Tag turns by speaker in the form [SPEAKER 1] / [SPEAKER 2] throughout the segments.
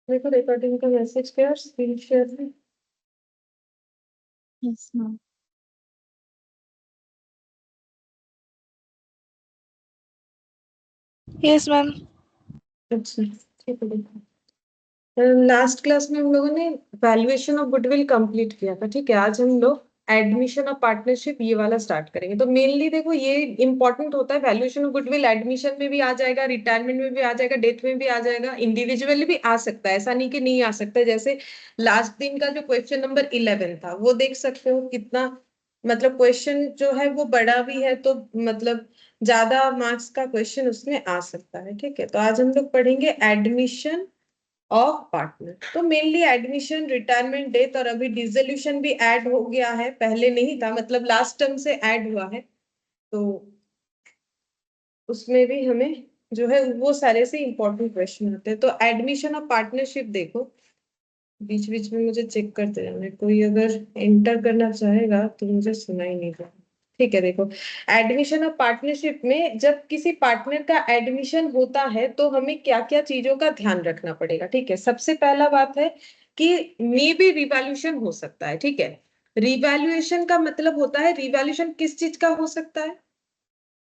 [SPEAKER 1] देखो रिकॉर्डिंग का मैसेज क्या स्क्रीन शेयर में।
[SPEAKER 2] Yes ma'am. Yes ma'am.
[SPEAKER 1] अच्छा ठीक है। देखो लास्ट क्लास में हम लोगों ने वैल्यूएशन ऑफ गुडविल कंप्लीट किया था। ठीक है, आज हम लोग एडमिशन ऑफ पार्टनरशिप ये वाला स्टार्ट करेंगे। तो मेनली देखो ये इंपॉर्टेंट होता है। वैल्यूएशन ऑफ गुडविल एडमिशन में भी आ जाएगा, रिटायरमेंट में भी आ जाएगा, डेथ में भी आ जाएगा, इंडिविजुअली भी आ सकता है। ऐसा नहीं कि नहीं आ सकता। जैसे लास्ट दिन का जो क्वेश्चन नंबर 11 था वो देख सकते हो कितना, मतलब क्वेश्चन जो है वो बड़ा भी है, तो मतलब ज्यादा मार्क्स का क्वेश्चन उसमें आ सकता है। ठीक है, तो आज हम लोग पढ़ेंगे एडमिशन ऑफ पार्टनर। तो मेनली एडमिशन, रिटायरमेंट, डेथ और अभी डिसोल्यूशन भी ऐड हो गया है, पहले नहीं था, मतलब लास्ट टर्म से ऐड हुआ है। तो उसमें भी हमें जो है वो सारे से इंपॉर्टेंट क्वेश्चन होते हैं। तो एडमिशन ऑफ पार्टनरशिप देखो, बीच बीच में मुझे चेक करते रहना, कोई अगर एंटर करना चाहेगा तो मुझे सुनाई नहीं देगा। ठीक है, देखो एडमिशन ऑफ पार्टनरशिप में जब किसी पार्टनर का एडमिशन होता है तो हमें क्या क्या चीजों का ध्यान रखना पड़ेगा। ठीक है, सबसे पहला बात है कि मे बी रिवैल्यूएशन हो सकता है। ठीक है, रिवैल्यूएशन का मतलब होता है, रिवैल्यूएशन किस चीज का हो सकता है?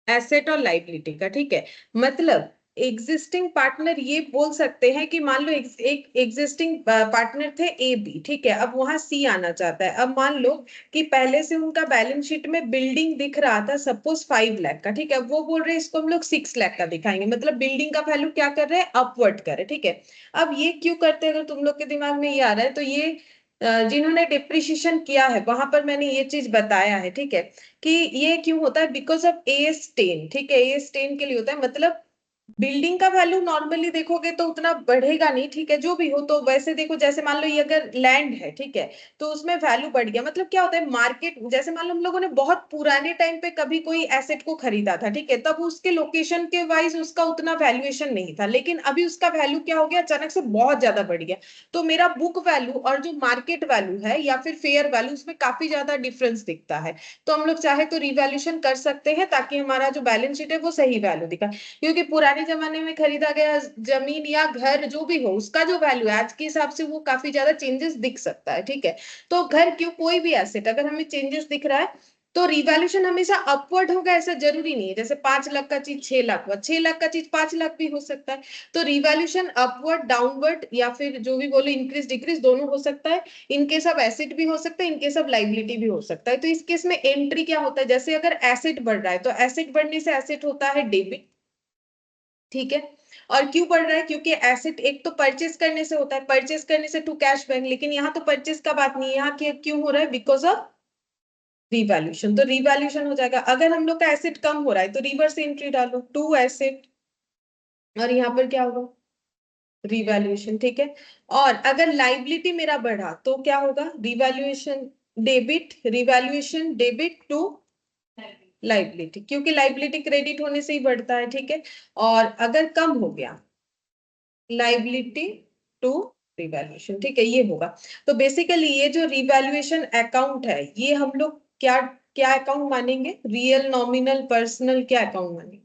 [SPEAKER 1] एसेट और लाइबिलिटी का। ठीक है, मतलब एग्जिस्टिंग पार्टनर ये बोल सकते हैं कि मान लो एक एग्जिस्टिंग पार्टनर थे ए बी। ठीक है, अब वहां सी आना चाहता है। अब मान लो कि पहले से उनका बैलेंस शीट में बिल्डिंग दिख रहा था सपोज 5 लाख का। ठीक है, वो बोल रहे हैं इसको हम लोग 6 लाख का दिखाएंगे, मतलब बिल्डिंग का वैल्यू क्या कर रहे हैं, अपवर्ड कर रहे हैं। ठीक है, अब ये क्यों करते हैं? अगर तुम लोग के दिमाग में ये आ रहा है तो ये जिन्होंने डिप्रिशिएशन किया है वहां पर मैंने ये चीज बताया है। ठीक है, कि ये क्यों होता है, बिकॉज ऑफ AS10। ठीक है, AS10 के लिए होता है, मतलब बिल्डिंग का वैल्यू नॉर्मली देखोगे तो उतना बढ़ेगा नहीं। ठीक है, जो भी हो, तो वैसे देखो जैसे मान लो ये अगर लैंड है, ठीक है, तो उसमें वैल्यू बढ़ गया। मतलब क्या होता है मार्केट, जैसे मान लो हम लोगों ने बहुत पुराने टाइम पे कभी कोई एसेट को खरीदा था, ठीक है, तब उसके लोकेशन के वाइज उसका उतना वैल्यूएशन नहीं था, लेकिन अभी उसका वैल्यू क्या हो गया, अचानक से बहुत ज्यादा बढ़ गया। तो मेरा बुक वैल्यू और जो मार्केट वैल्यू है या फिर फेयर वैल्यू, उसमें काफी ज्यादा डिफरेंस दिखता है। तो हम लोग चाहे तो रिवैल्यूएशन कर सकते हैं ताकि हमारा जो बैलेंस शीट है वो सही वैल्यू दिखाए। क्योंकि पुराने जमाने में खरीदा गया जमीन या घर जो भी हो, उसका जो वैल्यू है आज के हिसाब से वो काफी ज्यादा चेंजेस दिख सकता है। ठीक है, तो घर क्यों, कोई भी एसेट अगर हमें चेंजेस दिख रहा है तो रिवैल्यूएशन हमेशा अपवर्ड होगा, ऐसा जरूरी नहीं है। जैसे 5 लाख का चीज 6 लाख हुआ, 6 लाख का चीज 5 लाख भी हो सकता है। तो रिवैल्यूएशन अपवर्ड, डाउनवर्ड या फिर जो भी बोलो इंक्रीज डिक्रीज दोनों हो सकता है। इनकेस ऑफ एसेट भी हो सकता है, इनकेस ऑफ लाइबिलिटी भी हो सकता है। तो इस केस में एंट्री क्या होता है, जैसे अगर एसेट बढ़ रहा है तो एसेट बढ़ने से एसेट होता है डेबिट। ठीक है, और क्यों बढ़ रहा है, क्योंकि एसेट एक तो परचेस करने से होता है, परचेस करने से टू कैश बैंक, लेकिन यहाँ तो परचेस का बात नहीं है, यहाँ क्यों हो रहा है, बिकॉज ऑफ रिवैल्यूएशन। तो रिवैल्यूएशन हो जाएगा। अगर हम लोग का एसेट कम हो रहा है तो रिवर्स एंट्री डालो, टू एसेट, और यहाँ पर क्या होगा, रिवैल्यूएशन। ठीक है, और अगर लाइबिलिटी मेरा बढ़ा तो क्या होगा, revaluation debit, revaluation debit to liability, क्योंकि लाइबिलिटी क्रेडिट होने से ही बढ़ता है। ठीक है, और अगर कम हो गया लाइबिलिटी टू रिवैल्यूएशन। ठीक है, ये होगा। तो बेसिकली ये जो रिवैल्यूएशन अकाउंट है ये हम लोग क्या क्या अकाउंट मानेंगे, रियल, नॉमिनल, पर्सनल, क्या अकाउंट मानेंगे?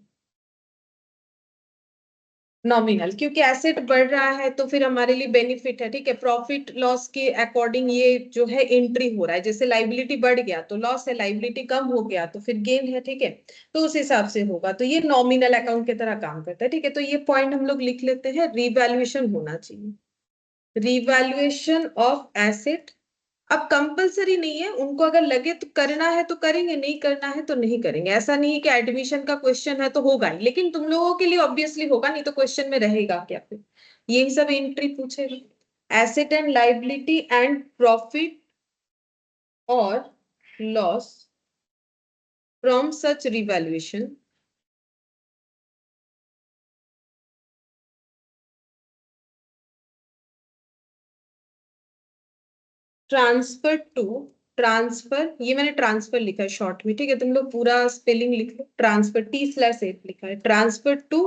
[SPEAKER 1] नॉमिनल, क्योंकि एसेट बढ़ रहा है तो फिर हमारे लिए बेनिफिट है। ठीक है, प्रॉफिट लॉस के अकॉर्डिंग ये जो है एंट्री हो रहा है। जैसे लाइबिलिटी बढ़ गया तो लॉस है, लाइबिलिटी कम हो गया तो फिर गेन है। ठीक है, तो उस हिसाब से होगा। तो ये नॉमिनल अकाउंट की तरह काम करता है। ठीक है, तो ये पॉइंट हम लोग लिख लेते हैं, रिवैल्यूएशन होना चाहिए, रिवैल्यूएशन ऑफ एसेट। अब कंपलसरी नहीं है, उनको अगर लगे तो करना है तो करेंगे, नहीं करना है तो नहीं करेंगे। ऐसा नहीं है कि एडमिशन का क्वेश्चन है तो होगा ही, लेकिन तुम लोगों के लिए ऑब्वियसली होगा, नहीं तो क्वेश्चन में रहेगा क्या फिर, यही सब एंट्री पूछेगा। Asset and liability and profit और loss from such revaluation transfer to, transfer, ये मैंने ट्रांसफर लिखा है शॉर्ट में। ठीक है, तुम लोग पूरा स्पेलिंग लिख लो, ट्रांसफर T/8 लिखा है, transfer to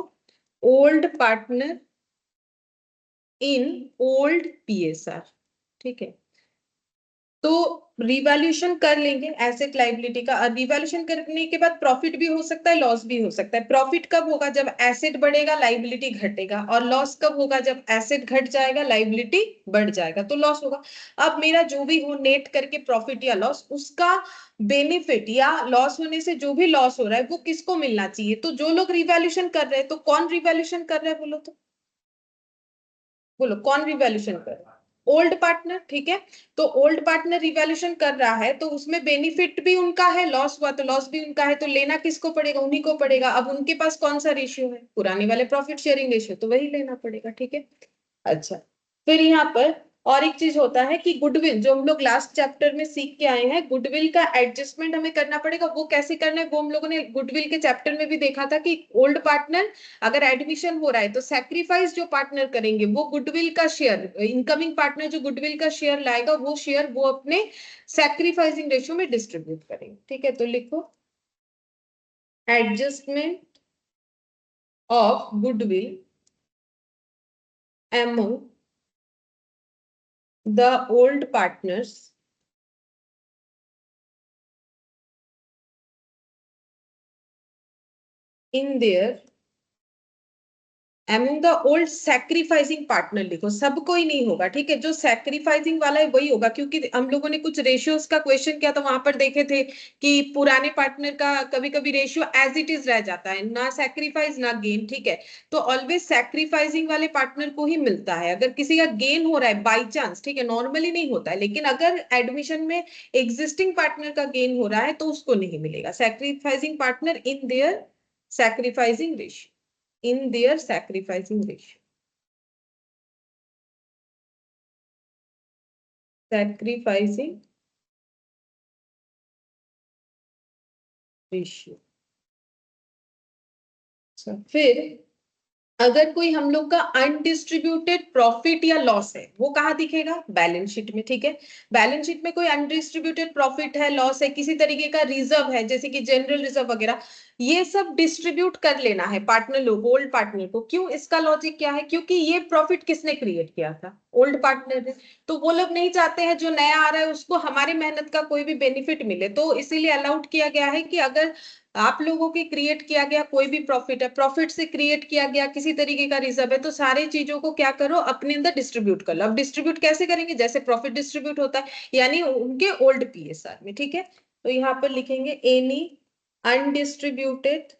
[SPEAKER 1] old partner in old PSR। ठीक है, तो रिवैल्यूएशन कर लेंगे एसेट लाइबिलिटी का, और रिवैल्यूएशन करने के बाद प्रॉफिट भी हो सकता है, लॉस भी हो सकता है। प्रॉफिट कब होगा? जब एसेट बढ़ेगा, लाइबिलिटी घटेगा। और लॉस कब होगा? जब एसेट घट जाएगा, लाइबिलिटी बढ़ जाएगा, तो लॉस होगा। अब मेरा जो भी हो नेट करके प्रॉफिट या लॉस, उसका बेनिफिट या लॉस होने से जो भी लॉस हो रहा है वो किसको मिलना चाहिए? तो जो लोग रिवैल्यूएशन कर रहे हैं, तो कौन रिवैल्यूएशन कर रहा है बोलो तो? बोलो कौन रिवैल्यूएशन कर रहा है? ओल्ड पार्टनर, ठीक है। तो ओल्ड पार्टनर रिवैल्यूएशन कर रहा है, तो उसमें बेनिफिट भी उनका है, लॉस हुआ तो लॉस भी उनका है, तो लेना किसको पड़ेगा? उन्हीं को पड़ेगा। अब उनके पास कौन सा रेशियो है? पुराने वाले प्रॉफिट शेयरिंग रेशियो, तो वही लेना पड़ेगा, ठीक है। अच्छा, फिर यहाँ पर और एक चीज होता है कि गुडविल, जो हम लोग लास्ट चैप्टर में सीख के आए हैं, गुडविल का एडजस्टमेंट हमें करना पड़ेगा। वो कैसे करना है वो हम लोगों ने गुडविल के चैप्टर में भी देखा था कि ओल्ड पार्टनर अगर एडमिशन हो रहा है तो सैक्रिफाइस जो पार्टनर करेंगे वो गुडविल का शेयर, इनकमिंग पार्टनर जो गुडविल का शेयर लाएगा वो शेयर वो अपने सैक्रिफाइसिंग रेशियो में डिस्ट्रीब्यूट करेंगे, ठीक है। तो लिखो adjustment of goodwill among the old partners in their among the old sacrificing partner, लिखो सबको ही नहीं होगा, ठीक है। जो सैक्रिफाइसिंग वाला है वही होगा, क्योंकि हम लोगों ने कुछ रेशियोज का क्वेश्चन किया तो वहां पर देखे थे कि पुराने पार्टनर का कभी कभी रेशियो एज इट इज रह जाता है, ना सैक्रिफाइस ना गेन, ठीक है। तो ऑलवेज सैक्रिफाइसिंग वाले पार्टनर को ही मिलता है। अगर किसी का गेन हो रहा है बाई चांस, ठीक है, नॉर्मली नहीं होता है, लेकिन अगर एडमिशन में एग्जिस्टिंग पार्टनर का गेन हो रहा है तो उसको नहीं मिलेगा। Sacrificing partner in their sacrificing ratio, in their sacrificing ratio, sacrificing ratio। फिर अगर कोई हम लोग का अनडिस्ट्रीब्यूटेड प्रॉफिट या लॉस है, वो कहाँ दिखेगा? बैलेंस शीट में, ठीक है। बैलेंस शीट में कोई अनडिस्ट्रीब्यूटेड प्रॉफिट है, लॉस है, किसी तरीके का रिजर्व है, जैसे कि जनरल रिजर्व वगैरह, ये सब डिस्ट्रीब्यूट कर लेना है पार्टनर लोग, ओल्ड पार्टनर को। क्यों? इसका लॉजिक क्या है? क्योंकि ये प्रॉफिट किसने क्रिएट किया था? ओल्ड पार्टनर ने। तो वो लोग नहीं चाहते हैं जो नया आ रहा है उसको हमारी मेहनत का कोई भी बेनिफिट मिले, तो इसीलिए अलाउड किया गया है कि अगर आप लोगों के क्रिएट किया गया कोई भी प्रॉफिट है, प्रॉफिट से क्रिएट किया गया किसी तरीके का रिजर्व है, तो सारी चीजों को क्या करो? अपने अंदर डिस्ट्रीब्यूट कर लो। अब डिस्ट्रीब्यूट कैसे करेंगे? जैसे प्रॉफिट डिस्ट्रीब्यूट होता है, यानी उनके ओल्ड पीएसआर में, ठीक है। तो यहाँ पर लिखेंगे एनी अनडिस्ट्रीब्यूटेड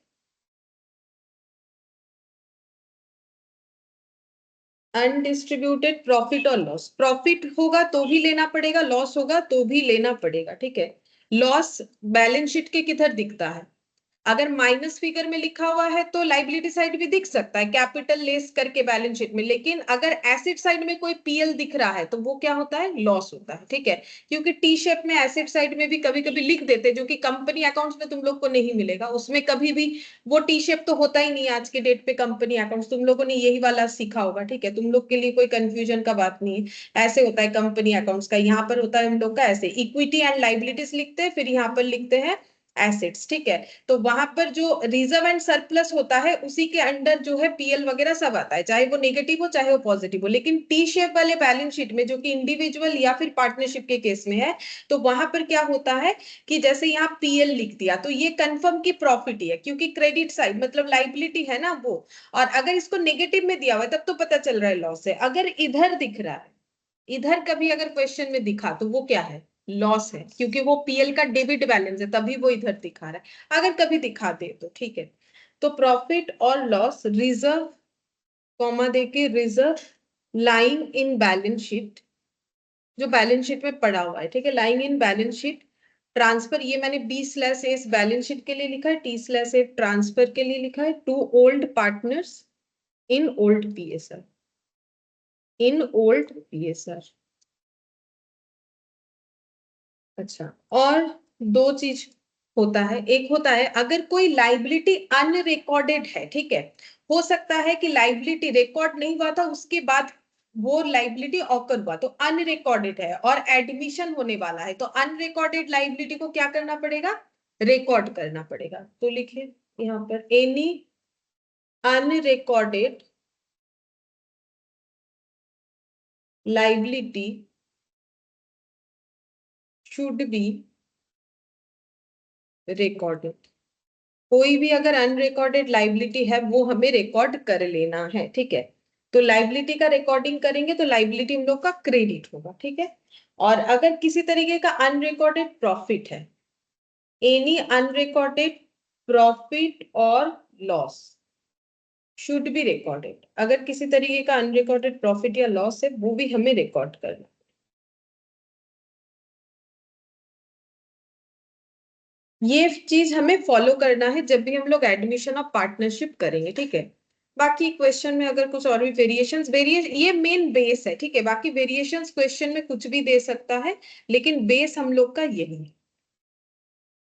[SPEAKER 1] अनडिस्ट्रीब्यूटेड प्रॉफिट और लॉस। प्रॉफिट होगा तो भी लेना पड़ेगा, लॉस होगा तो भी लेना पड़ेगा, ठीक है। लॉस बैलेंस शीट के किधर दिखता है? अगर माइनस फिगर में लिखा हुआ है तो लाइबिलिटी साइड भी दिख सकता है, कैपिटल लेस करके बैलेंस शीट में। लेकिन अगर एसेट साइड में कोई पीएल दिख रहा है तो वो क्या होता है? लॉस होता है, ठीक है। क्योंकि टी शेप में एसेट साइड में भी कभी कभी लिख देते, जो कि कंपनी अकाउंट्स में तुम लोग को नहीं मिलेगा। उसमें कभी भी वो टी शेप तो होता ही नहीं है आज के डेट पे कंपनी अकाउंट्स, तुम लोगों ने यही वाला सीखा होगा, ठीक है। तुम लोग के लिए कोई कंफ्यूजन का बात नहीं है। ऐसे होता है कंपनी अकाउंट्स का, यहाँ पर होता है हम लोग का ऐसे, इक्विटी एंड लाइबिलिटीज लिखते हैं, फिर यहाँ पर लिखते हैं एसेट्स, ठीक है। तो वहां पर जो रिजर्व एंड सरप्लस होता है उसी के अंडर जो है पीएल वगैरह सब आता है, चाहे वो नेगेटिव हो चाहे वो पॉजिटिव हो। लेकिन टी शेप वाले बैलेंस शीट में, जो कि इंडिविजुअल या फिर पार्टनरशिप के केस में है, तो वहां पर क्या होता है कि जैसे यहाँ पीएल लिख दिया तो ये कंफर्म की प्रॉफिट ही है, क्योंकि क्रेडिट साइड मतलब लाइबिलिटी है ना वो। और अगर इसको नेगेटिव में दिया हुआ है तब तो पता चल रहा है लॉस है। अगर इधर दिख रहा है, इधर कभी अगर क्वेश्चन में दिखा तो वो क्या है? लॉस है, क्योंकि वो पीएल का डेबिट बैलेंस है, तभी वो इधर दिखा रहा है। अगर कभी दिखा दे तो ठीक है। तो प्रॉफिट और लॉस रिजर्व, कॉमा देके reserve, line in balance sheet, जो बैलेंस शीट में पड़ा हुआ है, ठीक है, line in balance sheet. Transfer, ये मैंने B/A इस बैलेंस शीट के लिए लिखा है, T/A ट्रांसफर के लिए लिखा है, to old partners in old PSR, in old PSR. अच्छा, और दो चीज होता है। एक होता है अगर कोई लाइबिलिटी अनरिकॉर्डेड है, ठीक है, हो सकता है कि लाइबिलिटी रिकॉर्ड नहीं हुआ था उसके बाद वो लाइबिलिटी ऑकर हुआ, तो अनरिकॉर्डेड है और एडमिशन होने वाला है, तो अनरिकॉर्डेड लाइबिलिटी को क्या करना पड़ेगा? रिकॉर्ड करना पड़ेगा। तो लिखिए यहाँ पर any unrecorded liability should be recorded. कोई भी अगर अनरिकॉर्डेड लाइबिलिटी है वो हमें रिकॉर्ड कर लेना है, ठीक है। तो लाइबिलिटी का रिकॉर्डिंग करेंगे तो लाइबिलिटी हम लोग का क्रेडिट होगा, ठीक है। और अगर किसी तरीके का अनरिकॉर्डेड प्रॉफिट है, एनी अनरिकॉर्डेड प्रॉफिट और लॉस शुड बी रिकॉर्डेड। अगर किसी तरीके का अनरिकॉर्डेड प्रॉफिट या लॉस है वो भी हमें रिकॉर्ड करना। ये चीज हमें फॉलो करना है जब भी हम लोग एडमिशन ऑफ पार्टनरशिप करेंगे, ठीक है। बाकी क्वेश्चन में अगर कुछ और भी वेरिएशंस ये मेन बेस है, ठीक है। बाकी वेरिएशंस क्वेश्चन में कुछ भी दे सकता है, लेकिन बेस हम लोग का यही है।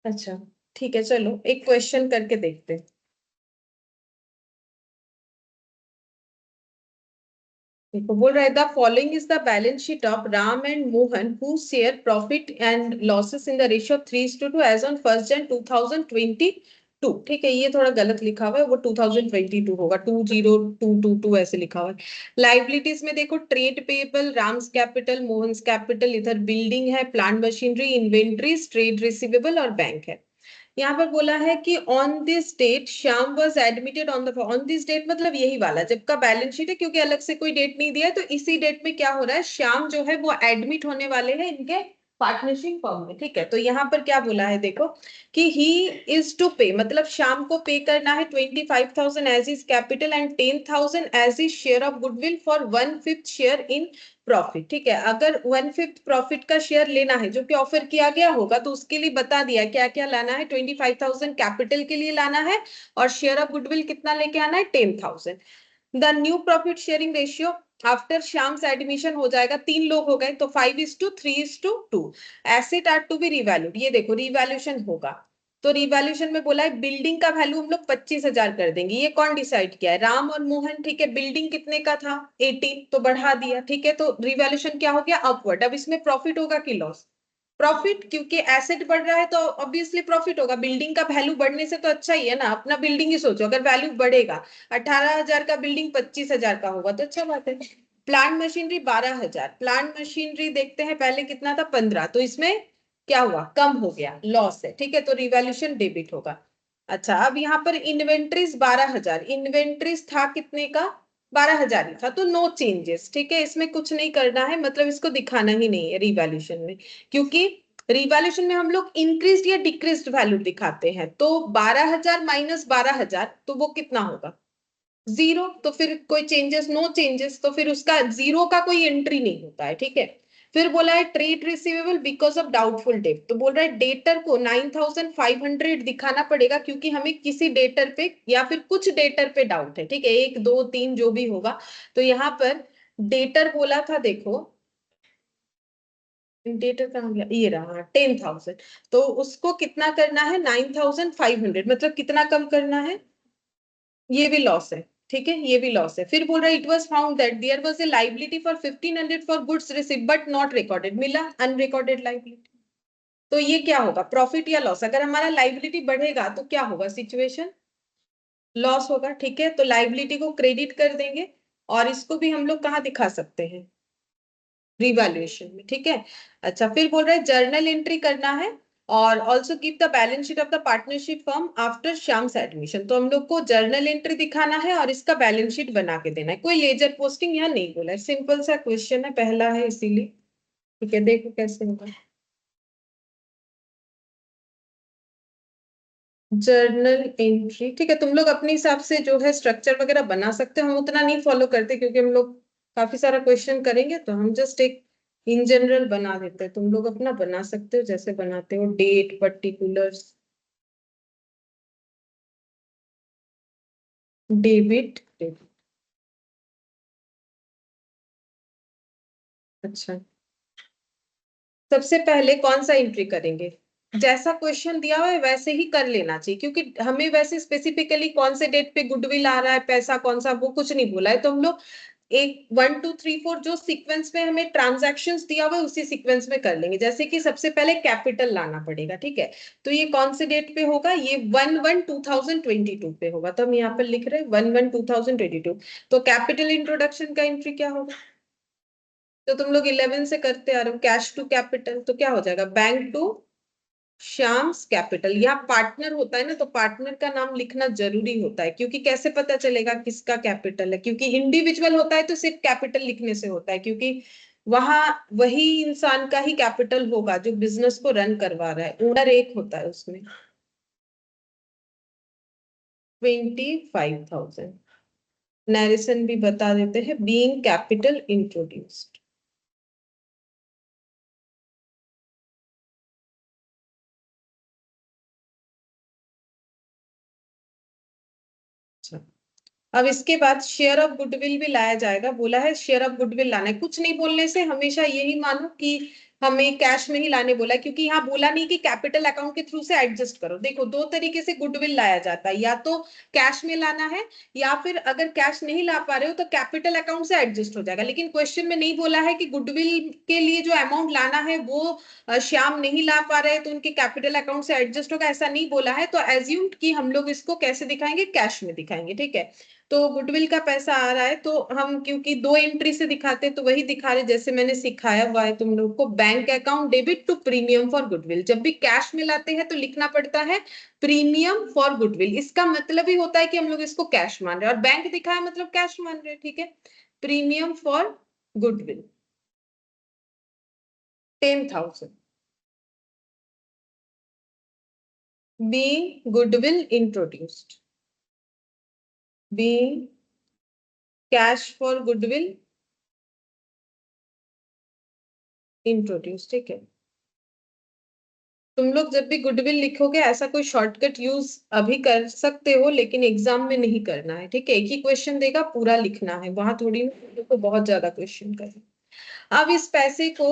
[SPEAKER 1] अच्छा, ठीक है, चलो एक क्वेश्चन करके देखते हैं। देखो बोल रहा है the following is the balance sheet of Ram and Mohan who share profit and losses in the ratio of 3:2 as on 1 Jan 2022। ठीक है, ये थोड़ा गलत लिखा हुआ है, वो 2022 होगा, 20222 ऐसे लिखा हुआ है। लाइबिलिटीज में देखो trade payable, Ram's capital, Mohan's capital, इधर बिल्डिंग है, plant machinery, inventories, trade receivable और बैंक है। यहाँ पर बोला है कि on this date Shyam was admitted on this date, मतलब यही वाला जब का बैलेंस शीट है, क्योंकि अलग से कोई डेट नहीं दिया है, तो इसी डेट में क्या हो रहा है, श्याम जो है वो एडमिट होने वाले हैं इनके पार्टनरशिप फर्म में, ठीक है। तो यहाँ पर क्या बोला है देखो कि ही इज टू पे, मतलब श्याम को पे करना है 25,000 as his capital and 10,000 as his share of goodwill for 1/5 share in profit, ठीक है। अगर 1/5 प्रॉफिट का शेयर लेना है जो कि ऑफर किया गया होगा, तो उसके लिए बता दिया क्या क्या लाना है। 25,000 कैपिटल के लिए लाना है और शेयर ऑफ गुडविल कितना लेके आना है, 10,000। The new profit sharing ratio after Shyam's admission हो जाएगा, 3 लोग हो गए तो 5:3:2। Asset are to be revalued, ये देखो रिवैल्यूशन होगा। तो रिवैल्यूशन में बोला है बिल्डिंग का वैल्यू हम लोग 25,000 कर देंगे। ये कौन डिसाइड किया है, राम और मोहन, ठीक है। बिल्डिंग कितने का था, 18, तो बढ़ा दिया, ठीक है। तो रिवैल्यूशन क्या हो गया, अपवर्ड। अब इसमें प्रॉफिट होगा कि लॉस, प्रॉफिट, क्योंकि एसेट बढ़ रहा है तो ऑब्वियसली प्रॉफिट होगा। बिल्डिंग का वैल्यू बढ़ने से तो अच्छा ही है ना, अपना बिल्डिंग ही सोचो, अगर वैल्यू बढ़ेगा 18,000 का बिल्डिंग 25,000 का होगा तो अच्छा बात है। प्लांट मशीनरी 12,000, प्लांट मशीनरी देखते हैं पहले कितना था, 15, तो इसमें क्या हुआ, कम हो गया, लॉस है, ठीक है। तो रिवैल्यूशन डेबिट होगा। अच्छा, अब यहाँ पर इन्वेंट्रीज 12,000, इन्वेंट्रीज था कितने का, 12,000 ही था, तो नो चेंजेस, ठीक है। इसमें कुछ नहीं करना है, मतलब इसको दिखाना ही नहीं है रिवैल्यूशन में, क्योंकि रिवैल्यूशन में हम लोग इंक्रीज या डिक्रीज वैल्यू दिखाते हैं। तो 12,000 माइनस 12,000 तो वो कितना होगा, 0। तो फिर कोई चेंजेस, नो चेंजेस, तो फिर उसका 0 का कोई एंट्री नहीं होता है, ठीक है। फिर बोला है trade receivable because of doubtful debt, तो बोल रहा है डेटर को 9,500 दिखाना पड़ेगा, क्योंकि हमें किसी डेटर पे या फिर कुछ डेटर पे डाउट है, ठीक है, 1 2 3 जो भी होगा। तो यहाँ पर डेटर बोला था, देखो डेटर कहाँ गया, ये रहा 10,000। तो उसको कितना करना है, 9,500, मतलब कितना कम करना है, ये भी लॉस है, ठीक है, ये भी लॉस है। फिर बोल रहा है it was found that there was a liability for 1,500 for goods receive but not recorded, मिला अनरिकॉर्डेड लायबिलिटी। तो ये क्या होगा, प्रॉफिट या लॉस। अगर हमारा लायबिलिटी बढ़ेगा तो क्या होगा, सिचुएशन लॉस होगा, ठीक है। तो लायबिलिटी को क्रेडिट कर देंगे, और इसको भी हम लोग कहाँ दिखा सकते हैं, रिवैल्यूएशन में, ठीक है। अच्छा, फिर बोल रहा है जर्नल एंट्री करना है और also keep the balance sheet of the partnership firm after Shyam's admission. तो हम लोग को जर्नल एंट्री दिखाना है और इसका बैलेंस शीट बना के देना है। कोई लेजर पोस्टिंग यहाँ नहीं बोला है, सिंपल सा क्वेश्चन है, पहला है इसीलिए, ठीक है। देखो कैसे होगा जर्नल एंट्री, ठीक है। तुम लोग अपने हिसाब से जो है स्ट्रक्चर वगैरह बना सकते हो, हम उतना नहीं फॉलो करते क्योंकि हम लोग काफी सारा क्वेश्चन करेंगे, तो हम जस्ट एक इन जनरल बना देते हैं। तुम लोग अपना बना सकते हो जैसे बनाते हो, डेट, पर्टिकुलर्स, डेबिट डेबिट। अच्छा, सबसे पहले कौन सा एंट्री करेंगे, जैसा क्वेश्चन दिया हुआ है वैसे ही कर लेना चाहिए, क्योंकि हमें वैसे स्पेसिफिकली कौन से डेट पे गुडविल आ रहा है, पैसा कौन सा, वो कुछ नहीं बोला है। तो हम लोग एक 1 2 3 4 जो सीक्वेंस में हमें ट्रांजैक्शंस दिया हुआ है उसी सीक्वेंस में कर लेंगे। जैसे कि सबसे पहले कैपिटल लाना पड़ेगा, ठीक है। तो ये कौन से डेट पे होगा, ये 1/1/2022 पे होगा। तो हम यहाँ पर लिख रहे हैं 1/1/2022। तो कैपिटल इंट्रोडक्शन का एंट्री क्या होगा, तो तुम लोग 11 से करते आ रहे हो, कैश टू कैपिटल, तो क्या हो जाएगा, बैंक टू श्याम्स कैपिटल। यहाँ पार्टनर होता है ना, तो पार्टनर का नाम लिखना जरूरी होता है, क्योंकि कैसे पता चलेगा किसका कैपिटल है, क्योंकि इंडिविजुअल होता है तो सिर्फ कैपिटल लिखने से होता है, क्योंकि वहां वही इंसान का ही कैपिटल होगा जो बिजनेस को रन करवा रहा है, ओनर एक होता है उसमें। 25,000। नरेशन भी बता देते हैं, बीइंग कैपिटल इंट्रोड्यूस्ड। अब इसके बाद शेयर ऑफ गुडविल भी लाया जाएगा, बोला है शेयर ऑफ गुडविल लाना है। कुछ नहीं बोलने से हमेशा यही मानो कि हमें कैश में ही लाने बोला है, क्योंकि यहाँ बोला नहीं कि कैपिटल अकाउंट के थ्रू से एडजस्ट करो। देखो दो तरीके से गुडविल लाया जाता है, या तो कैश में लाना है, या फिर अगर कैश नहीं ला पा रहे हो तो कैपिटल अकाउंट से एडजस्ट हो जाएगा। लेकिन क्वेश्चन में नहीं बोला है कि गुडविल के लिए जो अमाउंट लाना है वो श्याम नहीं ला पा रहे तो उनके कैपिटल अकाउंट से एडजस्ट होगा, ऐसा नहीं बोला है। तो एज्यूम कि हम लोग इसको कैसे दिखाएंगे, कैश में दिखाएंगे, ठीक है। तो गुडविल का पैसा आ रहा है, तो हम क्योंकि दो एंट्री से दिखाते हैं तो वही दिखा रहे, जैसे मैंने सिखाया हुआ है तुम लोग को, bank account debit to premium for goodwill. जब भी कैश में लाते हैं तो लिखना पड़ता है प्रीमियम फॉर गुडविल। इसका मतलब ही होता है कि हम लोग इसको कैश मान रहे हैं, और बैंक दिखाया मतलब कैश मान रहे हैं, ठीक है। Premium for goodwill 10,000, being goodwill introduced, being cash for goodwill introduced, ठीक है। तुम लोग जब भी गुडविल लिखोगे ऐसा कोई शॉर्टकट यूज अभी कर सकते हो, लेकिन एग्जाम में नहीं करना है, ठीक है। एक ही क्वेश्चन देगा, पूरा लिखना है, वहां थोड़ी को बहुत ज्यादा क्वेश्चन करना। अब इस पैसे को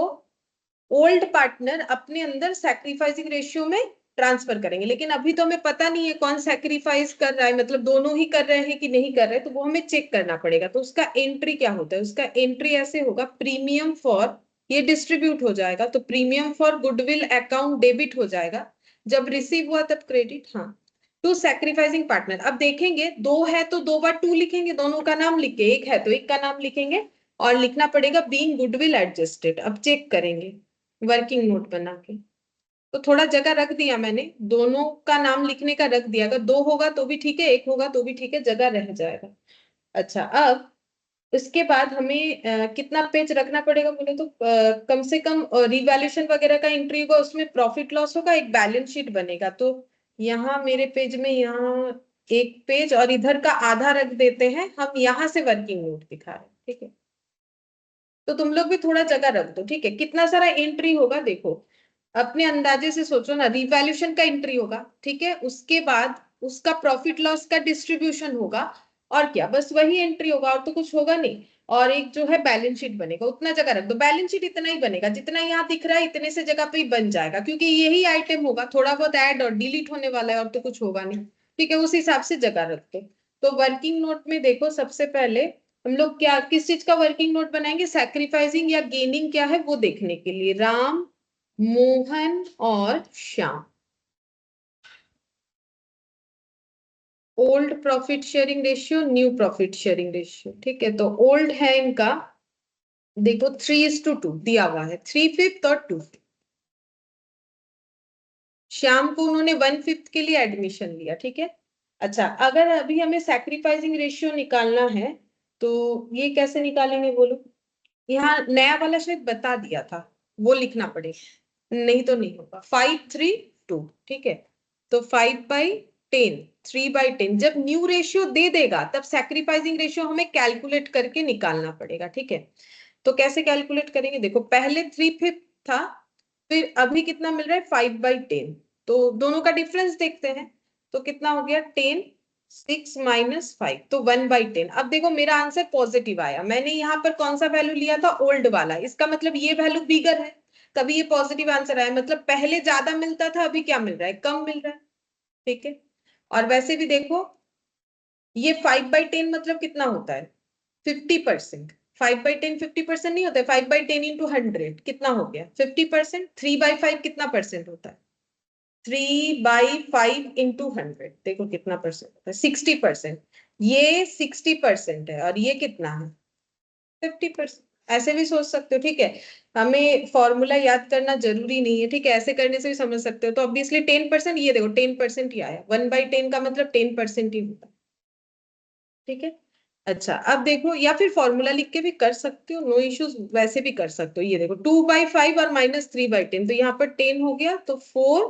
[SPEAKER 1] ओल्ड पार्टनर अपने अंदर सैक्रिफाइसिंग रेशियो में ट्रांसफर करेंगे, लेकिन अभी तो हमें पता नहीं है कौन सैक्रिफाइस कर रहा है, मतलब दोनों ही कर रहे हैं कि नहीं कर रहे, तो वो हमें चेक करना पड़ेगा। तो उसका एंट्री क्या होता है, उसका एंट्री ऐसे होगा, प्रीमियम फॉर, ये डिस्ट्रीब्यूट हो जाएगा, तो premium for goodwill account debit हो जाएगा, जब रिसीव हुआ तब क्रेडिट, हाँ, टू सैक्रिफाइसिंग पार्टनर। अब देखेंगे दो है तो दो बार टू लिखेंगे, दोनों का नाम लिख के, एक है तो एक का नाम लिखेंगे, और लिखना पड़ेगा बीइंग गुडविल एडजस्टेड। अब चेक करेंगे वर्किंग नोट बना के, तो थोड़ा जगह रख दिया मैंने, दोनों का नाम लिखने का रख दिया, अगर दो होगा तो भी ठीक है, एक होगा तो भी ठीक है, जगह रह जाएगा। अच्छा, अब इसके बाद हमें कितना पेज रखना पड़ेगा बोले तो कम से कम रिवैल्यूएशन वगैरह का एंट्री होगा, उसमें प्रॉफिट लॉस होगा, एक बैलेंस शीट बनेगा। तो यहाँ मेरे पेज में यहाँ एक पेज और इधर का आधा रख देते हैं, हम यहाँ से वर्किंग नोट दिखा रहे हैं, ठीक है। तो तुम लोग भी थोड़ा जगह रख दो, ठीक है। कितना सारा एंट्री होगा देखो, अपने अंदाजे से सोचो ना, रिवैल्यूएशन का एंट्री होगा, ठीक है, उसके बाद उसका प्रॉफिट लॉस का डिस्ट्रीब्यूशन होगा, और क्या, बस वही एंट्री होगा, और तो कुछ होगा नहीं। और एक जो है बैलेंस शीट बनेगा, उतना जगह रख दो। बैलेंस शीट इतना ही बनेगा जितना यहाँ दिख रहा है, इतने से जगह पे ही बन जाएगा, क्योंकि यही आइटम होगा, थोड़ा बहुत ऐड और डिलीट होने वाला है, और तो कुछ होगा नहीं, ठीक है। उस हिसाब से जगह रख दो। तो वर्किंग नोट में देखो, सबसे पहले हम लोग क्या, किस चीज का वर्किंग नोट बनाएंगे, सैक्रिफाइसिंग या गेनिंग क्या है वो देखने के लिए, राम, मोहन और Shyam, old profit sharing ratio, new profit sharing ratio, ठीक है। तो ओल्ड है इनका, देखो 3:2 दिया हुआ है, 3/5 और 2। श्याम को उन्होंने 1/5 के लिए एडमिशन लिया, ठीक है। अच्छा, अगर अभी हमें सैक्रिफाइसिंग रेशियो निकालना है तो ये कैसे निकालेंगे बोलो, यहाँ नया वाला शायद बता दिया था, वो लिखना पड़ेगा, नहीं तो नहीं होगा। 5:3:2, ठीक है। तो 5/10, 3/10, जब न्यू रेशियो दे देगा तब सैक्रिफाइसिंग रेशियो हमें कैलकुलेट करके निकालना पड़ेगा, ठीक है। तो कैसे कैलकुलेट करेंगे, देखो पहले 3/5 था, फिर अभी कितना मिल रहा है, 5/10, तो दोनों का डिफरेंस देखते हैं। तो कितना हो गया, 10, 6 - 5, तो 1/10। अब देखो मेरा आंसर पॉजिटिव आया, मैंने यहाँ पर कौन सा वैल्यू लिया था, ओल्ड वाला, इसका मतलब ये वैल्यू बिगर है, तभी ये पॉजिटिव आंसर आया, मतलब पहले ज्यादा मिलता था, अभी क्या मिल रहा है, कम मिल रहा है, ठीक है। और वैसे भी देखो, ये 5/10 मतलब कितना होता है, 50%। 5/10 50% नहीं होता है, 5/10 इंटू 100 कितना हो गया, 50%। 3/5 कितना परसेंट होता है, 3/5 इंटू 100, देखो कितना परसेंट होता है, 60%। ये 60% है, और ये कितना है, 50%। ऐसे भी सोच सकते हो, ठीक है। हमें फॉर्मूला याद करना जरूरी नहीं है, ठीक है, ऐसे करने से भी समझ सकते हो। तो ऑब्वियसली 10%, ये देखो 10% ही आया, 1/10 का मतलब 10% ही होता है, ठीक है। अच्छा अब देखो, या फिर फॉर्मूला लिख के भी कर सकते हो, नो इश्यूज, वैसे भी कर सकते हो। ये देखो 2/5 और -3/10, तो यहाँ पर 10 हो गया तो 4,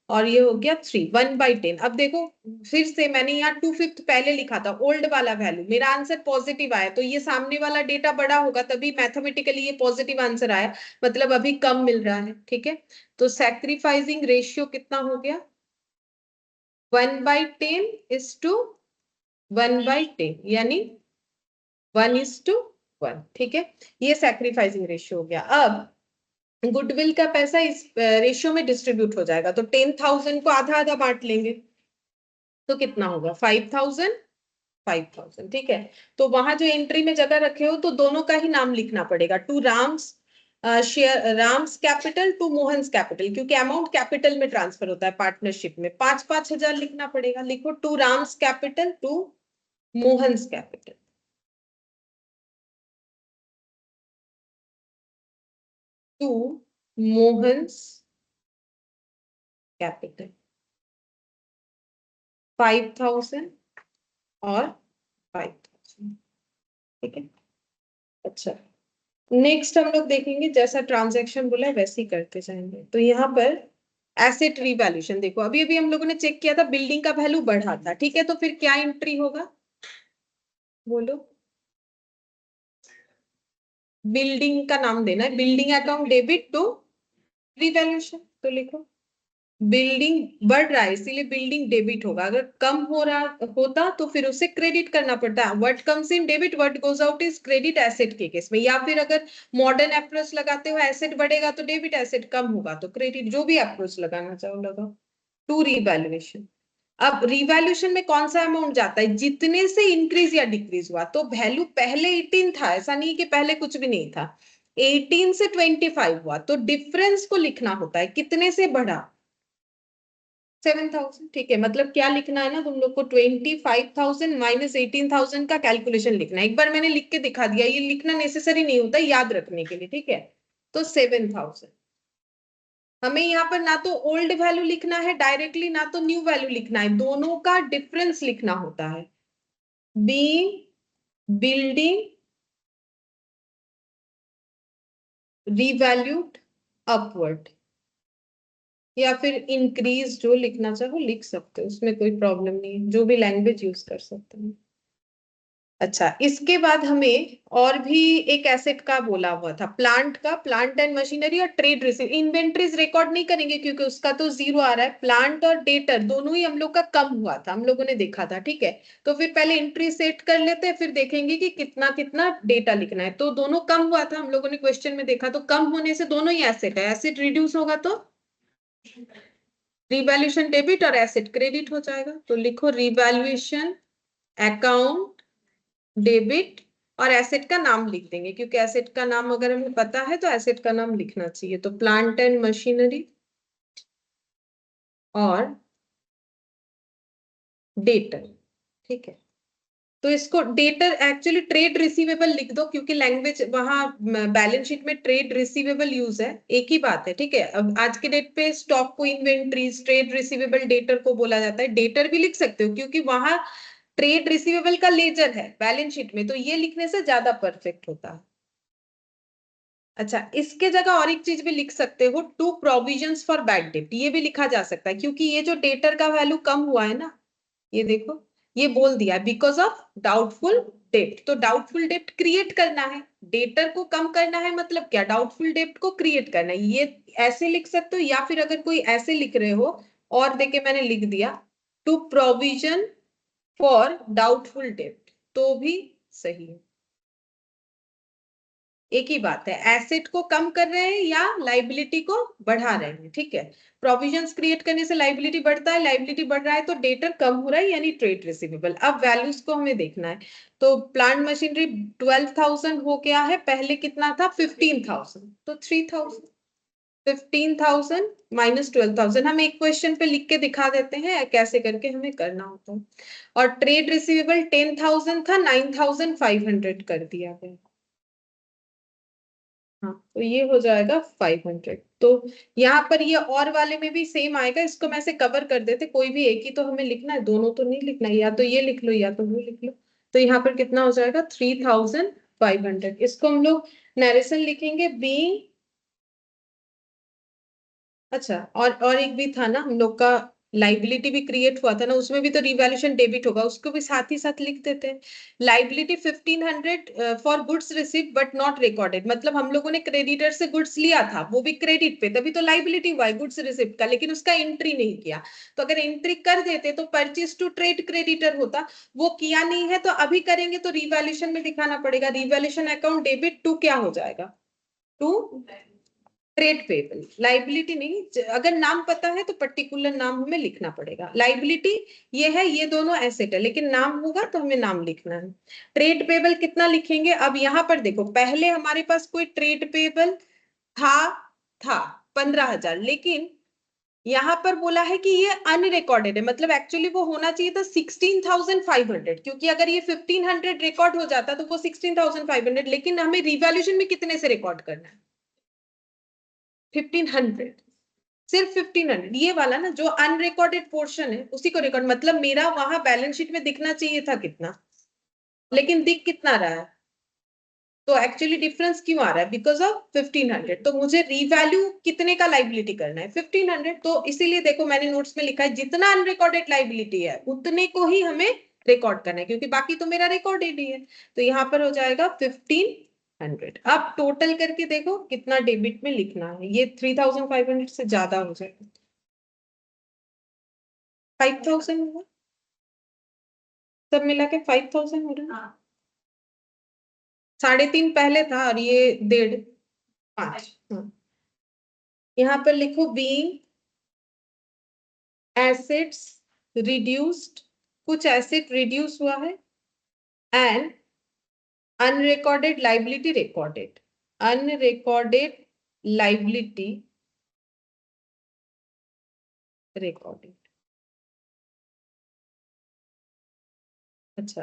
[SPEAKER 1] और ये हो गया 3, 1/10। अब देखो फिर से मैंने यहाँ 2/5 पहले लिखा था, ओल्ड वाला वैल्यू, मेरा आंसर पॉजिटिव आया, तो ये सामने वाला डेटा बड़ा होगा तभी मैथमेटिकली ये पॉजिटिव आंसर आया, मतलब अभी कम मिल रहा है, ठीक है। तो सैक्रिफाइसिंग रेशियो कितना हो गया, 1/10 इज टू 1/10, यानी 1:1, ठीक है। ये सैक्रिफाइसिंग रेशियो हो गया। अब गुडविल का पैसा इस रेशियो में डिस्ट्रीब्यूट हो जाएगा, तो 10,000 को आधा आधा बांट लेंगे, तो कितना होगा 5,000, 5,000, ठीक है। तो वहां जो एंट्री में जगह रखे हो तो दोनों का ही नाम लिखना पड़ेगा, to Ram's share, Ram's capital to Mohan's capital, क्योंकि अमाउंट कैपिटल में ट्रांसफर होता है पार्टनरशिप में, 5,000 लिखना पड़ेगा। लिखो to Ram's capital to Mohan's capital, to Mohan's capital, 5,000 और 5,000, ठीक है। अच्छा नेक्स्ट हम लोग देखेंगे, जैसा ट्रांजैक्शन बोला है वैसे ही करते जाएंगे। तो यहाँ पर एसेट रिवैल्यूएशन देखो, अभी अभी हम लोगों ने चेक किया था बिल्डिंग का वैल्यू बढ़ा था, ठीक है, तो फिर क्या एंट्री होगा, बोलो। बिल्डिंग का नाम देना है, building account debit to revaluation, तो लिखो बिल्डिंग बढ़ रहा है इसीलिए बिल्डिंग डेबिट होगा, अगर कम हो रहा होता तो फिर उसे क्रेडिट करना पड़ता है। What comes in debit, what goes out is credit, asset के केस में। या फिर अगर मॉडर्न अप्रोच लगाते हो, एसेट बढ़ेगा तो डेबिट, एसेट कम होगा तो क्रेडिट, जो भी अप्रोच लगाना चाहो लगाओ। टू रिवैल्यूएशन, अब रिवैल्यूएशन में कौन सा अमाउंट जाता है, जितने से इंक्रीज या डिक्रीज हुआ, तो वैल्यू पहले 18 था, ऐसा नहीं कि पहले कुछ भी नहीं था, 18 से 25 हुआ तो डिफरेंस को लिखना होता है, कितने से बढ़ा, 7,000, ठीक है। मतलब क्या लिखना है ना तुम लोग को, 25,000 -18,000 का कैलकुलेशन लिखना है। एक बार मैंने लिख के दिखा दिया, ये लिखना नेसेसरी नहीं होता, याद रखने के लिए, ठीक है। तो 7,000, हमें यहाँ पर ना तो ओल्ड वैल्यू लिखना है डायरेक्टली, ना तो न्यू वैल्यू लिखना है, दोनों का डिफरेंस लिखना होता है। बीइंग बिल्डिंग रिवैल्यूड अपवर्ड, या फिर इंक्रीज, जो लिखना चाहो लिख सकते हो, उसमें कोई प्रॉब्लम नहीं है, जो भी लैंग्वेज यूज कर सकते हो। अच्छा इसके बाद हमें और भी एक एसेट का बोला हुआ था, प्लांट का, प्लांट एंड मशीनरी और ट्रेड रिसीव। इन्वेंट्रीज रिकॉर्ड नहीं करेंगे क्योंकि उसका तो जीरो आ रहा है, प्लांट और डेटर दोनों ही हम लोग का कम हुआ था, हम लोगों ने देखा था, ठीक है। तो फिर पहले एंट्री सेट कर लेते हैं, फिर देखेंगे कि कितना कितना डेटा लिखना है। तो दोनों कम हुआ था, हम लोगों ने क्वेश्चन में देखा, तो कम होने से दोनों ही एसेट है, एसेट रिड्यूस होगा तो रिवैल्यूएशन डेबिट और एसेट क्रेडिट हो जाएगा। तो लिखो रिवैल्यूएशन अकाउंट डेबिट, और एसेट का नाम लिख देंगे, क्योंकि एसेट का नाम अगर हमें पता है तो एसेट का नाम लिखना चाहिए। तो प्लांट एंड मशीनरी और डेटर, ठीक है। तो इसको डेटर, एक्चुअली ट्रेड रिसीवेबल लिख दो, क्योंकि लैंग्वेज वहां बैलेंस शीट में ट्रेड रिसीवेबल यूज है, एक ही बात है, ठीक है। अब आज के डेट पे स्टॉक को इन्वेंट्रीज, ट्रेड रिसीवेबल डेटर को बोला जाता है, डेटर भी लिख सकते हो क्योंकि वहां ट्रेड रिसीवेबल का लेजर है बैलेंस शीट में, तो ये लिखने से ज्यादा परफेक्ट होता है। अच्छा इसके जगह और एक चीज भी लिख सकते हो, to provisions for bad debt, ये भी लिखा जा सकता है, क्योंकि ये जो डेटर का वैल्यू कम हुआ है ना, ये देखो, ये बोल दिया बिकॉज ऑफ डाउटफुल डेट, तो डाउटफुल डेट क्रिएट करना है, डेटर को कम करना है, मतलब क्या, डाउटफुल डेट को क्रिएट करना है, ये ऐसे लिख सकते हो। या फिर अगर कोई ऐसे लिख रहे हो, और देखे मैंने लिख दिया to provision for doubtful debt, तो भी सही है, एक ही बात है, एसेट को कम कर रहे हैं या लाइबिलिटी को बढ़ा रहे हैं, ठीक है। प्रोविजंस क्रिएट करने से लाइबिलिटी बढ़ता है, लाइबिलिटी बढ़ रहा है तो डेटर कम हो रहा है, यानी ट्रेड रिसीवेबल। अब वैल्यूज को हमें देखना है, तो प्लांट मशीनरी 12,000 हो गया है, पहले कितना था 15,000, तो 3,000, 15,000 -12,000, हम एक क्वेश्चन पे लिख के दिखा देते हैं कैसे करके हमें करना होता है। और ट्रेड रिसीवेबल 10,000 था, 9,500 कर दिया गया, हाँ, तो ये हो जाएगा 500। तो यहाँ पर ये और वाले में भी सेम आएगा, इसको मैं से कवर कर देते, कोई भी एक ही तो हमें लिखना है, दोनों तो नहीं लिखना है, या तो ये लिख लो या तो वो लिख लो। तो यहाँ पर कितना हो जाएगा 3500। इसको हम लोग नरेशन लिखेंगे बीइंग, अच्छा और एक भी था ना हम लोग का, लाइबिलिटी भी क्रिएट हुआ था ना, उसमें भी तो रिवैल्यूएशन डेबिट होगा, उसको भी साथ ही साथ लिख देते हैं। Liability 1500 for goods receive but not recorded, मतलब हम लोगों ने क्रेडिटर से गुड्स लिया था, वो भी क्रेडिट पे, तभी तो लाइबिलिटी हुआ है गुड्स रिसिप्ट का, लेकिन उसका एंट्री नहीं किया। तो अगर एंट्री कर देते तो परचेज टू ट्रेड क्रेडिटर होता, वो किया नहीं है, तो अभी करेंगे तो रिवैल्यूएशन में दिखाना पड़ेगा। रिवैल्यूएशन अकाउंट डेबिट टू क्या हो जाएगा, टू ट्रेड पेबल। लाइबिलिटी नहीं, अगर नाम पता है तो पर्टिकुलर नाम हमें लिखना पड़ेगा। लाइबिलिटी ये है, ये दोनों एसेट है, लेकिन नाम होगा तो हमें नाम लिखना है। ट्रेड पेबल कितना लिखेंगे, अब यहाँ पर देखो, पहले हमारे पास कोई ट्रेड पेबल था था 15,000, लेकिन यहाँ पर बोला है कि ये अनरिकॉर्डेड है, मतलब एक्चुअली वो होना चाहिए था 16,500, क्योंकि अगर ये 1500 रिकॉर्ड हो जाता तो वो 16,500, लेकिन हमें रिवैल्यूएशन में कितने से रिकॉर्ड करना है, 1500, सिर्फ 1500, ये वाला ना जो अनरिकॉर्डेड पोर्शन है उसी को रिकॉर्ड, मतलब मेरा वहां बैलेंस शीट में दिखना चाहिए था कितना, लेकिन दिख कितना रहा है, तो एक्चुअली डिफरेंस क्यों आ रहा है, बिकॉज ऑफ 1500। तो मुझे रीवैल्यू कितने का लाइबिलिटी करना है, 1500, तो इसीलिए देखो मैंने नोट्स में लिखा है जितना अनरिकॉर्डेड लाइबिलिटी है उतने को ही हमें रिकॉर्ड करना है, क्योंकि बाकी तो मेरा रिकॉर्डेड ही है। तो यहाँ पर हो जाएगा 1500। अब टोटल करके देखो कितना डेबिट में लिखना है, ये 3500 से ज्यादा हो जाएगा, 5000 होगा, सब मिला के 5000 हो रहा है। 3.5 पहले था और ये 1.5, 5। हाँ। यहाँ पर लिखो बीइंग एसेट्स रिड्यूस्ड, कुछ एसेट रिड्यूस हुआ है, and unrecorded liability recorded, unrecorded liability recorded. अच्छा,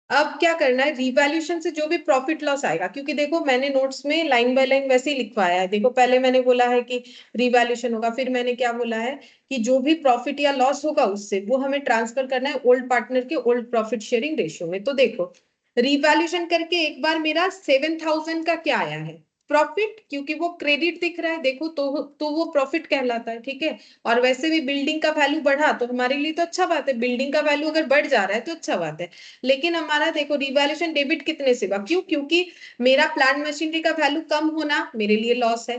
[SPEAKER 1] अब क्या करना है, रिवैल्यूएशन से जो भी प्रॉफिट लॉस आएगा, क्योंकि देखो मैंने नोट्स में लाइन बाय लाइन वैसे ही लिखवाया है, देखो पहले मैंने बोला है कि रिवैल्यूएशन होगा, फिर मैंने क्या बोला है कि जो भी प्रॉफिट या लॉस होगा उससे वो हमें ट्रांसफर करना है ओल्ड पार्टनर के ओल्ड प्रॉफिट शेयरिंग रेशियो में। तो देखो रिवैल्यूएशन करके एक बार मेरा 7,000 का क्या आया है प्रॉफिट, क्योंकि वो क्रेडिट दिख रहा है, देखो तो वो प्रॉफिट कहलाता है, ठीक है। और वैसे भी बिल्डिंग का वैल्यू बढ़ा तो हमारे लिए तो अच्छा बात है, बिल्डिंग का वैल्यू अगर बढ़ जा रहा है तो अच्छा बात है। लेकिन हमारा देखो रिवैल्यूएशन डेबिट कितने से हुआ, क्यों, क्योंकि मेरा प्लांट मशीनरी का वैल्यू कम होना मेरे लिए लॉस है।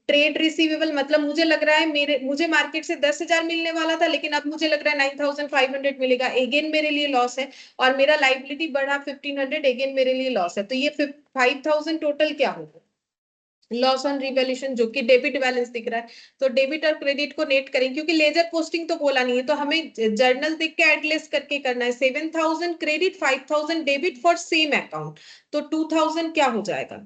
[SPEAKER 1] ट्रेड रिसीवेबल मतलब मुझे लग रहा है मुझे मार्केट से 10,000 मिलने वाला था, लेकिन अब मुझे लग रहा है 9,500 मिलेगा, अगेन मेरे लिए लॉस है। और मेरा लाइबिलिटी बढ़ा 1500, अगेन मेरे लिए लॉस है, तो ये 5,000 टोटल क्या होगा, लॉस ऑन रिवैल्यूएशन, जो कि डेबिट बैलेंस दिख रहा है। तो डेबिट और क्रेडिट को नेट करेंगे, क्योंकि लेजर पोस्टिंग तो बोला नहीं है, तो हमें जर्नल देख के एडलेस करके करना है। 7,000 credit, 5,000 debit for same account, तो 2,000 क्या हो जाएगा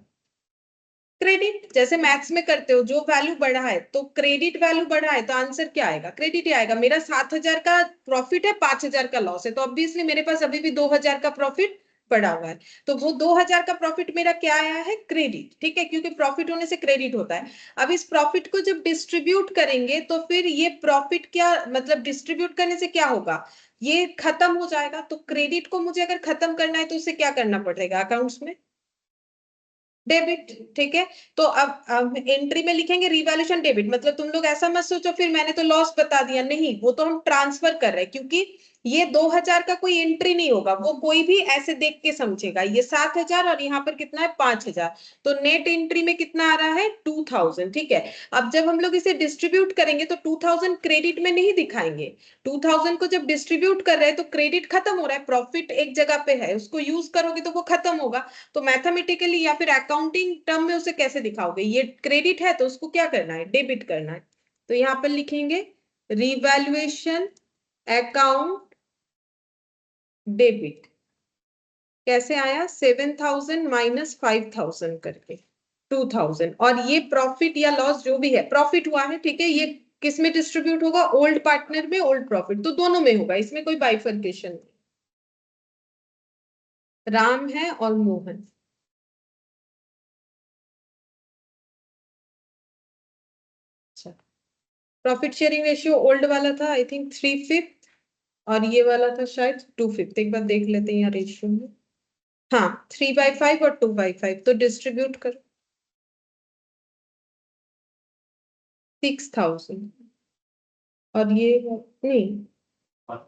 [SPEAKER 1] क्रेडिट, जैसे मैथ्स में करते हो, जो वैल्यू बढ़ा है तो क्रेडिट वैल्यू बढ़ा है तो आंसर क्या आएगा, क्रेडिट ही आएगा। मेरा 7,000 का प्रॉफिट है, 5,000 का लॉस है, तो ऑब्वियसली मेरे पास अभी भी 2,000 का प्रॉफिट पड़ा हुआ है, तो वो 2,000 का प्रॉफिट मेरा क्या आया है, क्रेडिट, ठीक है, क्योंकि प्रॉफिट होने से क्रेडिट होता है। अब इस प्रॉफिट को जब डिस्ट्रीब्यूट करेंगे तो फिर ये प्रॉफिट क्या, मतलब डिस्ट्रीब्यूट करने से क्या होगा, ये खत्म हो जाएगा। तो क्रेडिट को मुझे अगर खत्म करना है तो उसे क्या करना पड़ेगा अकाउंट्स में, डेबिट, ठीक है। तो अब एंट्री में लिखेंगे रिवैल्यूएशन डेबिट, मतलब तुम लोग ऐसा मत सोचो फिर मैंने तो लॉस बता दिया, नहीं, वो तो हम ट्रांसफर कर रहे हैं, क्योंकि ये 2,000 का कोई एंट्री नहीं होगा, वो कोई भी ऐसे देख के समझेगा, ये 7,000 और यहाँ पर कितना है 5,000, तो नेट एंट्री में कितना आ रहा है 2,000, ठीक है। अब जब हम लोग इसे डिस्ट्रीब्यूट करेंगे तो 2,000 क्रेडिट में नहीं दिखाएंगे, 2,000 को जब डिस्ट्रीब्यूट कर रहे हैं तो क्रेडिट खत्म हो रहा है, प्रॉफिट एक जगह पे है, उसको यूज करोगे तो वो खत्म होगा। तो मैथमेटिकली या फिर अकाउंटिंग टर्म में उसे कैसे दिखाओगे, ये क्रेडिट है तो उसको क्या करना है, डेबिट करना है। तो यहां पर लिखेंगे रिवैल्यूएशन अकाउंट डेबिट, कैसे आया 7,000 माइनस 5,000 करके 2,000, और ये प्रॉफिट या लॉस जो भी है, प्रॉफिट हुआ है, ठीक है, ये किस में डिस्ट्रीब्यूट होगा, ओल्ड पार्टनर में ओल्ड प्रॉफिट, तो दोनों में होगा, इसमें कोई बाइफर्केशन नहीं। राम है और Mohan, profit sharing ratio old वाला था आई थिंक 3/5 और ये वाला था शायद 2/5। एक बार देख लेते हैं यहाँ रेशियो में। हाँ 3/5 और 2/5 तो डिस्ट्रीब्यूट करो 6,000 और ये नहीं हाँ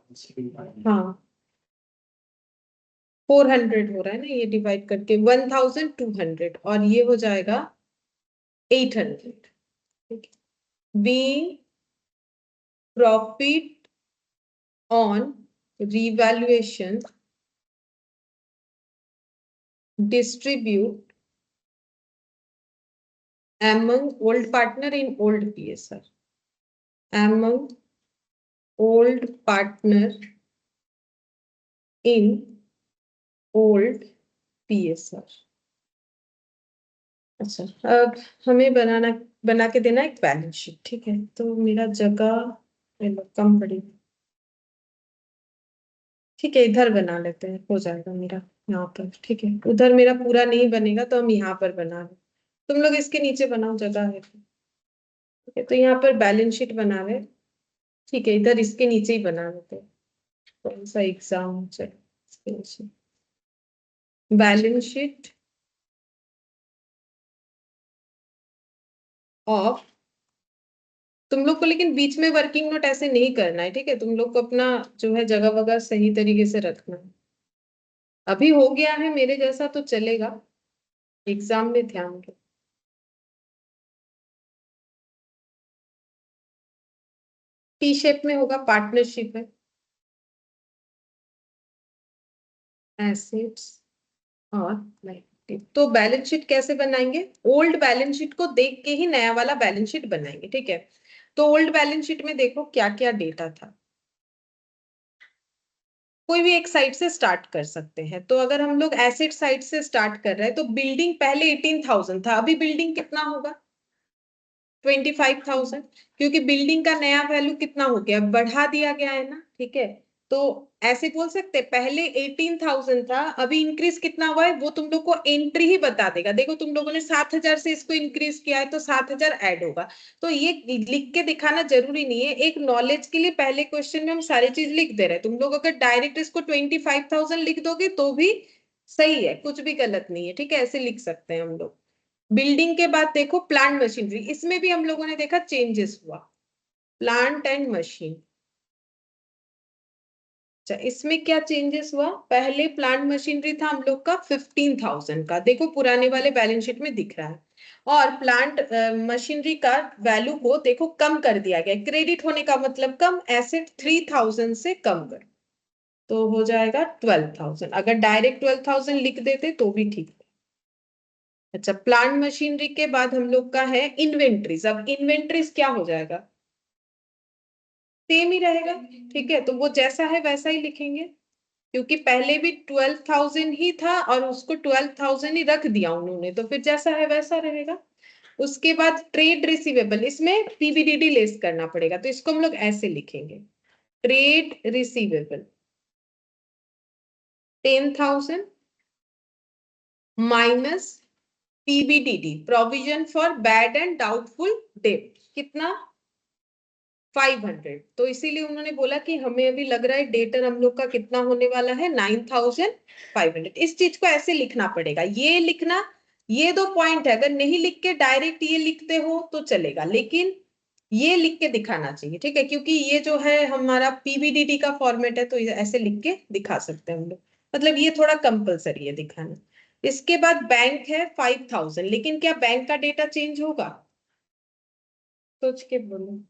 [SPEAKER 1] 400 हो रहा है ना ये डिवाइड करके 1,200 और ये हो जाएगा 800 being profit on revaluation distribute among old partner in old PSR among old partner in old PSR। अच्छा अब हमें बना के देना एक बैलेंस शीट। ठीक है तो मेरा जगह कम पड़ेगी। ठीक है इधर बना लेते हैं हो जाएगा मेरा यहाँ पर। ठीक है उधर मेरा पूरा नहीं बनेगा तो हम यहाँ पर बना रहे। तुम लोग इसके नीचे बनाओ जगह है तो। ठीक है तो यहाँ पर बैलेंस शीट बना रहे। ठीक है इधर इसके नीचे ही बना लेते हैं। कौन सा एग्जाम चलो बैलेंस शीट ऑफ। तुम लोग को लेकिन बीच में वर्किंग नोट ऐसे नहीं करना है। ठीक है तुम लोग को अपना जो है जगह वगह सही तरीके से रखना है। अभी हो गया है मेरे जैसा तो चलेगा एग्जाम में ध्यान दो। टी शेप में होगा पार्टनरशिप है एसेट्स और लायबिलिटी। तो बैलेंस शीट कैसे बनाएंगे ओल्ड बैलेंस शीट को देख के ही नया वाला बैलेंस शीट बनाएंगे। ठीक है तो ओल्ड बैलेंस शीट में देखो क्या क्या डेटा था। कोई भी एक साइड से स्टार्ट कर सकते हैं। तो अगर हम लोग एसेट साइड से स्टार्ट कर रहे हैं तो बिल्डिंग पहले 18,000 था अभी बिल्डिंग कितना होगा 25,000 क्योंकि बिल्डिंग का नया वैल्यू कितना हो गया बढ़ा दिया गया है ना। ठीक है तो ऐसे बोल सकते पहले 18,000 था अभी इंक्रीज कितना हुआ है वो तुम लोग को एंट्री ही बता देगा। देखो तुम लोगों ने 7,000 से इसको इंक्रीज किया है तो 7,000 ऐड होगा। तो ये लिख के दिखाना जरूरी नहीं है एक नॉलेज के लिए पहले क्वेश्चन में हम सारी चीज लिख दे रहे हैं। तुम लोग अगर डायरेक्ट इसको 25,000 लिख दोगे तो भी सही है कुछ भी गलत नहीं है। ठीक है ऐसे लिख सकते हैं हम लोग। बिल्डिंग के बाद देखो प्लांट मशीनरी इसमें भी हम लोगों ने देखा चेंजेस हुआ प्लांट एंड मशीन। अच्छा इसमें क्या चेंजेस हुआ पहले प्लांट मशीनरी था हम लोग का 15,000 का देखो पुराने वाले बैलेंस शीट में दिख रहा है और प्लांट मशीनरी का वैल्यू को देखो कम कर दिया गया क्रेडिट होने का मतलब कम एसेट 3,000 से कम कर तो हो जाएगा 12,000। अगर डायरेक्ट 12,000 लिख देते तो भी ठीक। अच्छा प्लांट मशीनरी के बाद हम लोग का है इन्वेंट्रीज। अब इन्वेंट्रीज क्या हो जाएगा सेम ही रहेगा। ठीक है तो वो जैसा है वैसा ही लिखेंगे क्योंकि पहले भी 12,000 ही था और उसको 12,000 ही रख दिया उन्होंने तो फिर जैसा है वैसा रहेगा। उसके बाद ट्रेड रिसीवेबल इसमें पीवीडीडी लेस करना पड़ेगा तो इसको हम लोग ऐसे लिखेंगे trade receivable 10,000 minus PBDD provision for bad and doubtful debt कितना 500। तो इसीलिए उन्होंने बोला कि हमें अभी लग रहा है डेटर हम लोग का कितना होने वाला है 9,500। इस चीज को ऐसे लिखना पड़ेगा ये लिखना ये दो पॉइंट है अगर नहीं लिख के डायरेक्ट ये लिखते हो तो चलेगा लेकिन ये लिख के दिखाना चाहिए। ठीक है क्योंकि ये जो है हमारा पीवीडीडी का फॉर्मेट है तो ऐसे लिख के दिखा सकते हैं हम लोग मतलब ये थोड़ा कंपलसरी है दिखाना। इसके बाद बैंक है 5,000 लेकिन क्या बैंक का डेटा चेंज होगा सोच के बोलो।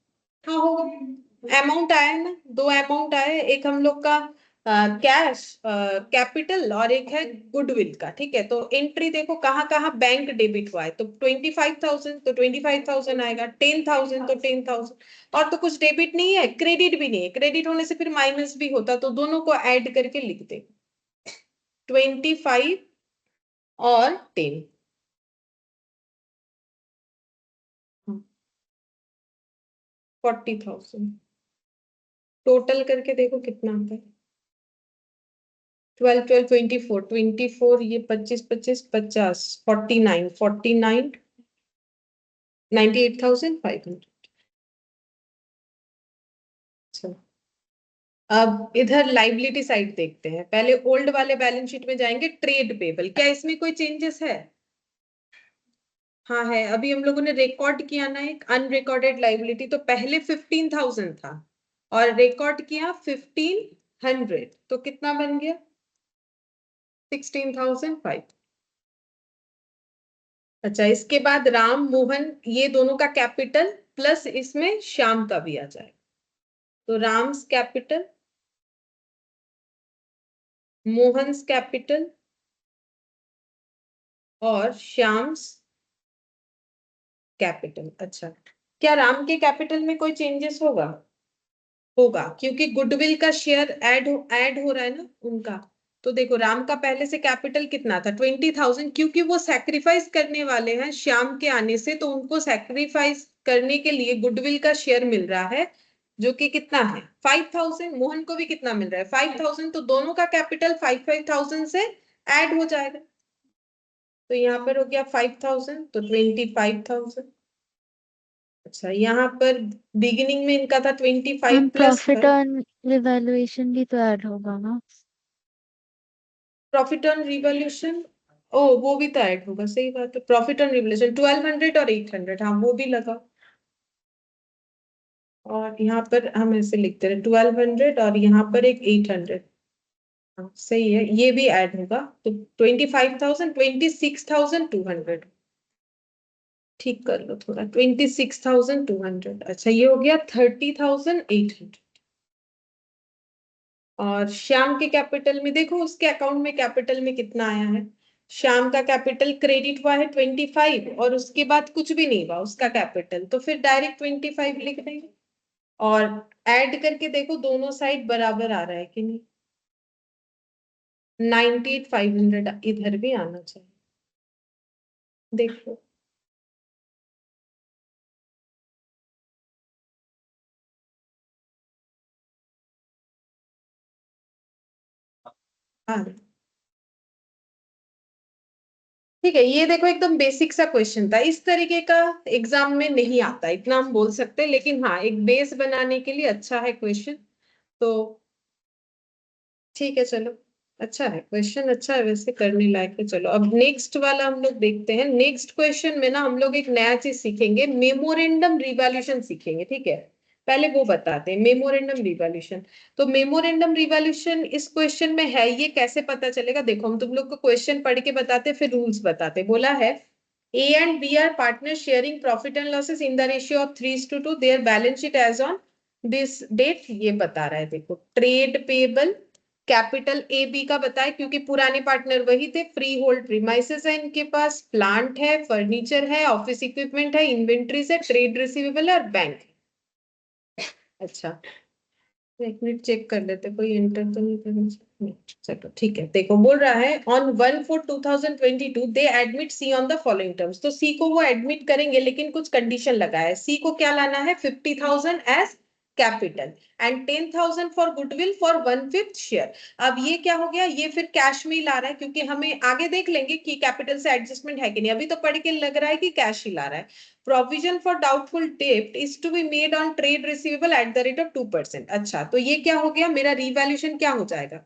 [SPEAKER 1] हाँ होगा अमाउंट आया है ना दो अमाउंट आए एक हम लोग का कैश कैपिटल और एक है गुडविल का। ठीक है तो एंट्री देखो कहाँ कहाँ बैंक डेबिट हुआ है तो 25,000 तो 25,000 आएगा 10,000 तो 10,000 और तो कुछ डेबिट नहीं है क्रेडिट भी नहीं है क्रेडिट होने से फिर माइनस भी होता तो दोनों को ऐड करके लिख दे 25 और 10 40,000 टोटल करके देखो कितना आता है 12 12 24 24 ये 25 25 50 49 49 98,500। अच्छा, अब इधर लाइबिलिटी साइड देखते हैं। पहले ओल्ड वाले बैलेंस शीट में जाएंगे, ट्रेड पेबल, क्या इसमें कोई चेंजेस है? हाँ है। अभी हम लोगों ने रिकॉर्ड किया ना एक अनरिकॉर्डेड लाइबिलिटी, तो पहले 15,000 था और रिकॉर्ड किया 1500, तो कितना बन गया? 16,500। अच्छा, इसके बाद राम मोहन, ये दोनों का कैपिटल प्लस इसमें श्याम का भी आ जाए, तो राम्स कैपिटल, मोहन्स कैपिटल और श्याम्स कैपिटल। अच्छा, क्या राम के कैपिटल में कोई चेंजेस होगा? होगा, क्योंकि गुडविल का शेयर ऐड हो रहा है ना उनका। तो देखो, राम का पहले से कैपिटल कितना था? 20,000, क्योंकि वो सैक्रिफाइस करने वाले हैं श्याम के आने से, तो उनको सैक्रिफाइस करने के लिए गुडविल का शेयर मिल रहा है, जो कि कितना है? 5,000। मोहन को भी कितना मिल रहा है? 5,000। तो दोनों का कैपिटल 5,000 से ऐड हो जाएगा, तो यहाँ पर हो गया 5,000, तो 25,000। अच्छा, यहाँ पर बिगिनिंग में इनका था 25
[SPEAKER 2] ma'am
[SPEAKER 1] plus
[SPEAKER 2] profit
[SPEAKER 1] 5।
[SPEAKER 2] On revaluation भी तो ऐड होगा ना?
[SPEAKER 1] प्रॉफिट ऑन रिवॉल्यूशन, ओ वो भी तो ऐड होगा, सही बात है। प्रॉफिट ऑन रिवॉल्यूशन 1200 और 800, हाँ वो भी लगा। और यहाँ पर हम ऐसे लिखते रहे 1200 और यहाँ पर एक 800, हाँ सही है, ये भी ऐड होगा, तो 25,000, 26,200। ठीक कर लो थोड़ा, 26,200। अच्छा, ये हो गया 30,800। और श्याम के कैपिटल में देखो, उसके अकाउंट में कैपिटल में कितना आया है? श्याम का कैपिटल क्रेडिट हुआ है 25, और उसके बाद कुछ भी नहीं हुआ उसका कैपिटल, तो फिर डायरेक्ट 25 लिख देंगे। और ऐड करके देखो, दोनों साइड बराबर आ रहा है कि नहीं? 98,500 इधर भी आना चाहिए, देखो। हाँ ठीक है, ये देखो एकदम बेसिक सा क्वेश्चन था, इस तरीके का एग्जाम में नहीं आता, इतना हम बोल सकते हैं, लेकिन हाँ एक बेस बनाने के लिए अच्छा है क्वेश्चन। तो ठीक है, चलो, अच्छा है क्वेश्चन, अच्छा है वैसे, करने लायक है। चलो अब नेक्स्ट वाला हम लोग देखते हैं। नेक्स्ट क्वेश्चन में ना हम लोग एक नया चीज सीखेंगे, मेमोरेंडम रिवॉल्यूशन सीखेंगे, ठीक है? पहले वो बताते हैं मेमोरेंडम रिवॉल्यूशन। तो मेमोरेंडम रिवॉल्यूशन इस क्वेश्चन में है, ये कैसे पता चलेगा? देखो, हम तुम लोग को क्वेश्चन पढ़ के बताते फिर रूल्स बताते। बोला है A and B are partners sharing profit and losses in the ratio of 3:2, their balance sheet as on this date, ये बता रहा है। देखो, trade payable, capital A B का बताए, क्योंकि पुराने पार्टनर वही थे। फ्री होल्ड प्रीमाइसेस है इनके पास, प्लांट है, फर्नीचर है, ऑफिस इक्विपमेंट है, इन्वेंट्रीज है, ट्रेड रिसीवेबल है और बैंक है। अच्छा, एक मिनट चेक कर लेते, कोई एंटर तो नहीं करना चाहिए। चलो ठीक है, देखो बोल रहा है on 1/4/2022 they admit C on the following terms. तो सी को वो एडमिट करेंगे, लेकिन कुछ कंडीशन लगा है। सी को क्या लाना है? 50,000 as capital and 10,000 for goodwill for 1/5 share. अब ये क्या हो गया? ये फिर कैश में ही ला रहा है, क्योंकि हमें आगे देख लेंगे कि कैपिटल से एडजस्टमेंट है कि नहीं, अभी तो पढ़ के लग रहा है कि कैश ही ला रहा है। Provision for doubtful debt is to be made on trade receivable at the rate of 2%। अच्छा, तो ये क्या हो गया? मेरा रिवैल्यूएशन क्या हो जाएगा?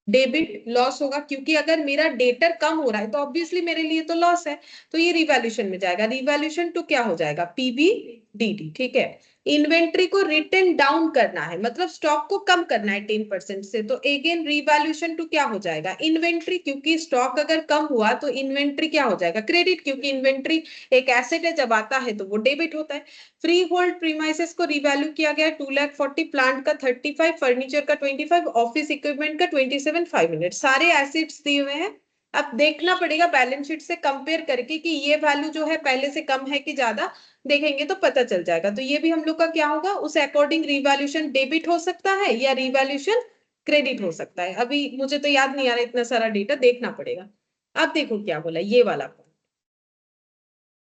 [SPEAKER 1] डेबिट लॉस होगा, क्योंकि अगर मेरा डेटर कम हो रहा है तो ऑब्वियसली मेरे लिए तो लॉस है, तो ये रिवैल्यूएशन में जाएगा। रिवैल्यूएशन टू क्या हो जाएगा? पीबीडीडी, ठीक है। इन्वेंट्री को रिटर्न डाउन करना है, मतलब स्टॉक को कम करना है 10% से, तो अगेन रिवैल्यूएशन टू क्या हो जाएगा? इन्वेंट्री, क्योंकि स्टॉक अगर कम हुआ तो इन्वेंट्री क्या हो जाएगा? क्रेडिट, क्योंकि इन्वेंट्री एक एसेट है, जब आता है तो वो डेबिट होता है। फ्री होल्ड प्रीमाइसेस को रिवैल्यू किया गया 2,40,000, प्लांट का 35, फर्नीचर का 25, ऑफिस इक्विपमेंट का 27,500। सारे एसेट्स दिए हुए हैं। अब देखना पड़ेगा बैलेंस शीट से कंपेयर करके कि ये वैल्यू जो है पहले से कम है कि ज्यादा, देखेंगे तो पता चल जाएगा। तो ये भी हम लोग का क्या होगा? उस अकॉर्डिंग रिवैल्यूएशन डेबिट हो सकता है या रिवैल्यूएशन क्रेडिट हो सकता है। अभी मुझे तो याद नहीं आ रहा, इतना सारा डेटा देखना पड़ेगा। अब देखो क्या बोला ये वाला,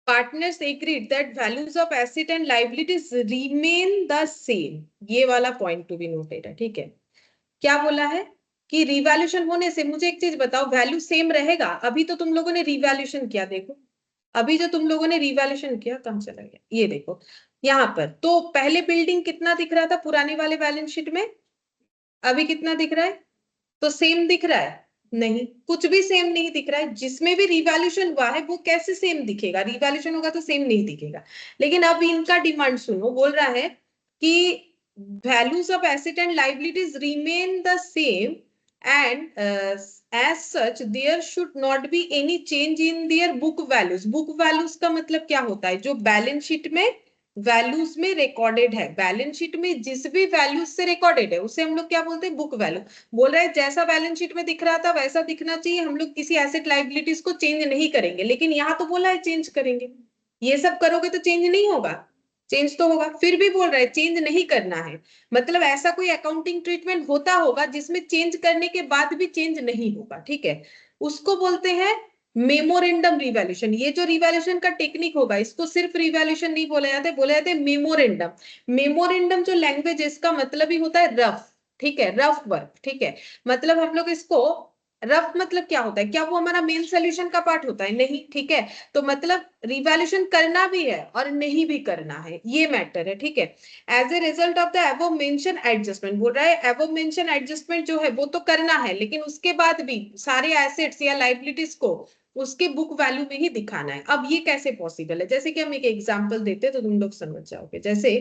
[SPEAKER 1] partners agreed that values of asset and liabilities remain the same। ये वाला पॉइंट टू बी नोटेड है, ठीक है। क्या बोला है? कि रिवैल्यूएशन होने से, मुझे एक चीज बताओ, वैल्यू सेम रहेगा? अभी तो तुम लोगों ने रिवैल्यूएशन किया, देखो अभी जो तुम लोगों ने रिवैल्यूएशन किया कहाँ चला गया, ये देखो यहाँ पर। तो पहले बिल्डिंग कितना दिख रहा था पुराने वाले बैलेंस शीट में, अभी कितना दिख रहा है? तो सेम दिख रहा है? नहीं, कुछ भी सेम नहीं दिख रहा है। जिसमें भी रिवैल्यूएशन हुआ है वो कैसे सेम दिखेगा, रिवैल्यूएशन होगा तो सेम नहीं दिखेगा। लेकिन अब इनका डिमांड सुनो, बोल रहा है कि values of asset and liabilities remain the same and as such there should not be any change in their book values. Book values का मतलब क्या होता है? जो बैलेंस शीट में वैल्यूज में रिकॉर्डेड है, बैलेंस शीट में जिस भी वैल्यूज से रिकॉर्डेड है उसे हम लोग क्या बोलते हैं? Book value. बोल रहा है जैसा बैलेंस शीट में दिख रहा था वैसा दिखना चाहिए, हम लोग किसी एसेट लाइबिलिटीज को चेंज नहीं करेंगे। लेकिन यहाँ तो बोला है चेंज करेंगे, ये सब करोगे तो चेंज नहीं होगा, चेंज तो होगा। फिर भी बोल रहा है चेंज नहीं करना है। मतलब ऐसा कोई अकाउंटिंग ट्रीटमेंट होता होगा जिसमें चेंज करने के बाद भी चेंज नहीं होगा, ठीक है? उसको बोलते हैं मेमोरेंडम रिवैल्यूएशन। ये जो रिवैल्यूएशन का टेक्निक होगा इसको सिर्फ रिवैल्यूएशन नहीं बोला जाता है, बोला जाता है मेमोरेंडम। मेमोरेंडम जो लैंग्वेज है इसका मतलब ही होता है रफ, ठीक है? रफ वर्क, ठीक है? मतलब हम लोग इसको रफ मतलब क्या होता है? क्या वो हमारा मेन सोल्यूशन का पार्ट होता है? नहीं, ठीक है? तो मतलब रिवैल्यूएशन करना भी है और नहीं भी करना है, ये मैटर है, ठीक है? As a result of the above mention adjustment, बोल रहा है एबव मेंशन एडजस्टमेंट जो है वो तो करना है, लेकिन उसके बाद भी सारे एसेट्स या लाइबिलिटीज को उसके बुक वैल्यू में ही दिखाना है। अब ये कैसे पॉसिबल है? जैसे कि हम एक एग्जांपल देते तो तुम लोग समझ जाओगे। जैसे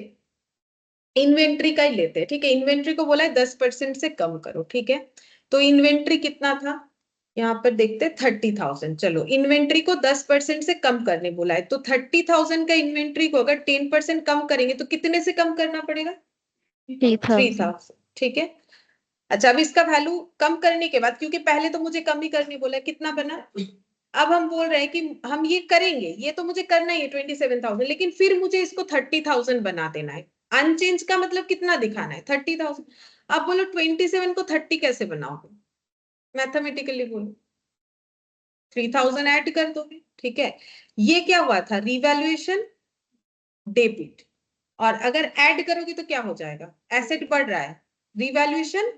[SPEAKER 1] इन्वेंट्री का ही लेते हैं, ठीक है? इन्वेंट्री को बोला है 10% से कम करो, ठीक है? तो इन्वेंट्री कितना था? यहाँ पर देखते 30,000। चलो इन्वेंट्री को 10% से कम करने बोला है, तो 30,000 का इन्वेंट्री को अगर 10% कम करेंगे तो कितने से कम करना पड़ेगा?
[SPEAKER 2] 3,000।
[SPEAKER 1] 3,000, ठीक है? अच्छा, अब इसका वैल्यू कम करने के बाद, क्योंकि पहले तो मुझे कम ही करने बोला है, कितना बना? अब हम बोल रहे हैं कि हम ये करेंगे, ये तो मुझे करना ही है 27,000, लेकिन फिर मुझे इसको 30,000 बना देना है। अनचेंज का मतलब कितना दिखाना है? 30,000। अब बोलो 27 को 30 कैसे बनाओगे? मैथमेटिकली बोलो। 3,000 ऐड कर दोगे, ठीक है? ये क्या हुआ था? Revaluation debit. और अगर ऐड करोगे तो क्या हो जाएगा? एसेट बढ़ रहा है, रिवैल्यूएशन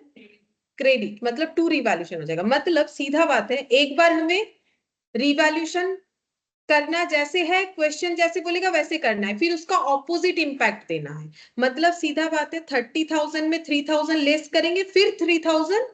[SPEAKER 1] क्रेडिट, मतलब टू रिवैल्यूएशन हो जाएगा। मतलब सीधा बात है, एक बार हमें रिवैल्यूएशन करना जैसे है, क्वेश्चन जैसे बोलेगा वैसे करना है, फिर उसका ऑपोजिट इंपैक्ट देना है। मतलब सीधा बात है, 30,000 में 3,000 लेस करेंगे, फिर 3,000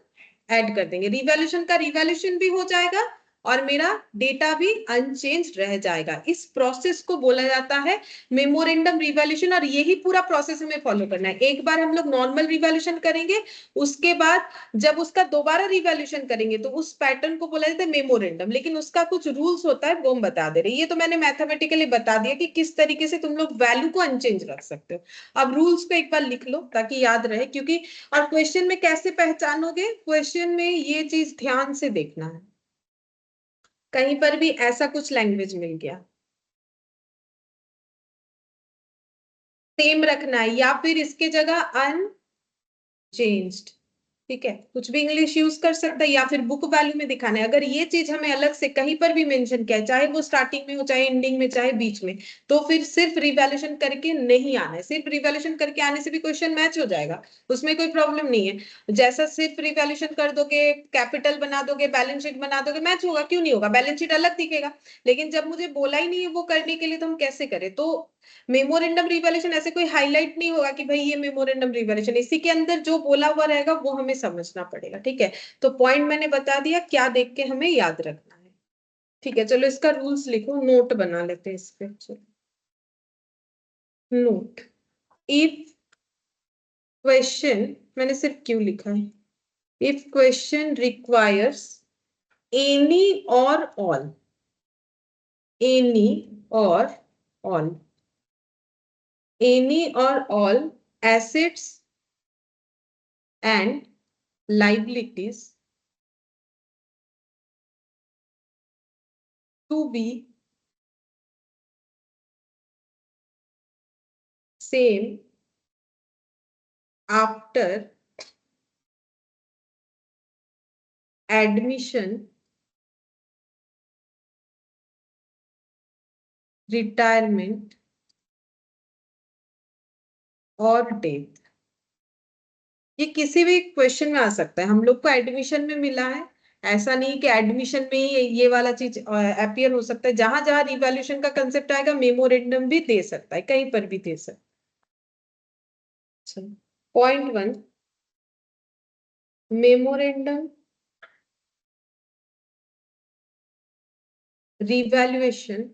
[SPEAKER 1] ऐड कर देंगे। रिवैल्यूएशन का रिवैल्यूएशन भी हो जाएगा और मेरा डेटा भी अनचेंज रह जाएगा। इस प्रोसेस को बोला जाता है मेमोरेंडम रिवैल्यूएशन, और यही पूरा प्रोसेस हमें फॉलो करना है। एक बार हम लोग नॉर्मल रिवैल्यूएशन करेंगे, उसके बाद जब उसका दोबारा रिवैल्यूएशन करेंगे तो उस पैटर्न को बोला जाता है मेमोरेंडम। लेकिन उसका कुछ रूल्स होता है वो हम बता दे रहे हैं। ये तो मैंने मैथमेटिकली बता दिया कि किस तरीके से तुम लोग वैल्यू को अनचेंज रख सकते हो। अब रूल्स को एक बार लिख लो ताकि याद रहे, क्योंकि और क्वेश्चन में कैसे पहचानोगे? क्वेश्चन में ये चीज ध्यान से देखना है, कहीं पर भी ऐसा कुछ लैंग्वेज मिल गया सेम रखना है, या फिर इसके जगह अनचेंज्ड, ठीक है? कुछ भी इंग्लिश यूज कर सकता है, या फिर बुक वैल्यू में दिखाना है। अगर ये चीज हमें अलग से कहीं पर भी मेंशन किया है, चाहे वो स्टार्टिंग में हो, चाहे एंडिंग में, चाहे बीच में, तो फिर सिर्फ रिवैल्यूएशन करके नहीं आना है। सिर्फ रिवैल्यूएशन करके आने से भी क्वेश्चन मैच हो जाएगा, उसमें कोई प्रॉब्लम नहीं है। जैसा सिर्फ रिवैल्यूएशन कर दोगे, कैपिटल बना दोगे, बैलेंस शीट बना दोगे, मैच होगा? क्यों नहीं होगा? बैलेंस शीट अलग दिखेगा। लेकिन जब मुझे बोला ही नहीं है वो करने के लिए, तो हम कैसे करें? तो मेमोरेंडम रिवैल्यूएशन ऐसे कोई हाईलाइट नहीं होगा कि भाई ये मेमोरेंडम रिवैल्यूएशन, इसी के अंदर जो बोला हुआ रहेगा वो हमें समझना पड़ेगा, ठीक है? तो पॉइंट मैंने बता दिया, क्या देख के हमें याद रखना है, ठीक है? चलो इसका रूल्स लिखो, नोट बना लेते हैं इस पे। चलो नोट, इफ क्वेश्चन, मैंने सिर्फ क्यों लिखा है, इफ क्वेश्चन रिक्वायर्स एनी और ऑल, एनी और ऑल, एनी और all assets and liabilities to be same after admission, retirement और डेथ। ये किसी भी क्वेश्चन में आ सकता है। हम लोग को एडमिशन में मिला है, ऐसा नहीं कि एडमिशन में ही ये वाला चीज अपीयर हो सकता है, जहां जहां रिवैल्यूएशन का कंसेप्ट आएगा मेमोरेंडम भी दे सकता है, कहीं पर भी दे सकता है। Point 1, memorandum revaluation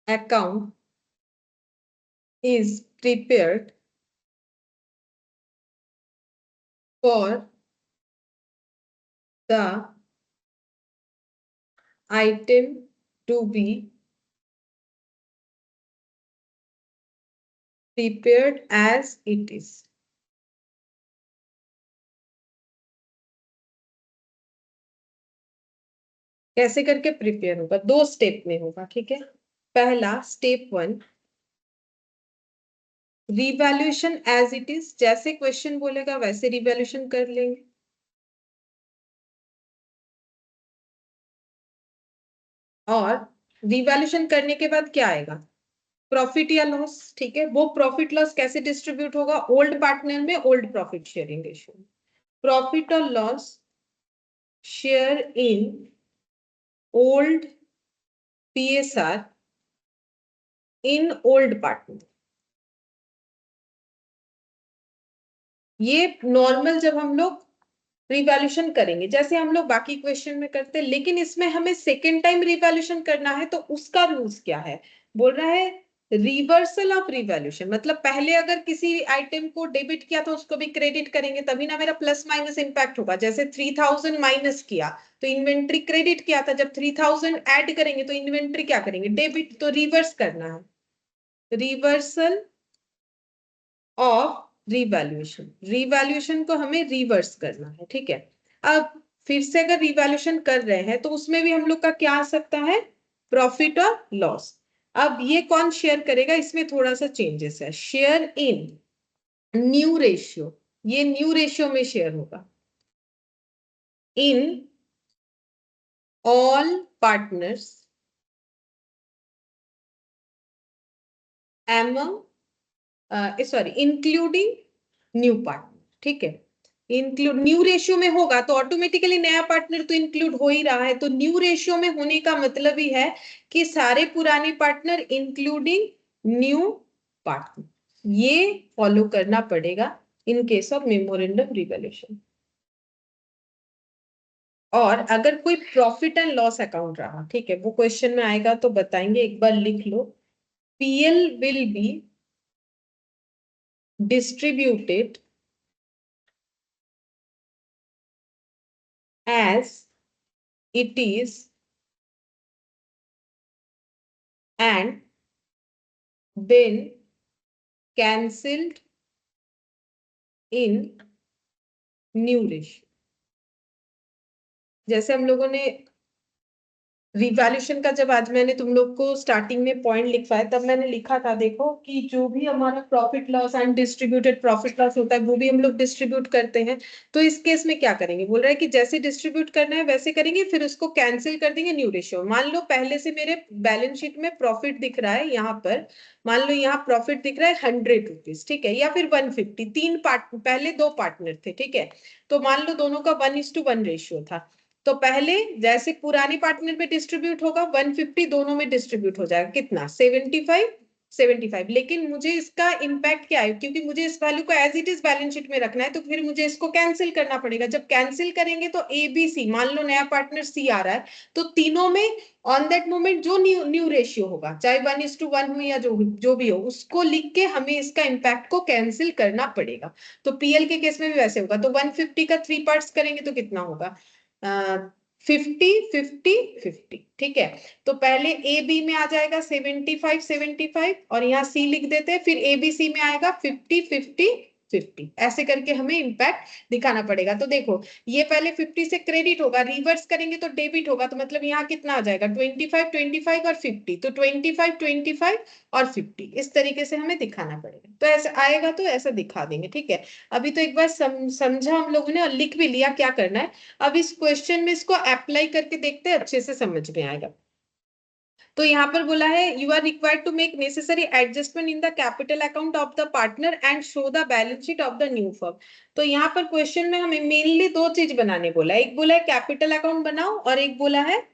[SPEAKER 1] account is prepared for the item to be prepared as it is. कैसे करके प्रिपेयर होगा? 2 स्टेप में होगा, ठीक है। पहला step 1, revaluation as it is, जैसे क्वेश्चन बोलेगा वैसे रिवैल्यूएशन कर लेंगे। और रिवैल्यूएशन करने के बाद क्या आएगा? प्रॉफिट या लॉस, ठीक है। वो प्रॉफिट लॉस कैसे डिस्ट्रीब्यूट होगा? ओल्ड पार्टनर में old profit sharing ratio, profit और loss share in old PSR in old partner. ये नॉर्मल जब हम लोग रिवैल्यूएशन करेंगे जैसे हम लोग बाकी क्वेश्चन में करते हैं, लेकिन इसमें हमें सेकेंड टाइम रिवैल्यूएशन करना है, तो उसका रूल्स क्या है? बोल रहा है रिवर्सल ऑफ रिवैल्यूएशन, मतलब पहले अगर किसी आइटम को डेबिट किया तो उसको भी क्रेडिट करेंगे, तभी ना मेरा प्लस माइनस इंपैक्ट होगा। जैसे 3000 माइनस किया तो इन्वेंट्री क्रेडिट किया था, जब 3000 ऐड करेंगे तो इन्वेंट्री क्या करेंगे? डेबिट। तो रिवर्स करना है, रिवर्सल ऑफ रिवैल्यूएशन, रिवैल्यूएशन को हमें रिवर्स करना है, ठीक है। अब फिर से अगर रिवैल्यूएशन कर रहे हैं तो उसमें भी हम लोग का क्या आ सकता है? प्रॉफिट और लॉस। अब ये कौन शेयर करेगा? इसमें थोड़ा सा चेंजेस है। शेयर इन न्यू रेशियो, ये न्यू रेशियो में शेयर होगा in all partners among sorry including new partner, ठीक है। इंक्लूड न्यू रेशियो में होगा तो ऑटोमेटिकली नया पार्टनर तो इंक्लूड हो ही रहा है, तो न्यू रेशियो में होने का मतलब ही है कि सारे पुराने पार्टनर इंक्लूडिंग न्यू पार्टनर, ये फॉलो करना पड़ेगा in case of memorandum revaluation. और अगर कोई प्रॉफिट एंड लॉस अकाउंट रहा, ठीक है, वो क्वेश्चन में आएगा तो बताएंगे, एक बार लिख लो। PL will be distributed as it is and then cancelled in new ratio। जैसे हम लोगों ने रिवैल्यूएशन का, जब आज मैंने तुम लोग को स्टार्टिंग में पॉइंट लिखवाया तब मैंने लिखा था, देखो कि जो भी हमारा profit loss and distributed profit loss होता है वो भी हम लोग डिस्ट्रीब्यूट करते हैं। तो इस केस में क्या करेंगे? बोल रहा है कि जैसे डिस्ट्रीब्यूट करना है वैसे करेंगे, फिर उसको कैंसिल कर देंगे न्यू रेशियो। मान लो पहले से मेरे बैलेंस शीट में प्रॉफिट दिख रहा है, यहाँ पर मान लो यहाँ प्रॉफिट दिख रहा है 100 रुपीज, ठीक है, या फिर 150, तीन पार्ट, पहले 2 पार्टनर थे, ठीक है। तो मान लो दोनों का 1:1 रेशियो था, तो पहले जैसे पुरानी पार्टनर में डिस्ट्रीब्यूट होगा 150 दोनों में डिस्ट्रीब्यूट हो जाएगा, कितना? 75। लेकिन मुझे इसका इम्पैक्ट क्या है? क्योंकि मुझे इस वैल्यू को as it is balance sheet में रखना है, तो फिर मुझे इसको कैंसिल करना पड़ेगा। जब कैंसिल करेंगे तो ABC, मान लो नया पार्टनर C आ रहा है, तो तीनों में ऑन दैट मोमेंट जो न्यू रेशियो होगा, चाहे 1:1 हो या जो भी हो, उसको लिख के हमें इसका इम्पैक्ट को कैंसिल करना पड़ेगा। तो PL के केस में भी वैसे होगा। तो 150 का 3 पार्ट्स करेंगे तो कितना होगा? 50 50 50, ठीक है। तो पहले AB में आ जाएगा 75 और यहाँ C लिख देते हैं, फिर ABC में आएगा 50 50 50, ऐसे करके हमें इम्पैक्ट दिखाना पड़ेगा। तो देखो ये पहले 50 से क्रेडिट होगा, रिवर्स करेंगे तो डेबिट होगा, तो मतलब यहाँ कितना आ जाएगा? 25 25 और 50, तो 25 25 और 50, इस तरीके से हमें दिखाना पड़ेगा। तो ऐसा आएगा तो ऐसा दिखा देंगे, ठीक है। अभी तो एक बार समझा हम लोगों ने और लिख भी लिया क्या करना है। अब इस क्वेश्चन में इसको अप्लाई करके देखते हैं, अच्छे से समझ में आएगा। तो यहाँ पर बोला है you are required to make necessary adjustment in the capital account of the partner and show the balance sheet of the new firm. तो यहाँ पर क्वेश्चन में हमें मेनली दो चीज बनाने बोला है, एक बोला है कैपिटल अकाउंट बनाओ और एक बोला है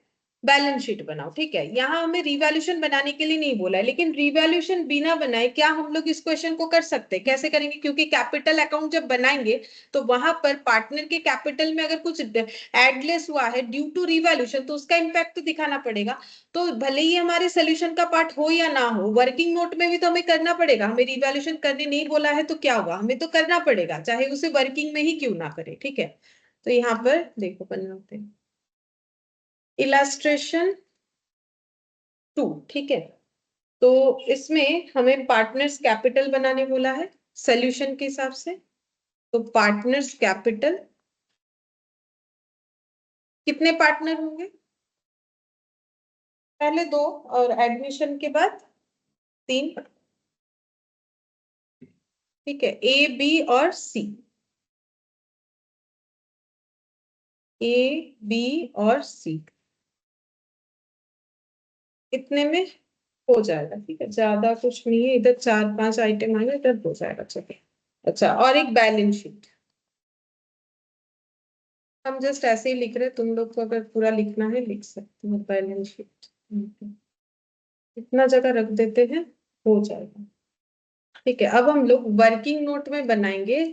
[SPEAKER 1] बैलेंस शीट बनाओ। ठीक है, यहाँ हमें रिवैल्यूएशन बनाने के लिए नहीं बोला है, लेकिन रिवैल्यूएशन बिना बनाए क्या हम लोग इस क्वेश्चन को कर सकते हैं? कैसे करेंगे? क्योंकि कैपिटल अकाउंट जब बनाएंगे तो वहां पर पार्टनर के कैपिटल में अगर कुछ एडलेस हुआ है ड्यू टू रिवैल्यूएशन तो उसका इम्पैक्ट तो दिखाना पड़ेगा। तो भले ही हमारे सोल्यूशन का पार्ट हो या ना हो, वर्किंग नोट में भी तो हमें करना पड़ेगा। हमें रिवैल्यूएशन करने नहीं बोला है तो क्या होगा, हमें तो करना पड़ेगा, चाहे उसे वर्किंग में ही क्यों ना करे। ठीक है, तो यहाँ पर देखो बनाते हैं इलास्ट्रेशन 2। ठीक है, तो इसमें हमें पार्टनर्स कैपिटल बनाने बोला है सोल्यूशन के हिसाब से। तो पार्टनर्स कैपिटल कितने पार्टनर होंगे? पहले दो और एडमिशन के बाद 3। ठीक है, ए बी और सी, ए बी और सी इतने में हो जाएगा। ठीक है, ज्यादा कुछ नहीं है, इधर 4-5 आइटम आएंगे, इधर हो जाएगा। चलिए, अच्छा, और एक बैलेंस शीट। हम जस्ट ऐसे ही लिख रहे हैं, तुम लोग को अगर पूरा लिखना है लिख सकते हो बैलेंस शीट। इतना जगह रख देते हैं, हो जाएगा। ठीक है, अब हम लोग वर्किंग नोट में बनाएंगे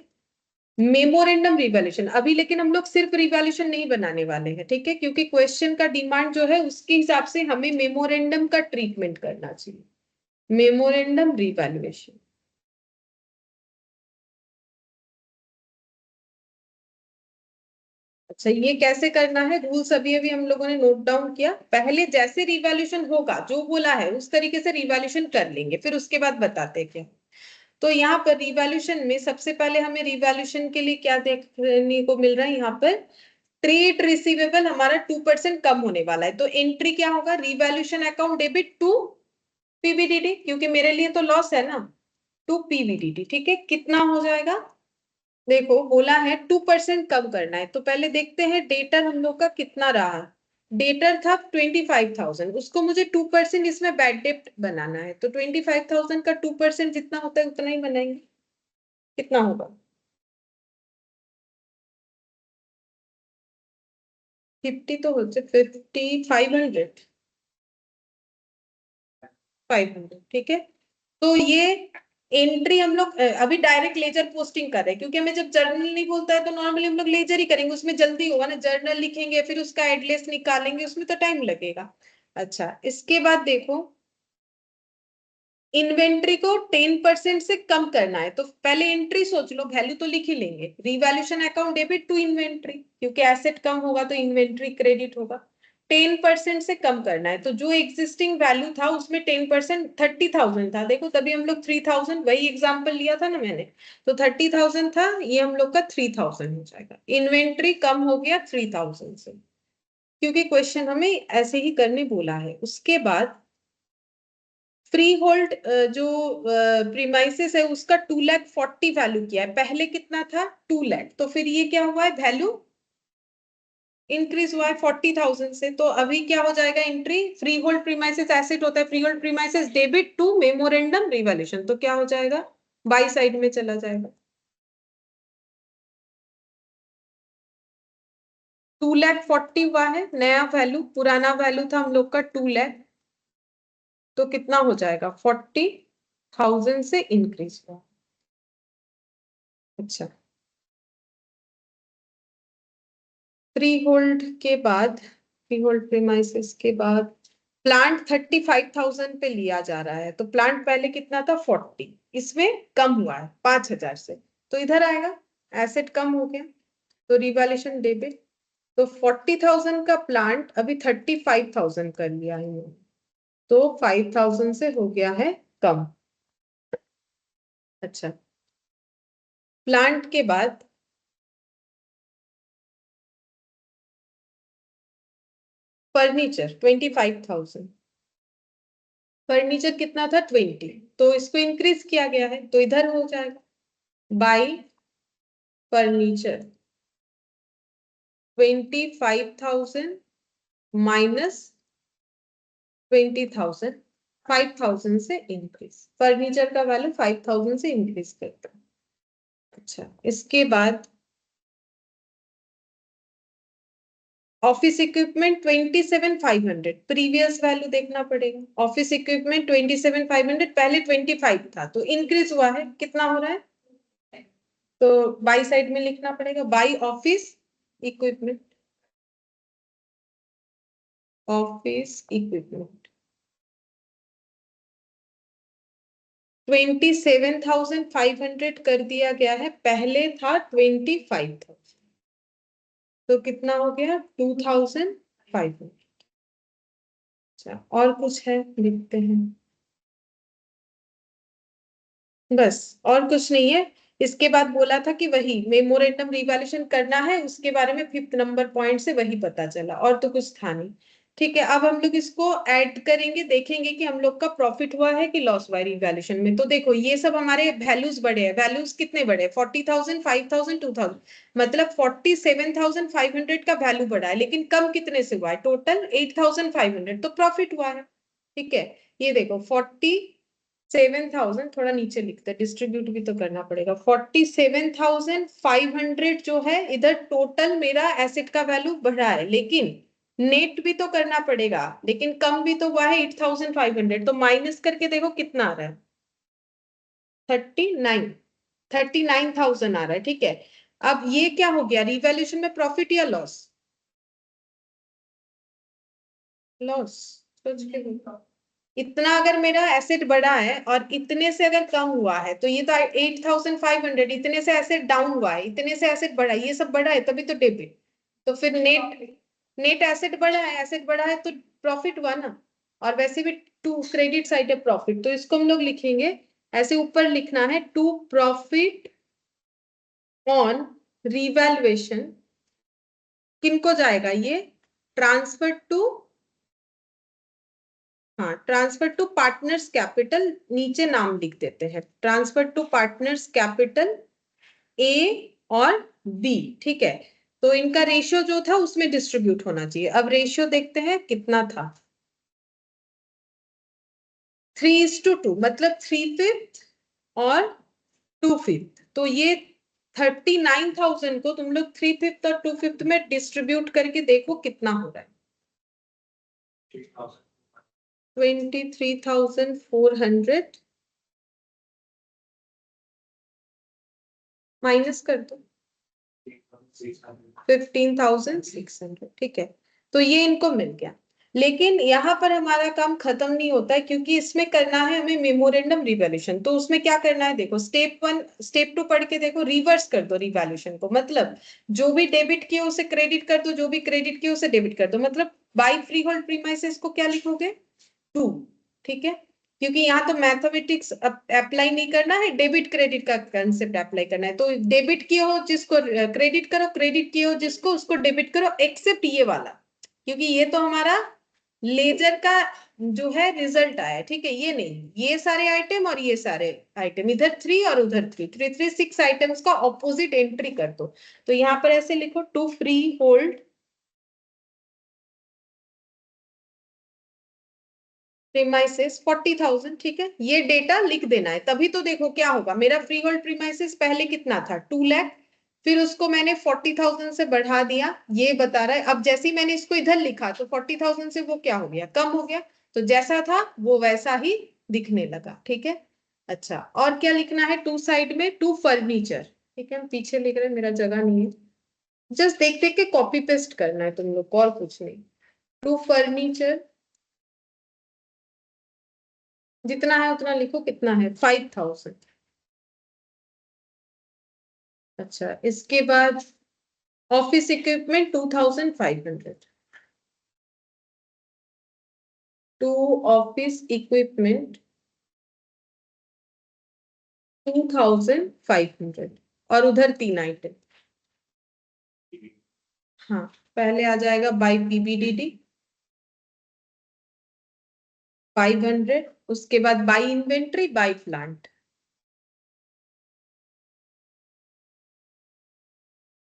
[SPEAKER 1] मेमोरेंडम रिवैल्यूएशन अभी, लेकिन हम लोग सिर्फ रिवैल्यूएशन नहीं बनाने वाले हैं। ठीक है, क्योंकि क्वेश्चन का डिमांड जो है उसके हिसाब से हमें मेमोरेंडम का ट्रीटमेंट करना चाहिए। मेमोरेंडम रिवैल्यूएशन, अच्छा ये कैसे करना है? रूल्स अभी अभी हम लोगों ने नोट डाउन किया। पहले जैसे रिवैल्यूएशन होगा जो बोला है उस तरीके से रिवैल्यूएशन कर लेंगे, फिर उसके बाद बताते हैं क्या। तो यहाँ पर रिवैल्यूएशन में सबसे पहले हमें रिवैल्यूएशन के लिए क्या देखने को मिल रहा है? यहाँ पर ट्रेड रिसीवेबल हमारा 2% कम होने वाला है, तो एंट्री क्या होगा? रिवैल्यूएशन अकाउंट डेबिट टू पीवीडीटी, क्योंकि मेरे लिए तो लॉस है ना, टू पीवीडीटी। ठीक है, कितना हो जाएगा? देखो बोला है 2% कम करना है, तो पहले देखते हैं डेटर हम लोग का कितना रहा। डेटर था 25,000, उसको मुझे 2% इसमें बैड डेप्ट बनाना है, तो 25,000 का 2% जितना होता है उतना ही बनाएंगे। कितना होगा? 50 तो हो जाए 50, 500। ठीक है, तो ये एंट्री हम लोग अभी डायरेक्ट लेजर पोस्टिंग कर रहे हैं, क्योंकि हमें जब जर्नल नहीं बोलता है तो नॉर्मली हम लोग लेजर ही करेंगे, उसमें जल्दी होगा ना। जर्नल लिखेंगे फिर उसका एड्रेस निकालेंगे, उसमें तो टाइम लगेगा। अच्छा, इसके बाद देखो इन्वेंट्री को 10% से कम करना है, तो पहले एंट्री सोच लो, वैल्यू तो लिख ही लेंगे। Revaluation account debit to inventory, क्योंकि एसेट कम होगा तो इन्वेंट्री क्रेडिट होगा। 10% से कम करना है, तो जो एग्जिस्टिंग वैल्यू था उसमें 10% 30,000 था। देखो तभी हम लोग 3,000, वही एग्जाम्पल लिया था ना मैंने, तो 30,000 था, ये हम लोग का 3,000 हो जाएगा। इन्वेंट्री कम हो गया 3,000 से, क्योंकि क्वेश्चन हमें ऐसे ही करने बोला है। उसके बाद फ्री होल्ड जो प्रीमाइसेस है उसका 2,40,000 वैल्यू किया है, पहले कितना था? 2,00,000, तो फिर ये क्या हुआ है? वैल्यू इंक्रीज हुआ है 40,000 से। तो अभी क्या हो जाएगा entry? Free hold premises asset होता है, free hold premises debit to memorandum revaluation, तो क्या हो जाएगा? बाई साइड में चला जाएगा। 2,40,000 हुआ है नया वैल्यू, पुराना वैल्यू था हम लोग का 2,00,000, तो कितना हो जाएगा? 40,000 से इंक्रीज हुआ। अच्छा, फ्री होल्ड के बाद, फ्री होल्ड प्रीमाइसेस के बाद प्लांट 35,000 पे लिया जा रहा है, तो प्लांट पहले कितना था? 40, इसमें कम हुआ है 5,000 से, तो इधर आएगा। एसेट कम हो गया तो रिवैल्यूएशन डेबिट, तो 40,000 का प्लांट अभी 35,000 कर लिया है, तो 5,000 से हो गया है कम। अच्छा, प्लांट के बाद फर्नीचर 25,000, फर्नीचर कितना था? 20, तो इसको इंक्रीज किया गया है, तो इधर हो जाएगा बाई फर्नीचर 25,000 माइनस 20,000, 5,000 से इंक्रीज, फर्नीचर का वैल्यू 5,000 से इंक्रीज करता है। अच्छा, इसके बाद ऑफिस इक्विपमेंट 27,500, प्रीवियस वैल्यू देखना पड़ेगा। ऑफिस इक्विपमेंट 27,500, पहले 25 था, तो इंक्रीज हुआ है, कितना हो रहा है? तो बाई साइड में लिखना पड़ेगा, by office equipment, office equipment 27,500 कर दिया गया है, पहले था 25,000, तो कितना हो गया? 2,500। अच्छा, और कुछ है लिखते हैं, बस और कुछ नहीं है। इसके बाद बोला था कि वही मेमोरेंडम रिवैल्यूएशन करना है, उसके बारे में 5th नंबर पॉइंट से वही पता चला, और तो कुछ था नहीं। ठीक है, अब हम लोग इसको ऐड करेंगे, देखेंगे कि हम लोग का प्रॉफिट हुआ है कि लॉस हुआ है रिवैल्यूएशन में। तो देखो ये सब हमारे वैल्यूज बड़े हैं, वैल्यूज कितने बड़े? 40,000, 5,000, 2,000, मतलब 47,500 का वैल्यू बढ़ा है, लेकिन कम कितने से हुआ है? टोटल 8,500, तो प्रॉफिट हुआ है। ठीक है, ये देखो 47,000, थोड़ा नीचे लिखते हैं, डिस्ट्रीब्यूट भी तो करना पड़ेगा। 47,500 जो है, इधर टोटल मेरा एसेट का वैल्यू बढ़ा है, लेकिन नेट भी तो करना पड़ेगा, लेकिन कम भी तो हुआ है 8,500, तो माइनस करके देखो कितना आ रहा है? 39,000 आ रहा है। ठीक है, अब ये क्या हो गया? रिवैल्यूएशन में प्रॉफिट या लॉस? लॉस। सोच के देखो, इतना अगर मेरा एसेट बढ़ा है और इतने से अगर कम हुआ है, तो ये तो 8,500, इतने से एसेट डाउन हुआ है, इतने से एसेट बढ़ा है, ये सब बढ़ा है, तभी तो डेबिट। तो फिर नेट, नेट एसेट बढ़ा है, एसेट बढ़ा है तो प्रॉफिट हुआ ना। और वैसे भी टू क्रेडिट साइड है प्रॉफिट, तो इसको हम लोग लिखेंगे ऐसे, ऊपर लिखना है टू प्रॉफिट ऑन रिवैल्यूएशन, किनको जाएगा ये? ट्रांसफर टू, हाँ, ट्रांसफर टू पार्टनर्स कैपिटल, नीचे नाम लिख देते हैं, transfer to partners capital A और बी। ठीक है, तो इनका रेशियो जो था उसमें डिस्ट्रीब्यूट होना चाहिए। अब रेशियो देखते हैं कितना था, 3:2, मतलब 3/5 और 2/5। तो ये 39,000 को तुम लोग 3/5 और 2/5 में डिस्ट्रीब्यूट करके देखो कितना हो रहा है। 23,400 माइनस कर दो 15,600। ठीक है, तो ये इनको मिल गया, लेकिन यहाँ पर हमारा काम खत्म नहीं होता है, क्योंकि इसमें करना है हमें मेमोरेंडम रिवैल्यूएशन। तो उसमें क्या करना है? देखो स्टेप 1 स्टेप 2 पढ़ के देखो, रिवर्स कर दो रिवैल्यूएशन को, मतलब जो भी डेबिट किए उसे क्रेडिट कर दो, जो भी क्रेडिट किए उसे डेबिट कर दो। मतलब बाय फ्री होल्ड प्रीमाइसेस को क्या लिखोगे? 2। ठीक है, क्योंकि यहाँ तो मैथमेटिक्स अप्लाई नहीं करना है, डेबिट क्रेडिट का कंसेप्ट अप्लाई करना है। तो डेबिट किए हो जिसको क्रेडिट करो, क्रेडिट किए हो जिसको उसको डेबिट करो, एक्सेप्ट ये वाला, क्योंकि ये तो हमारा लेजर का जो है रिजल्ट आया। ठीक है, ये नहीं, ये सारे आइटम और ये सारे आइटम, इधर 3 और उधर 3, 3 3 6 आइटम्स का ऑपोजिट एंट्री कर दो। तो यहाँ पर ऐसे लिखो, टू फ्री होल्ड प्रीमाइसेस 40,000। ठीक है, ये डेटा लिख देना है, तभी तो देखो क्या होगा। मेरा फ्री होल्ड प्रीमाइसेस पहले कितना था? 2 लाख, फिर उसको मैंने 40,000 से बढ़ा दिया, ये बता रहा है। अब जैसे ही मैंने इसको इधर लिखा, तो 40,000 से वो क्या हो गया? कम हो गया, तो जैसा था वो वैसा ही दिखने लगा। ठीक है, अच्छा, और क्या लिखना है? टू साइड में टू फर्नीचर। ठीक है, हम पीछे लिख रहे हैं, मेरा जगह नहीं है, जस्ट देख देख के कॉपी पेस्ट करना है तुम लोग को, और कुछ नहीं। टू फर्नीचर जितना है उतना लिखो, कितना है? 5,000। अच्छा, इसके बाद office equipment 2,500, to office equipment 2,500, और उधर 3 आइटम। हाँ, पहले आ जाएगा बाई पीबीडीडी 500, उसके बाद by inventory, by plant,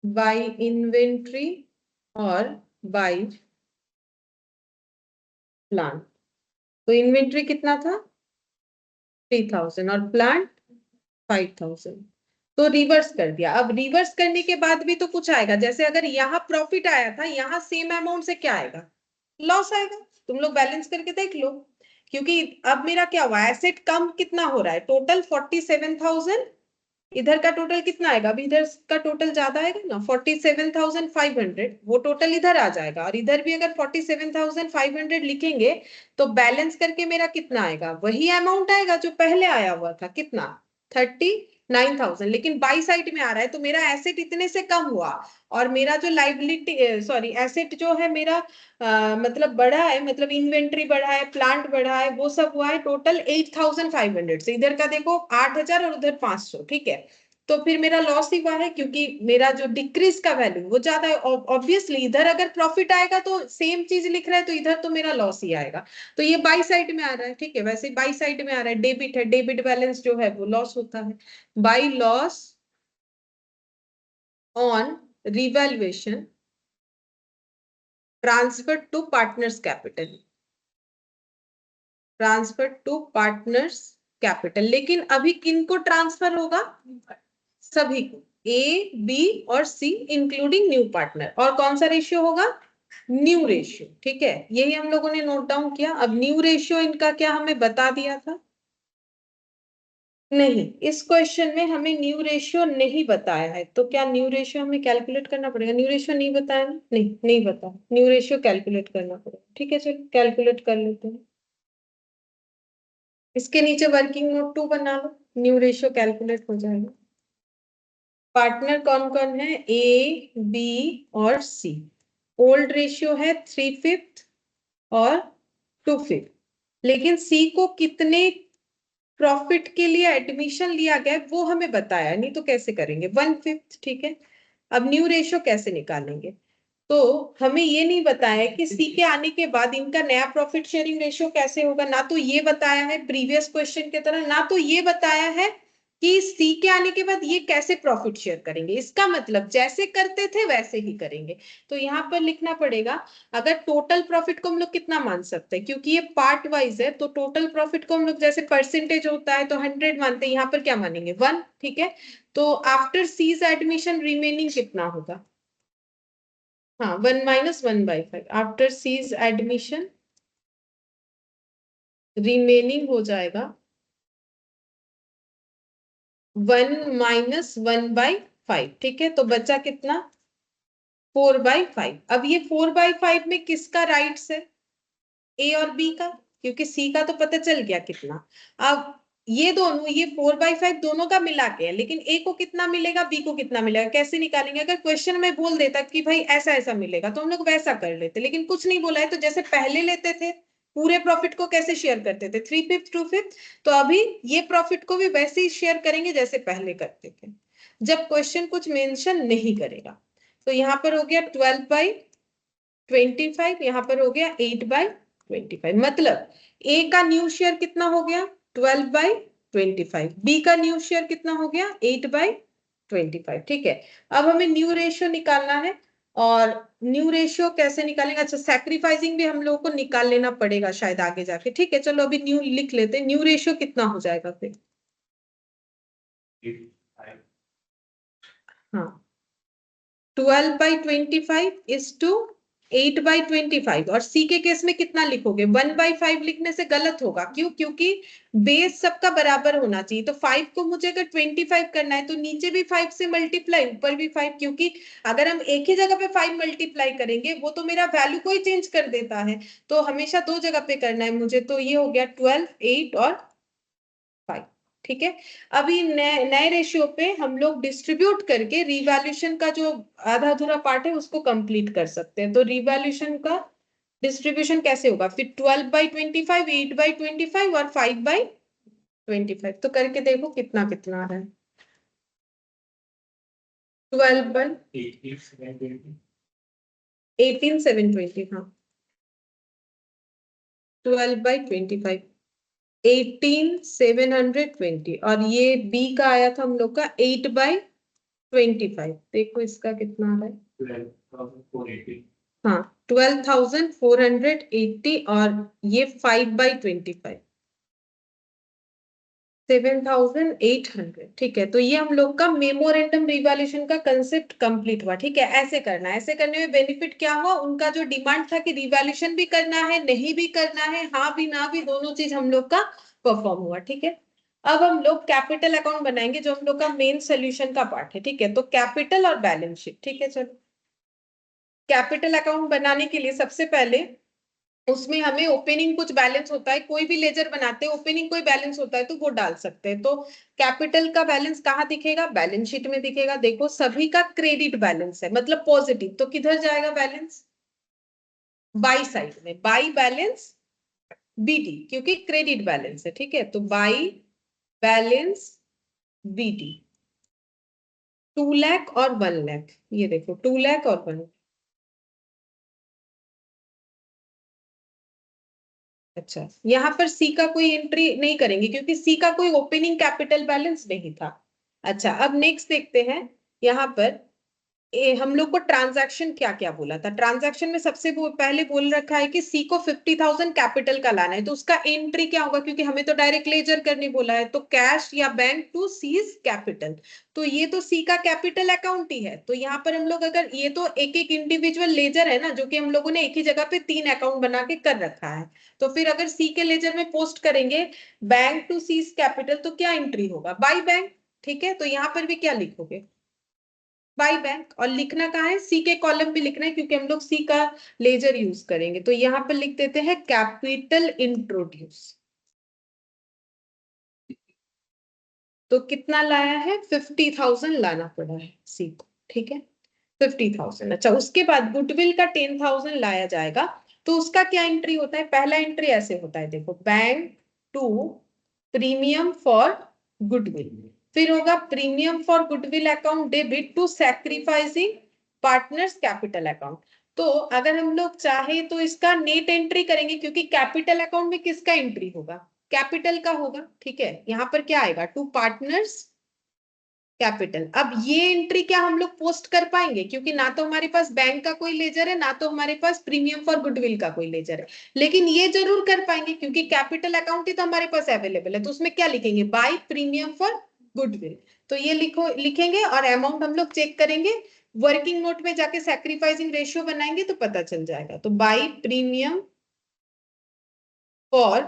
[SPEAKER 1] by inventory और बाई प्लांट। तो इन्वेंट्री कितना था 3000 और प्लांट 5000। तो रिवर्स कर दिया। अब रिवर्स करने के बाद भी तो कुछ आएगा, जैसे अगर यहाँ प्रॉफिट आया था, यहाँ सेम अमाउंट से क्या आएगा, लॉस आएगा। तुम लोग बैलेंस करके देख लो, क्योंकि अब मेरा क्या हुआ, एसेट कम कितना हो रहा है, टोटल 47,000, इधर का टोटल कितना आएगा, अभी इधर का टोटल ज्यादा आएगा ना 47,500, वो टोटल इधर आ जाएगा। और इधर भी अगर 47,500 लिखेंगे तो बैलेंस करके मेरा कितना आएगा, वही अमाउंट आएगा जो पहले आया हुआ था, कितना 39,000। लेकिन बाई साइड में आ रहा है तो मेरा एसेट इतने से कम हुआ, और मेरा जो लाइबिलिटी सॉरी एसेट जो है मेरा मतलब बढ़ा है, मतलब इन्वेंट्री बढ़ा है, प्लांट बढ़ा है, वो सब हुआ है टोटल 8,500 से। इधर का देखो 8,000 और उधर 500, ठीक है। तो फिर मेरा लॉस ही हुआ है, क्योंकि मेरा जो डिक्रीज का वैल्यू वो ज्यादा है। ऑब्वियसली इधर अगर प्रॉफिट आएगा तो सेम चीज लिख रहा है, तो इधर तो मेरा लॉस ही आएगा। तो ये बाई साइड में आ रहा है, ठीक है। वैसे बाई साइड में आ रहा है, डेबिट है, डेबिट बैलेंस जो है वो लॉस होता है। By loss on revaluation transfer to partners capital, transfer to partners capital. लेकिन अभी किनको ट्रांसफर होगा, सभी को, ए बी और सी इंक्लूडिंग न्यू पार्टनर। और कौन सा रेशियो होगा, न्यू रेशियो, ठीक है। यही हम लोगों ने नोट डाउन किया। अब न्यू रेशियो इनका क्या हमें बता दिया था, नहीं, इस क्वेश्चन में हमें न्यू रेशियो नहीं बताया है। तो क्या न्यू रेशियो हमें कैलकुलेट करना पड़ेगा, न्यू रेशियो नहीं बताया ना, नहीं बताया, न्यू रेशियो कैलकुलेट करना पड़ेगा, ठीक है। चलो कैलकुलेट कर लेते हैं। इसके नीचे वर्किंग नोट 2 बना लो, न्यू रेशियो कैलकुलेट हो जाएगा। पार्टनर कौन कौन है, ए बी और सी। ओल्ड रेशियो है 3/5 और 2/5। लेकिन सी को कितने प्रॉफिट के लिए एडमिशन लिया गया वो हमें बताया नहीं, तो कैसे करेंगे, 1/5, ठीक है। अब न्यू रेशियो कैसे निकालेंगे, तो हमें ये नहीं बताया है कि सी के आने के बाद इनका नया प्रॉफिट शेयरिंग रेशियो कैसे होगा। ना तो ये बताया है प्रीवियस क्वेश्चन की तरह, ना तो ये बताया है कि सी के आने के बाद ये कैसे प्रॉफिट शेयर करेंगे। इसका मतलब जैसे करते थे वैसे ही करेंगे। तो यहाँ पर लिखना पड़ेगा, अगर टोटल प्रॉफिट को हम लोग कितना मान सकते हैं, क्योंकि ये पार्ट वाइज है, तो टोटल प्रॉफिट को हम लोग जैसे परसेंटेज होता है तो 100 मानते हैं, यहाँ पर क्या मानेंगे 1, ठीक है। तो आफ्टर सीज एडमिशन रिमेनिंग कितना होगा, हाँ 1 - 1/5 आफ्टर सीज एडमिशन रिमेनिंग हो जाएगा 1 - 1/5, ठीक है। तो बचा कितना 4/5। अब ये 4/5 में किसका राइट्स है, ए और बी का, क्योंकि सी का तो पता चल गया कितना। अब ये दोनों, ये 4/5 दोनों का मिला के है, लेकिन ए को कितना मिलेगा, बी को कितना मिलेगा, कैसे निकालेंगे। अगर क्वेश्चन में बोल देता कि भाई ऐसा ऐसा मिलेगा तो हम लोग वैसा कर लेते, लेकिन कुछ नहीं बोला है। तो जैसे पहले लेते थे पूरे प्रॉफिट को कैसे शेयर करते थे 3/5 2/5, तो अभी ये प्रॉफिट को भी वैसे ही शेयर करेंगे जैसे पहले करते थे, जब क्वेश्चन कुछ मेंशन नहीं करेगा। तो यहाँ पर हो गया 12/25, यहाँ पर हो गया 8/25। मतलब ए का न्यू शेयर कितना हो गया 12/25, बी का न्यू शेयर कितना हो गया 8/25, ठीक है। अब हमें न्यू रेशियो निकालना है। और न्यू रेशियो कैसे निकालेंगे, अच्छा सैक्रिफाइसिंग भी हम लोगों को निकाल लेना पड़ेगा शायद आगे जाके, ठीक है। चलो अभी न्यू लिख लेते हैं, न्यू रेशियो कितना हो जाएगा फिर, हाँ 12/25 इज टू 8/25। और सी के केस में कितना लिखोगे, 1/5 लिखने से गलत होगा, क्यों, क्योंकि बेस सबका बराबर होना चाहिए। तो 5 को मुझे अगर 25 करना है तो नीचे भी 5 से मल्टीप्लाई, ऊपर भी 5, क्योंकि अगर हम एक ही जगह पे 5 मल्टीप्लाई करेंगे वो तो मेरा वैल्यू को ही चेंज कर देता है। तो हमेशा दो जगह पे करना है मुझे। तो ये हो गया 12, 8 और 5, ठीक है। अभी नए रेशियो पे हम लोग डिस्ट्रीब्यूट करके रिवैल्यूएशन का जो आधा अधूरा पार्ट है उसको कंप्लीट कर सकते हैं। तो रिवैल्यूएशन का डिस्ट्रीब्यूशन कैसे होगा फिर, 12/25, 8/25 और 5/25। तो करके देखो कितना कितना आ रहा है, 18/720, हाँ 12/25 18,720। और ये बी का आया था हम लोग का 8/25। देखो इसका कितना आ रहा है, हाँ 12,480 और ये 5/25 7,800। ठीक है, तो ये हम लोग का मेमोरेंडम रिवैल्यूएशन का कंसेप्ट कंप्लीट हुआ। ठीक है, ऐसे करना है। ऐसे करने में बेनिफिट क्या हुआ, उनका जो डिमांड था कि रिवैल्यूएशन भी करना है, नहीं भी करना है, हाँ भी ना भी, दोनों चीज हम लोग का परफॉर्म हुआ। ठीक है, अब हम लोग कैपिटल अकाउंट बनाएंगे जो हम लोग का मेन सोल्यूशन का पार्ट है। ठीक है, तो कैपिटल और बैलेंस शीट। ठीक है, चलो कैपिटल अकाउंट बनाने के लिए सबसे पहले उसमें हमें ओपनिंग कुछ बैलेंस होता है, कोई भी लेजर बनाते हैं ओपनिंग कोई बैलेंस होता है तो वो डाल सकते हैं। तो कैपिटल का बैलेंस कहाँ दिखेगा, बैलेंस शीट में दिखेगा। देखो सभी का क्रेडिट बैलेंस है, मतलब पॉजिटिव, तो किधर जाएगा बैलेंस, बाई साइड में, बाई बैलेंस बीडी, क्योंकि क्रेडिट बैलेंस है। ठीक है, तो बाई बैलेंस बीडी 2 लाख और 1 लाख, ये देखो 2 लाख और 1। अच्छा, यहाँ पर सी का कोई एंट्री नहीं करेंगे क्योंकि सी का कोई ओपनिंग कैपिटल बैलेंस नहीं था। अच्छा, अब नेक्स्ट देखते हैं यहाँ पर हम लोग को ट्रांजैक्शन क्या क्या बोला था। ट्रांजैक्शन में सबसे पहले बोल रखा है कि सी को 50,000 कैपिटल का लाना है, तो उसका एंट्री क्या होगा, क्योंकि हमें तो डायरेक्ट लेजर करने बोला है, तो कैश या बैंक टू सीज कैपिटल। तो ये तो सी का कैपिटल अकाउंट ही है, तो यहाँ पर हम लोग अगर ये तो एक एक इंडिविजुअल लेजर है ना, जो कि हम लोगों ने एक ही जगह पे 3 अकाउंट बना के कर रखा है। तो फिर अगर सी के लेजर में पोस्ट करेंगे बैंक टू सीज कैपिटल, तो क्या एंट्री होगा, बाई बैंक। ठीक है, तो यहाँ पर भी क्या लिखोगे, बाई बैंक। और लिखना कहाँ है, सी के कॉलम भी लिखना है क्योंकि हम लोग सी का लेजर यूज करेंगे। तो यहां पर लिख देते हैं कैपिटल इंट्रोड्यूस। तो कितना लाया है, 50,000 लाना पड़ा है सी को। ठीक है, 50,000। अच्छा, उसके बाद गुडविल का 10,000 लाया जाएगा। तो उसका क्या एंट्री होता है, पहला एंट्री ऐसे होता है, देखो bank to premium for goodwill, फिर होगा premium for goodwill account debit to sacrificing partners capital account. तो अगर हम लोग चाहे तो इसका नेट एंट्री करेंगे क्योंकि कैपिटल अकाउंट में किसका एंट्री होगा, कैपिटल का होगा। ठीक है, यहाँ पर क्या आएगा, टू पार्टनर्स कैपिटल। अब ये एंट्री क्या हम लोग पोस्ट कर पाएंगे, क्योंकि ना तो हमारे पास बैंक का कोई लेजर है, ना तो हमारे पास प्रीमियम फॉर गुडविल का कोई लेजर है, लेकिन ये जरूर कर पाएंगे क्योंकि कैपिटल अकाउंट ही तो हमारे पास अवेलेबल है। तो उसमें क्या लिखेंगे, बाय प्रीमियम फॉर गुडविल। तो ये लिखेंगे और अमाउंट हम लोग चेक करेंगे, वर्किंग नोट में जाके सैक्रिफाइसिंग रेशियो बनाएंगे तो पता चल जाएगा। तो बाय प्रीमियम फॉर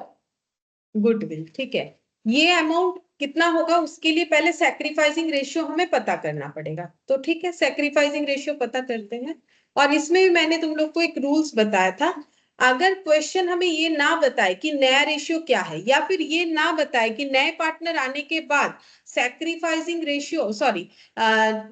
[SPEAKER 1] गुडविल। ठीक है, ये अमाउंट कितना होगा उसके लिए पहले सैक्रिफाइसिंग रेशियो हमें पता करना पड़ेगा। तो ठीक है, सैक्रिफाइसिंग रेशियो पता करते हैं। और इसमें भी मैंने तुम लोग को एक रूल्स बताया था, अगर क्वेश्चन हमें ये ना बताए कि नया रेशियो क्या है, या फिर ये ना बताए कि नए पार्टनर आने के बाद sacrificing ratio sorry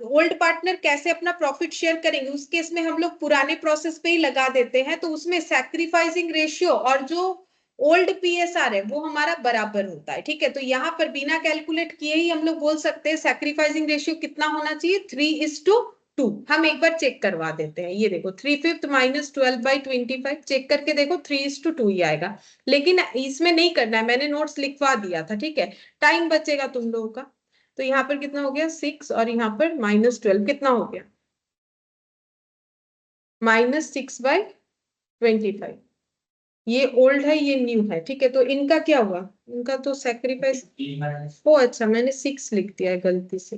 [SPEAKER 1] old partner कैसे अपना प्रॉफिट शेयर करेंगे, उस केस में हम लोग पुराने प्रोसेस पे ही लगा देते हैं। तो उसमें सैक्रिफाइसिंग रेशियो और जो ओल्ड पीएसआर है वो हमारा बराबर होता है। ठीक है, तो यहाँ पर बिना कैलकुलेट किए ही हम लोग बोल सकते हैं सैक्रिफाइसिंग रेशियो कितना होना चाहिए, 3:2। हम एक बार चेक करवा देते हैं, ये देखो 3/5 माइनस 12/25, चेक करके देखो 3:2 ही आएगा। लेकिन इसमें नहीं करना है, मैंने नोट्स लिखवा दिया था। ठीक है, टाइम बचेगा तुम लोगों का। तो यहाँ पर कितना हो गया 6 और यहाँ पर -12 कितना हो गया, -6/25। ये ओल्ड है ये न्यू है। ठीक है, तो इनका क्या हुआ, इनका तो सैक्रिफाइस, ओ अच्छा मैंने 6 लिख दिया है गलती से,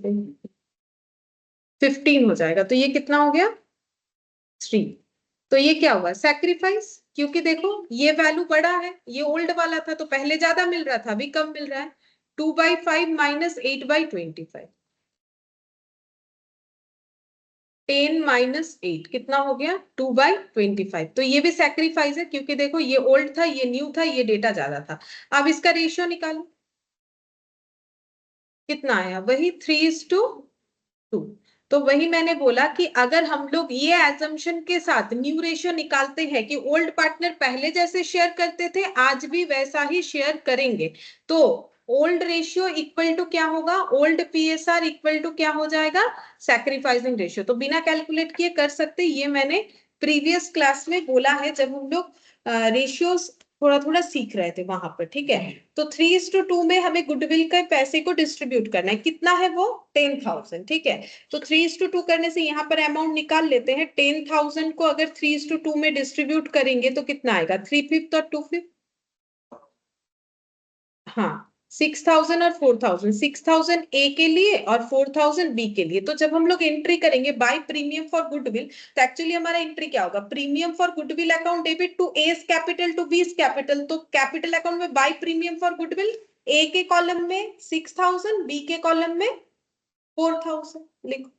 [SPEAKER 1] 15 हो जाएगा। तो ये कितना हो गया 3। तो ये क्या हुआ सैक्रिफाइस, क्योंकि देखो ये वैल्यू बड़ा है, ये ओल्ड वाला था तो पहले ज्यादा मिल रहा था, अभी कम मिल रहा है। 2/5 माइनस 8/25, 10 माइनस 8 कितना हो गया 2/25। तो ये भी सैक्रिफाइस है क्योंकि देखो ये ओल्ड था ये न्यू था, ये डेटा ज्यादा था। अब इसका रेशियो निकालो, कितना आया, वही 3:2। तो वही मैंने बोला कि अगर हम लोग ये एजम्पशन के साथ न्यू रेशियो निकालते हैं कि ओल्ड पार्टनर पहले जैसे शेयर करते थे आज भी वैसा ही शेयर करेंगे, तो ओल्ड रेशियो इक्वल टू क्या होगा, ओल्ड पीएसआर इक्वल टू क्या हो जाएगा, सैक्रिफाइसिंग रेशियो। तो बिना कैलकुलेट किए कर सकते, ये मैंने प्रीवियस क्लास में बोला है जब हम लोग रेशियोज थोड़ा थोड़ा सीख रहे थे वहां पर, ठीक है। तो 3:2 में हमें गुडविल के पैसे को डिस्ट्रीब्यूट करना है, कितना है वो 10,000, ठीक है। तो 3:2 करने से यहाँ पर अमाउंट निकाल लेते हैं। 10,000 को अगर 3:2 में डिस्ट्रीब्यूट करेंगे तो कितना आएगा, 3/5 और 2/5, हाँ 6,000 और 4,000, 6,000 ए के लिए और 4,000 बी के लिए। तो जब हम लोग एंट्री करेंगे बाय प्रीमियम फॉर गुडविल, तो एक्चुअली हमारा एंट्री क्या होगा, premium for goodwill account debit to A's capital to B's capital. तो कैपिटल अकाउंट में by premium for goodwill, A के कॉलम में 6,000, बी के कॉलम में 4,000 लिखो,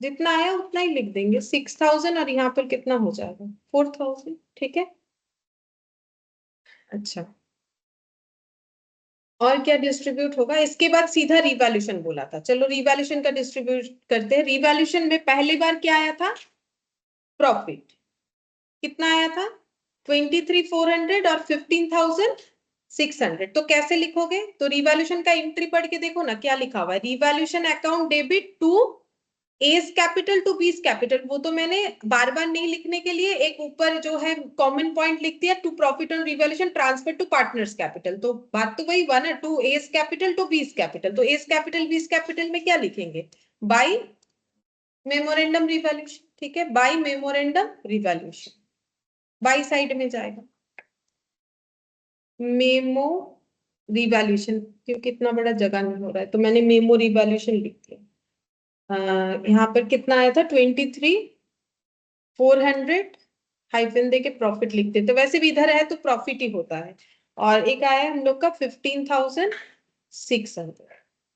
[SPEAKER 1] जितना आया उतना ही लिख देंगे 6,000 और यहाँ पर कितना हो जाएगा 4,000, ठीक है। अच्छा, और क्या डिस्ट्रीब्यूट होगा इसके बाद, सीधा रिवैल्यूएशन बोला था, चलो रिवैल्यूएशन का डिस्ट्रीब्यूट करते हैं। रिवैल्यूएशन में पहली बार क्या आया था, प्रॉफिट, कितना आया था 23,400 और 15,600। तो कैसे लिखोगे, तो रिवैल्यूएशन का एंट्री पढ़ के देखो ना क्या लिखा हुआ है, revaluation account debit to A's capital to B's capital. वो तो मैंने बार बार नहीं लिखने के लिए एक ऊपर जो है कॉमन पॉइंट लिख दिया, to profit on revaluation transfer to partners capital. तो बात तो वही हुआ ना, to A's capital to B's capital. तो एस कैपिटल बीस कैपिटल में क्या लिखेंगे, बाय मेमोरेंडम रिवैल्यूएशन, ठीक है, by memorandum revaluation, by side में जाएगा मेमो रिवैल्यूएशन, क्योंकि इतना बड़ा जगह नहीं हो रहा है तो मैंने मेमो रिवैल्यूएशन लिख दिया। यहाँ पर कितना आया था 23,400, हाइफन दे के प्रॉफिट लिखते, तो वैसे भी इधर है तो प्रॉफिट ही होता है। और एक आया हम लोग का 15,600।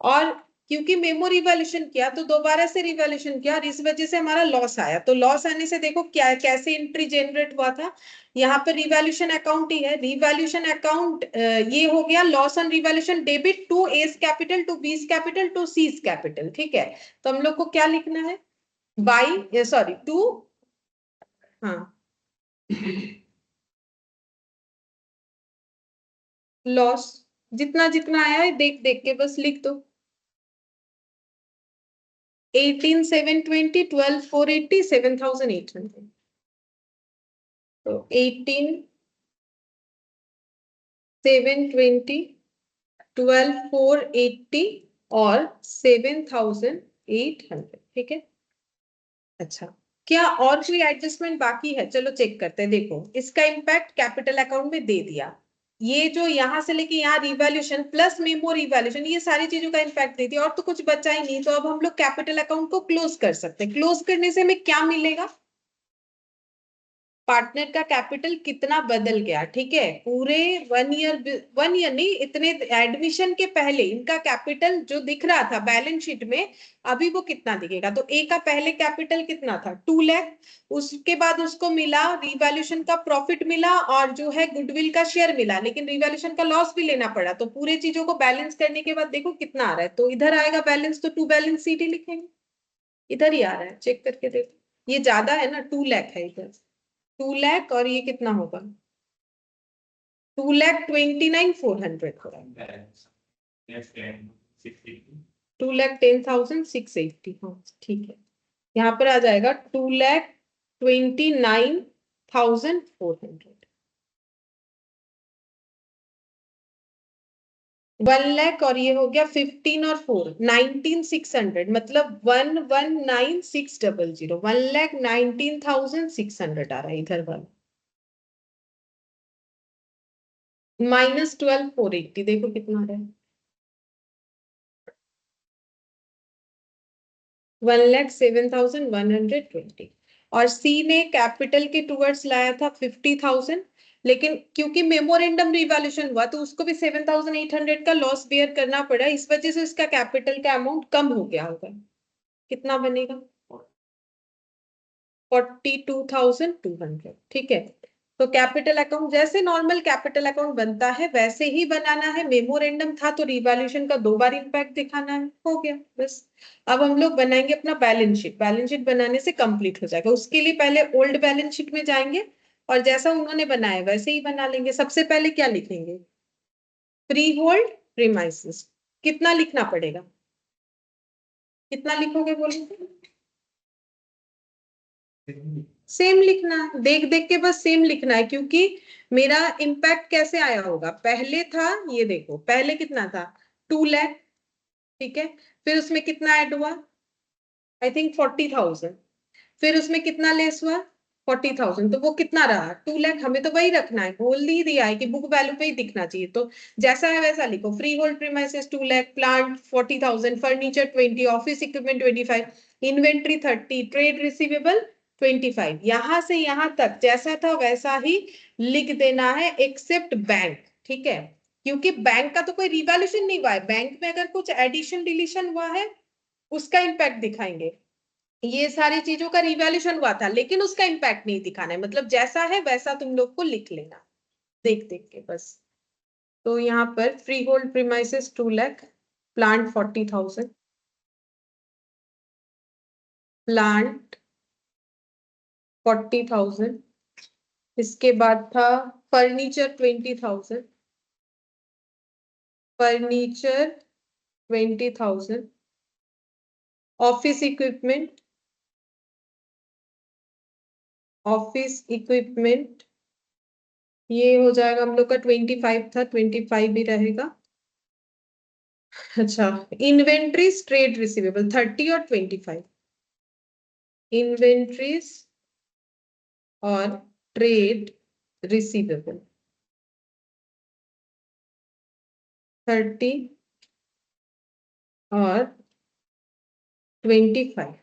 [SPEAKER 1] और क्योंकि मेमो रिवैल्यूएशन किया तो दोबारा से रिवैल्यूएशन किया और इस वजह से हमारा लॉस आया। तो लॉस आने से देखो क्या कैसे एंट्री जनरेट हुआ था, यहाँ पर रिवैल्यूएशन अकाउंट ही है, रिवैल्यूएशन अकाउंट ये हो गया loss on revaluation debit to A's capital to B's capital to C's capital, ठीक है। तो हम लोग को क्या लिखना है, बाई सॉरी टू, हाँ लॉस, जितना जितना आया है देख देख के बस लिख दो, 18,720, 12,480, 7,800। तो 18,720, 12,480 और 7,800, ठीक है। अच्छा, क्या और कोई एडजस्टमेंट बाकी है, चलो चेक करते हैं। देखो इसका इम्पैक्ट कैपिटल अकाउंट में दे दिया, ये जो यहां से लेके यहाँ रिवैल्यूएशन प्लस मेमो रिवैल्यूएशन, ये सारी चीजों का इम्पैक्ट दे दिया और तो कुछ बचा ही नहीं। तो अब हम लोग कैपिटल अकाउंट को क्लोज कर सकते हैं। क्लोज करने से हमें क्या मिलेगा, पार्टनर का कैपिटल कितना बदल गया, ठीक है। पूरे 1 ईयर नहीं, इतने एडमिशन के पहले इनका कैपिटल जो दिख रहा था बैलेंस शीट में, अभी वो कितना दिखेगा। तो ए का पहले कैपिटल कितना था 2 लाख, उसके बाद उसको मिला रिवैल्यूएशन का प्रॉफिट मिला और जो है गुडविल का शेयर मिला, लेकिन रिवैल्यूएशन का लॉस भी लेना पड़ा। तो पूरे चीजों को बैलेंस करने के बाद देखो कितना आ रहा है, तो इधर आएगा बैलेंस, तो टू बैलेंस शीट ही लिखेंगे, इधर ही आ रहा है, चेक करके देखो। ये ज्यादा है ना, 2 लाख है इधर, 2 लाख और ये कितना होगा 2,29,400 होगा, 2,10,680, हाँ ठीक है। यहाँ पर आ जाएगा 2,29,400, 1 लाख और ये हो गया 15 और 4 19,600, मतलब 1,19,600, 1,19,600 आ रहा है इधर वाला, माइनस 12,480, देखो कितना आ रहा है 1,07,120। और सी ने कैपिटल के टूवर्ड्स लाया था 50,000, लेकिन क्योंकि मेमोरेंडम रिवैल्यूएशन हुआ तो उसको भी 7,800 का लॉस बेयर करना पड़ा, इस वजह से उसका कैपिटल का अमाउंट कम हो गया होगा। कितना बनेगा 42,200, ठीक है। तो कैपिटल अकाउंट जैसे नॉर्मल कैपिटल अकाउंट बनता है वैसे ही बनाना है, मेमोरेंडम था तो रिवैल्यूएशन का 2 बार इम्पैक्ट दिखाना है, हो गया बस। अब हम लोग बनाएंगे अपना बैलेंस शीट, बैलेंस शीट बनाने से कंप्लीट हो जाएगा। उसके लिए पहले ओल्ड बैलेंस शीट में जाएंगे और जैसा उन्होंने बनाया वैसे ही बना लेंगे। सबसे पहले क्या लिखेंगे, फ्री होल्ड प्रीमाइसेस, कितना लिखना पड़ेगा, कितना लिखोगे बोलो, सेम लिखना है, देख देख के बस सेम लिखना है, क्योंकि मेरा इम्पैक्ट कैसे आया होगा, पहले था ये देखो, पहले कितना था 2 लाख, ठीक है, फिर उसमें कितना ऐड हुआ, आई थिंक 40,000, फिर उसमें कितना लेस हुआ 40,000, तो वो कितना रहा 2 लाख, हमें तो वही रखना है, बोल ही दिया है कि बुक वैल्यू पे ही दिखना चाहिए, तो जैसा है वैसा लिखो, free hold premises 2 lakh, plant 40,000, furniture 20, office equipment 25, inventory 30, trade receivable 25, यहां से यहां तक जैसा था वैसा ही लिख देना है, एक्सेप्ट बैंक, ठीक है, क्योंकि बैंक का तो कोई रिवैल्यूएशन नहीं हुआ है, बैंक में अगर कुछ एडिशन डिलीशन हुआ है उसका इम्पैक्ट दिखाएंगे, ये सारी चीजों का रिवैल्यूएशन हुआ था लेकिन उसका इम्पैक्ट नहीं दिखाना है, मतलब जैसा है वैसा तुम लोग को लिख लेना, देख देख के बस। तो यहाँ पर free hold premises 2 lakh, plant 40,000, plant 40,000, इसके बाद था furniture 20,000, furniture 20,000, office equipment, office equipment ये हो जाएगा हम लोग का 25 था, 25 भी रहेगा। अच्छा, इन्वेंट्रीज ट्रेड रिसीवेबल 30 और 25, इन्वेंट्रीज और ट्रेड रिसीवेबल 30 और 25,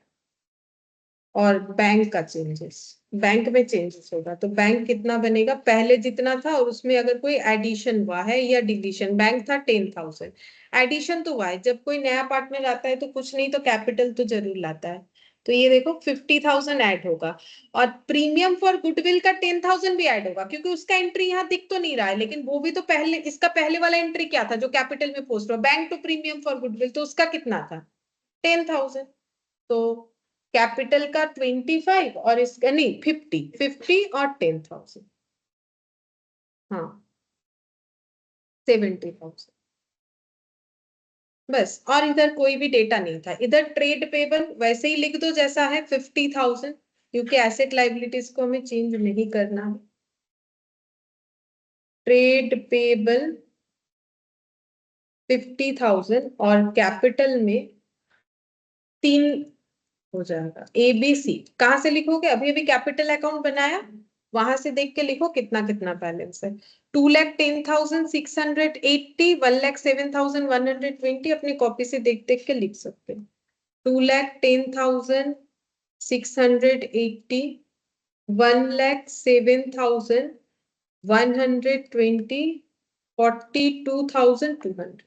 [SPEAKER 1] और बैंक का चेंजेस, बैंक में चेंजेस होगा तो बैंक कितना बनेगा, पहले जितना था और उसमें अगर कोई एडिशन हुआ है या डिलीशन, बैंक था 10,000, एडिशन तो हुआ है, जब कोई नया पार्टनर आता है तो कुछ नहीं तो कैपिटल तो जरूर लाता है, तो ये देखो 50,000 ऐड होगा, और प्रीमियम फॉर गुडविल का 10,000 भी ऐड होगा, क्योंकि उसका एंट्री यहाँ दिख तो नहीं रहा है, लेकिन वो भी तो पहले, इसका पहले वाला एंट्री क्या था जो कैपिटल में पोस्ट हुआ, bank to premium for goodwill, तो उसका कितना था 10,000, तो कैपिटल का 25 और इसका नहीं 50 और 10,000, हाँ 70,000, बस, और इधर कोई भी डेटा नहीं था, इधर ट्रेड पेबल वैसे ही लिख दो जैसा है 50,000, क्योंकि एसेट लाइबिलिटीज को हमें चेंज नहीं करना है, ट्रेड पेबल 50,000 और कैपिटल में 3 हो जाएगा, ABC, कहां से लिखोगे, अभी अभी कैपिटल अकाउंट बनाया वहां से देख के लिखो कितना कितना बैलेंस है, 2,10,680, 1,07,120, अपनी कॉपी से देख देख के लिख सकते हैं, 2,10,680, 1,07,120, 42,200,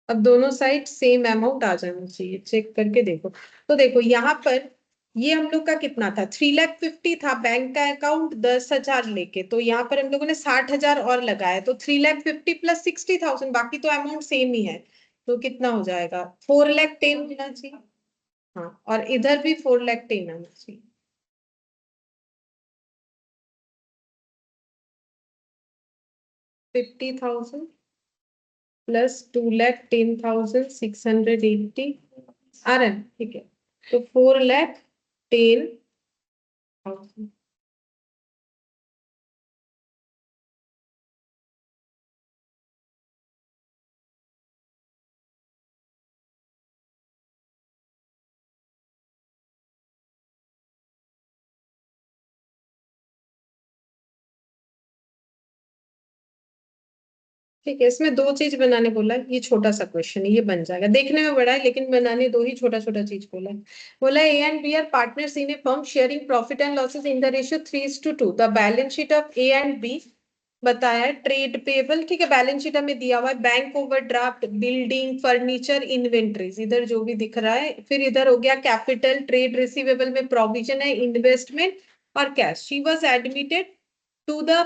[SPEAKER 1] अब दोनों साइड सेम अमाउंट आ जाना चाहिए, चेक करके देखो, तो देखो यहाँ पर ये हम लोग का कितना था 3,50,000 था, बैंक का अकाउंट 10,000 लेके, तो यहाँ पर हम लोगों ने 60,000 और लगाया, तो 3,50,000 प्लस 60,000, बाकी तो अमाउंट सेम ही है, तो कितना हो जाएगा 4,10,000 होना चाहिए, हाँ, और इधर भी 4,10,000 आना चाहिए, 50,000 प्लस 2,10,680 आ रहा है, ठीक है, तो 4,10,000, ठीक है, इसमें 2 चीज बनाने बोला है, ये छोटा सा क्वेश्चन है, ये बन जाएगा, देखने में बड़ा है लेकिन बनाने 2 ही छोटा छोटा चीज बोला है, बोला A and B are partners in a firm sharing profit and losses in the ratio 3:2, the balance sheet of A and B बताया, ट्रेड पेबल, ठीक है, बैलेंस शीट हमें दिया हुआ है, bank overdraft, building, furniture, inventories, इधर जो भी दिख रहा है, फिर इधर हो गया कैपिटल, ट्रेड रिसीवेबल में प्रोविजन है, इन्वेस्टमेंट और cash, she was admitted to the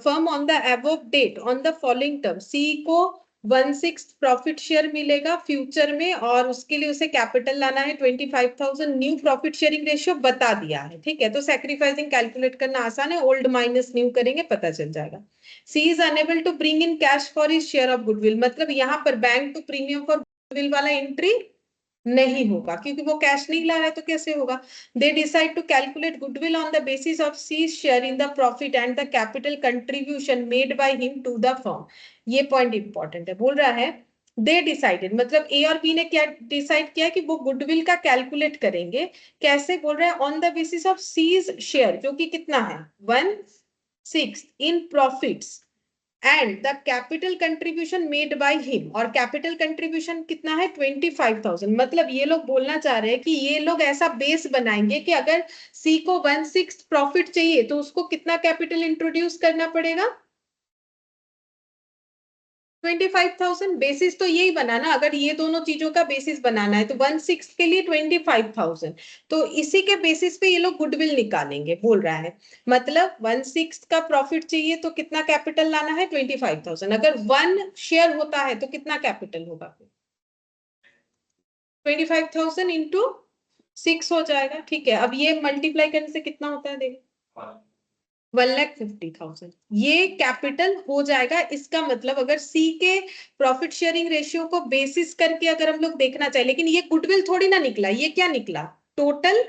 [SPEAKER 1] firm on the above date on the following terms, C को 1/6 प्रॉफिट शेयर मिलेगा फ्यूचर में, और उसके लिए उसे कैपिटल लाना है 25,000। न्यू प्रॉफिट शेयरिंग रेशियो बता दिया है, ठीक है। तो सैक्रिफाइसिंग कैलकुलेट करना आसान है, ओल्ड माइनस न्यू करेंगे पता चल जाएगा। She is unable to bring in cash for his share of goodwill, मतलब यहाँ पर bank to premium for goodwill वाला एंट्री नहीं होगा क्योंकि वो कैश नहीं ला रहा है, तो कैसे होगा। They decide to calculate goodwill on the basis of C's share in the profit and the capital contribution made by him to the firm. ये पॉइंट इंपॉर्टेंट है, बोल रहा है दे डिसाइडेड, मतलब ए और बी ने क्या डिसाइड किया कि वो गुडविल का कैलकुलेट करेंगे। कैसे बोल रहे हैं, on the basis of C's share, जो कि कितना है 1/6 in profits, and the capital contribution made by him, और कैपिटल कंट्रीब्यूशन कितना है 25,000। मतलब ये लोग बोलना चाह रहे हैं कि ये लोग ऐसा बेस बनाएंगे कि अगर सी को 1/6 प्रॉफिट चाहिए तो उसको कितना कैपिटल इंट्रोड्यूस करना पड़ेगा 25,000। बेसिस तो यही बना ना, अगर ये दोनों चीजों का बेसिस बनाना है तो 1/6 के लिए 25,000, तो इसी के बेसिस पे ये लोग गुडविल निकालेंगे, बोल रहा है। मतलब 1/6 का प्रॉफिट चाहिए तो कितना कैपिटल लाना है 25,000। अगर 1 शेयर होता है तो कितना कैपिटल होगा 25,000 इंटू 6 हो जाएगा, ठीक है। अब ये मल्टीप्लाई करने से कितना होता है देखो 1,50,000, ये कैपिटल हो जाएगा। इसका मतलब अगर सी के प्रॉफिट शेयरिंग रेशियो को बेसिस करके अगर हम लोग देखना चाहे, लेकिन ये गुडविल थोड़ी ना निकला, ये क्या निकला total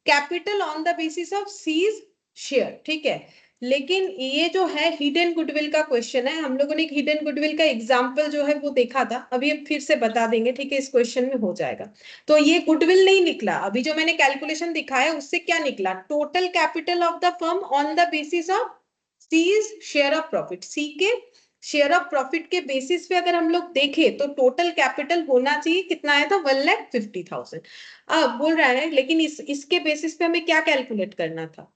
[SPEAKER 1] capital on the basis of C's share, ठीक है। लेकिन ये जो है हिडन गुडविल का क्वेश्चन है, हम लोगों ने एक हिडन गुडविल का एग्जाम्पल जो है वो देखा था, अभी हम फिर से बता देंगे, ठीक है। इस क्वेश्चन में हो जाएगा। तो ये गुडविल नहीं निकला, अभी जो मैंने कैलकुलेशन दिखाया उससे क्या निकला, total capital of the firm on the basis of C's share of profit. C के शेयर ऑफ प्रॉफिट के बेसिस पे अगर हम लोग देखें तो टोटल कैपिटल होना चाहिए, कितना आया था 1,50,000। अब बोल रहा है लेकिन इसके बेसिस पे हमें क्या कैलकुलेट करना था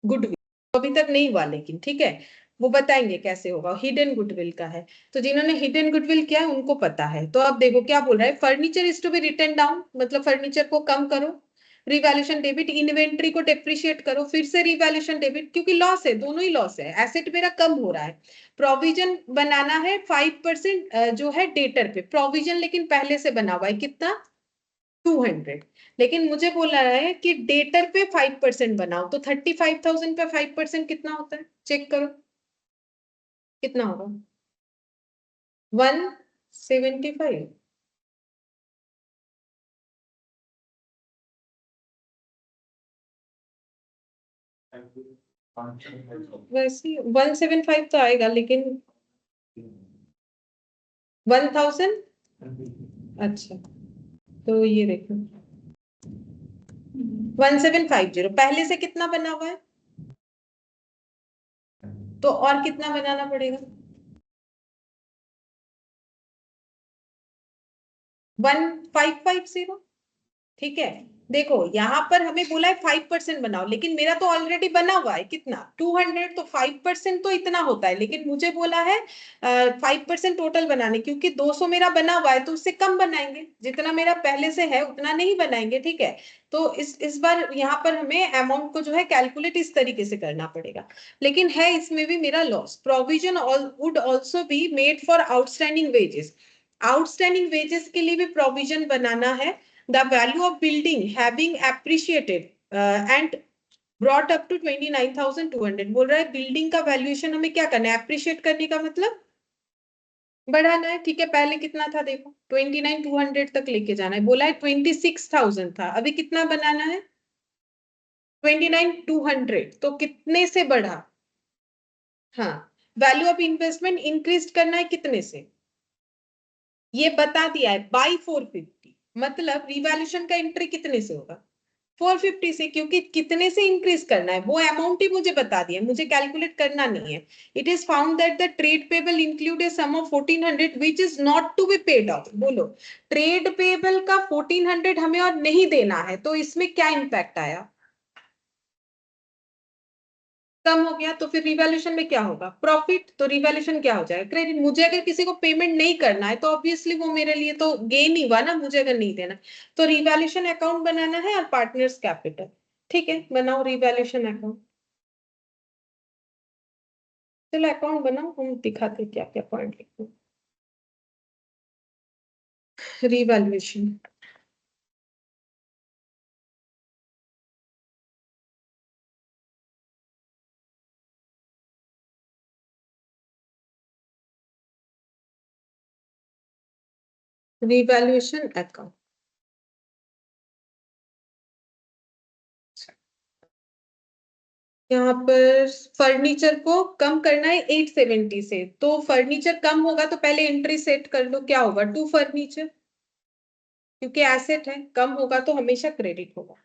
[SPEAKER 1] गुडविल, अभी तक नहीं हुआ लेकिन, ठीक है। वो बताएंगे कैसे होगा, हिडन गुडविल का है। तो जिन्होंने हिडन गुडविल किया है उनको पता है। तो अब देखो क्या बोल रहा है, furniture is to be written down, मतलब फर्नीचर को कम करो, रिवैल्यूएशन डेबिट, इन्वेंट्री को डेप्रिशिएट करो, फिर से रिवैल्यूएशन डेबिट, क्योंकि लॉस है, दोनों ही लॉस है, एसेट मेरा कम हो रहा है। प्रोविजन बनाना है 5% जो है डेटर पे प्रोविजन, लेकिन पहले से बना हुआ है कितना 200, लेकिन मुझे बोला है कि डेटर पे 5% बनाओ, तो 35,000 पे 5% कितना होता है चेक करो कितना होगा 175। वैसे 175 तो आएगा, लेकिन 1,000, अच्छा तो ये देखो 1750 पहले से कितना बना हुआ है, तो और कितना बनाना पड़ेगा 1550, ठीक है। देखो यहाँ पर हमें बोला है 5% बनाओ, लेकिन मेरा तो ऑलरेडी बना हुआ है कितना 200, तो 5% तो इतना होता है, लेकिन मुझे बोला है 5% टोटल बनाने, क्योंकि 200 मेरा बना हुआ है तो उससे कम बनाएंगे, जितना मेरा पहले से है उतना नहीं बनाएंगे, ठीक है। तो इस बार यहाँ पर हमें अमाउंट को जो है कैलकुलेट इस तरीके से करना पड़ेगा, लेकिन है इसमें भी मेरा loss. Provision would also be made for outstanding wages, outstanding wages के लिए भी प्रोविजन बनाना है। The value of building having appreciated and brought up to 29,200, बोल रहा है बिल्डिंग का वैल्यूएशन हमें क्या करना है अप्रिशिएट करने का मतलब बढ़ाना है, ठीक है। पहले कितना था देखो 29,200 तक लेके जाना है, बोला है 26,000 था, अभी कितना बनाना है 29,200, तो कितने से बढ़ा, हाँ वैल्यू ऑफ इन्वेस्टमेंट इंक्रीज करना है कितने से, ये बता दिया है बाई 450, मतलब रिवैल्यूएशन का एंट्री कितने से होगा 450 से, क्योंकि कितने से इंक्रीज करना है वो अमाउंट ही मुझे बता दिया, मुझे कैलकुलेट करना नहीं है। It is found that the trade payable include a sum of 1400 which is not to be paid off, बोलो ट्रेड पेबल का 1400 हमें और नहीं देना है, तो इसमें क्या इंपैक्ट आया कम हो गया, तो फिर रिवैल्यूएशन में क्या होगा प्रॉफिट, तो रिवैल्यूएशन क्या हो जाएगा क्रेडिट। मुझे अगर किसी को पेमेंट नहीं करना है तो ऑब्वियसली वो मेरे लिए तो गेन ही हुआ ना, मुझे अगर नहीं देना, तो रिवैल्यूएशन अकाउंट बनाना है और पार्टनर्स कैपिटल, ठीक है बनाओ रिवैल्यूएशन अकाउंट। चलो अकाउंट बनाओ, हम दिखाते क्या क्या पॉइंट लिखते हैं। रिवैल्यूएशन। Revaluation account. यहाँ पर फर्नीचर को कम करना है 870 से, तो फर्नीचर कम होगा तो पहले एंट्री सेट कर लो, क्या होगा, टू फर्नीचर, क्योंकि एसेट है, कम होगा तो हमेशा क्रेडिट होगा।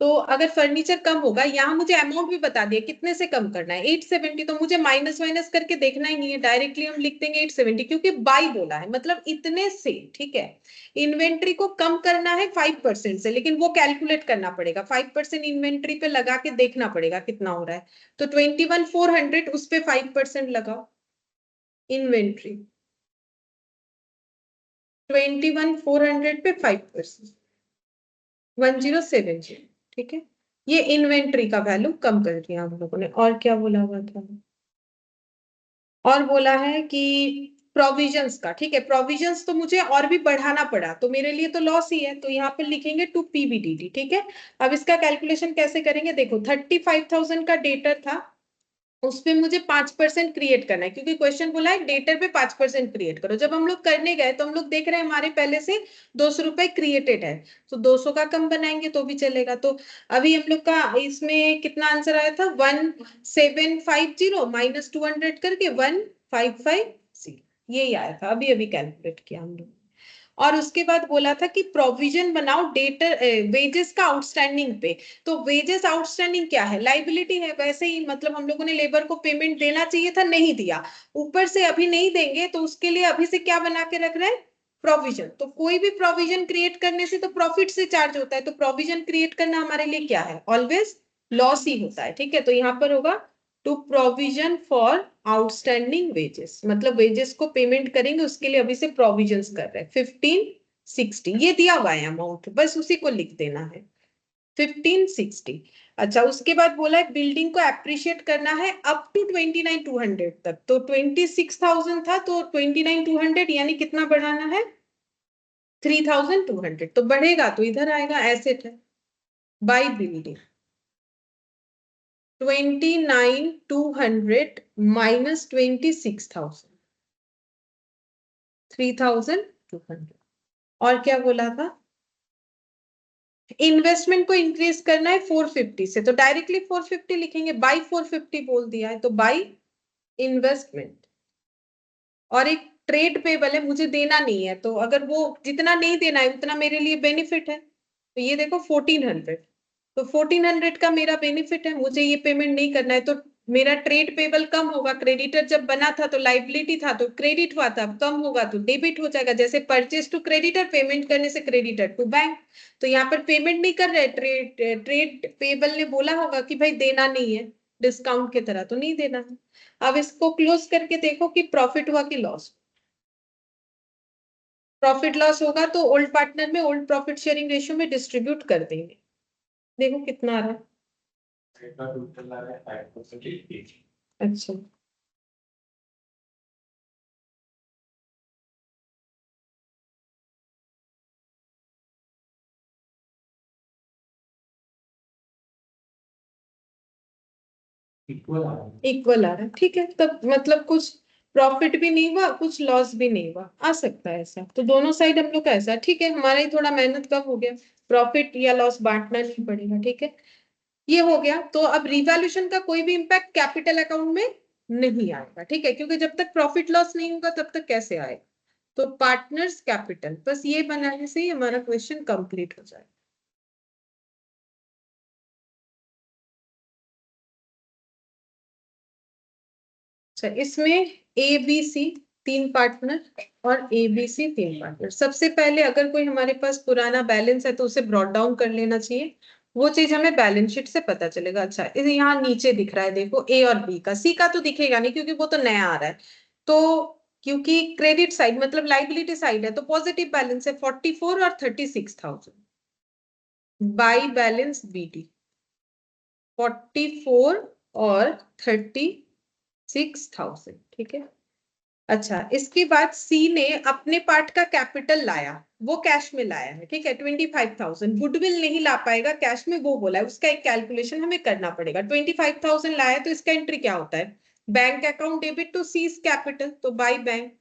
[SPEAKER 1] तो अगर फर्नीचर कम होगा, यहाँ मुझे अमाउंट भी बता दिया कितने से कम करना है, 870, तो मुझे माइनस माइनस करके देखना ही नहीं है, डायरेक्टली हम लिख देंगे 870, क्योंकि बाई बोला है मतलब इतने से, ठीक है। इन्वेंट्री को कम करना है 5% से, लेकिन वो कैलकुलेट करना पड़ेगा, 5% इन्वेंट्री पे लगा के देखना पड़ेगा कितना हो रहा है। तो 21,400 उस पे 5% लगाओ, इन्वेंट्री 21,400 पे 5%, 1070, ठीक है। ये इन्वेंट्री का वैल्यू कम कर दिया हम लोगों ने। और क्या बोला हुआ था, और बोला है कि प्रोविजंस का, ठीक है, प्रोविजंस तो मुझे और भी बढ़ाना पड़ा, तो मेरे लिए तो लॉस ही है, तो यहाँ पे लिखेंगे टू पीबीडीटी, ठीक है। अब इसका कैलकुलेशन कैसे करेंगे, देखो 35,000 का डेटर था, उस पे मुझे 5% क्रिएट करना है, क्योंकि क्वेश्चन बोला है डेटर पे 5% क्रिएट करो। जब हम लोग करने गए तो हम लोग देख रहे हैं हमारे पहले से 200 रुपए क्रिएटेड है, तो 200 का कम बनाएंगे तो भी चलेगा। तो अभी हम लोग का इसमें कितना आंसर आया था, 1750 माइनस 200 करके 1550, यही आया था, अभी अभी कैलकुलेट किया हम लोग। और उसके बाद बोला था कि प्रोविजन बनाओ डेटर वेजेस का आउटस्टैंडिंग पे। तो वेजेस आउटस्टैंडिंग क्या है, लाइबिलिटी है, वैसे ही मतलब हम लोगों ने लेबर को पेमेंट देना चाहिए था, नहीं दिया, ऊपर से अभी नहीं देंगे, तो उसके लिए अभी से क्या बना के रख रहे हैं, प्रोविजन। तो कोई भी प्रोविजन क्रिएट करने से तो प्रॉफिट से चार्ज होता है, तो प्रोविजन क्रिएट करना हमारे लिए क्या है, ऑलवेज लॉस ही होता है, ठीक है। तो यहाँ पर होगा to provision for outstanding wages, मतलब वेजेस को पेमेंट करेंगे उसके लिए अभी से प्रोविजंस कर रहे हैं 1560, ये दिया हुआ है अमाउंट, बस उसी को लिख देना है 1560। अच्छा, उसके बाद बोला है बिल्डिंग को एप्रिशिएट करना है अप टू 29,200 तक, तो 26,000 था तो 29,200 यानी कितना बढ़ाना है, 3,200, तो बढ़ेगा तो इधर आएगा, एसेट है, बाय बिल्डिंग 29,200 माइनस 26,000, 3,200। और क्या बोला था, इन्वेस्टमेंट को इंक्रीज करना है 450 से, तो डायरेक्टली 450 लिखेंगे, बाई 450 बोल दिया है, तो बाई इन्वेस्टमेंट। और एक ट्रेड पेबल है, मुझे देना नहीं है, तो अगर वो जितना नहीं देना है उतना मेरे लिए बेनिफिट है, तो ये देखो 1400, तो 1400 का मेरा बेनिफिट है, मुझे ये पेमेंट नहीं करना है, तो मेरा ट्रेड पेबल कम होगा, क्रेडिटर जब बना था तो लाइबिलिटी था तो क्रेडिट हुआ था, कम होगा तो डेबिट हो जाएगा, जैसे परचेज टू क्रेडिटर, पेमेंट करने से क्रेडिटर टू बैंक। तो यहाँ पर पेमेंट नहीं कर रहे, ट्रेड पेबल ने बोला होगा कि भाई देना नहीं है, डिस्काउंट की तरह, तो नहीं देना है। अब इसको क्लोज करके देखो कि प्रॉफिट हुआ कि लॉस, प्रॉफिट लॉस होगा तो ओल्ड पार्टनर में ओल्ड प्रॉफिट शेयरिंग रेशियो में डिस्ट्रीब्यूट कर देंगे, देखो कितना आ रहा है। अच्छा, इक्वल आ रहा है, ठीक है, तब मतलब कुछ प्रॉफिट भी नहीं हुआ, कुछ लॉस भी नहीं हुआ, आ सकता है ऐसा, तो दोनों साइड हम लोग का ऐसा, ठीक है, हमारा ही थोड़ा मेहनत कम हो गया, प्रॉफिट या लॉस बांटना नहीं पड़ेगा, ठीक है। ये हो गया, तो अब रिवैल्यूएशन का कोई भी इंपैक्ट कैपिटल अकाउंट में नहीं आएगा, ठीक है, क्योंकि जब तक प्रॉफिट लॉस नहीं होगा तब तक कैसे आएगा, तो पार्टनर्स कैपिटल, बस ये बनाने से ही हमारा क्वेश्चन कंप्लीट हो जाए। अच्छा, इसमें ए बी सी 3 पार्टनर और ए बी सी 3 पार्टनर। सबसे पहले अगर कोई हमारे पास पुराना बैलेंस है तो उसे ब्रॉट डाउन कर लेना चाहिए, वो चीज हमें बैलेंस शीट से पता चलेगा। अच्छा, इसे यहाँ नीचे दिख रहा है, देखो ए और बी का, सी का तो दिखेगा नहीं क्योंकि वो तो नया आ रहा है, तो क्योंकि क्रेडिट साइड मतलब लाइबिलिटी साइड है, तो पॉजिटिव बैलेंस है 44 और 36,000, बाई बैलेंस बी डी 44 और 36,000, ठीक है। अच्छा, इसके बाद सी ने अपने पार्ट का कैपिटल लाया, वो कैश में लाया है, ठीक है, 25,000। गुडविल नहीं ला पाएगा कैश में, वो बोला है, उसका एक कैलकुलेशन हमें करना पड़ेगा। 25,000 लाया तो इसका एंट्री क्या होता है, bank account debit to C's capital, तो बाय बैंक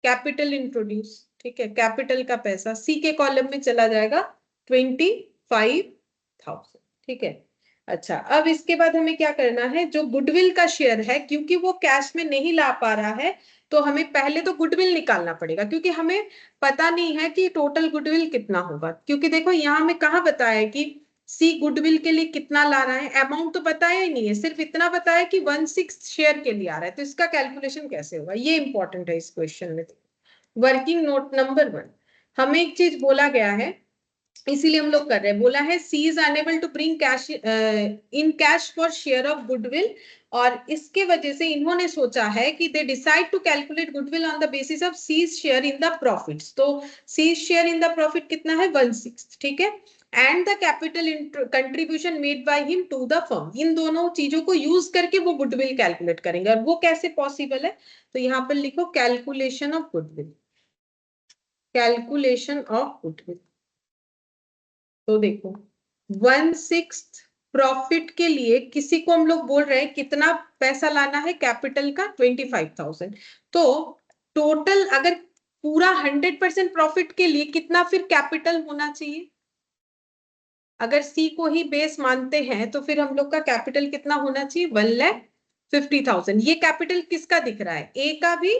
[SPEAKER 1] कैपिटल इंट्रोड्यूस, ठीक है, कैपिटल का पैसा सी के कॉलम में चला जाएगा 25,000, ठीक है। अच्छा, अब इसके बाद हमें क्या करना है, जो गुडविल का शेयर है, क्योंकि वो कैश में नहीं ला पा रहा है, तो हमें पहले तो गुडविल निकालना पड़ेगा, क्योंकि हमें पता नहीं है कि टोटल गुडविल कितना होगा। क्योंकि देखो यहाँ हमें कहाँ बताया है कि सी गुडविल के लिए कितना ला रहा है, अमाउंट तो बताया ही नहीं है, सिर्फ इतना बताया कि 1/6 शेयर के लिए आ रहा है, तो इसका कैलकुलेशन कैसे होगा, ये इंपॉर्टेंट है इस क्वेश्चन में। वर्किंग नोट नंबर 1, हमें एक चीज बोला गया है, इसीलिए हम लोग कर रहे हैं, बोला है C is unable to bring cash in cash for share of goodwill, और इसके वजह से इन्होंने सोचा है कि they decide to calculate goodwill on the basis of C's share in the profits. तो C's share in the profit कितना है, 1/6, ठीक है, and the capital contribution made by him to the firm, इन दोनों चीजों को यूज करके वो गुडविल कैलकुलेट करेंगे। और वो कैसे पॉसिबल है, तो यहाँ पर लिखो calculation of goodwill, calculation of goodwill. तो देखो 1/6 प्रॉफिट के लिए किसी को हम लोग बोल रहे हैं कितना पैसा लाना है, कैपिटल का 25,000। तो टोटल अगर पूरा 100% प्रॉफिट के लिए कितना फिर कैपिटल होना चाहिए, अगर सी को ही बेस मानते हैं तो फिर हम लोग का कैपिटल कितना होना चाहिए, 1,50,000। ये कैपिटल किसका दिख रहा है, ए का भी,